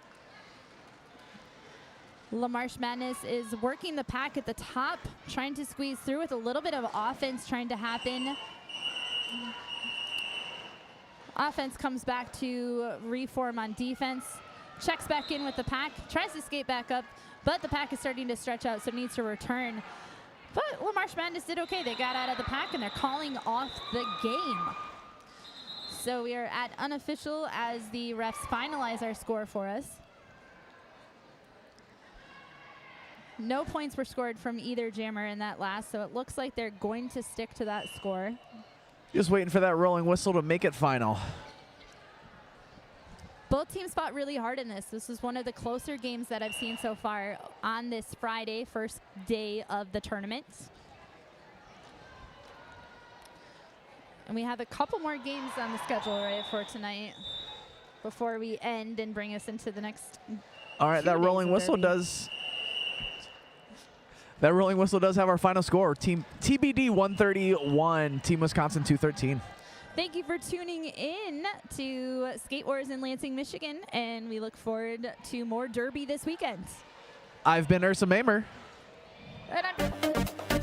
La Marche Madness is working the pack at the top, trying to squeeze through with a little bit of offense trying to happen. Offense comes back to reform on defense. Checks back in with the pack, tries to skate back up, but the pack is starting to stretch out, so needs to return. But La Marche Madness did okay. They got out of the pack, and they're calling off the game. So we are at unofficial as the refs finalize our score for us. No points were scored from either jammer in that last, so it looks like they're going to stick to that score. Just waiting for that rolling whistle to make it final. Both teams fought really hard in this. This is one of the closer games that I've seen so far on this Friday, first day of the tournament. And we have a couple more games on the schedule, right, for tonight before we end and bring us into the next. All right, that rolling whistle does. That rolling whistle does have our final score. Team TBD 131, Team Wisconsin 213. Thank you for tuning in to Skate Wars in Lansing, Michigan, and we look forward to more Derby this weekend. I've been Ursa Mamer. And I'm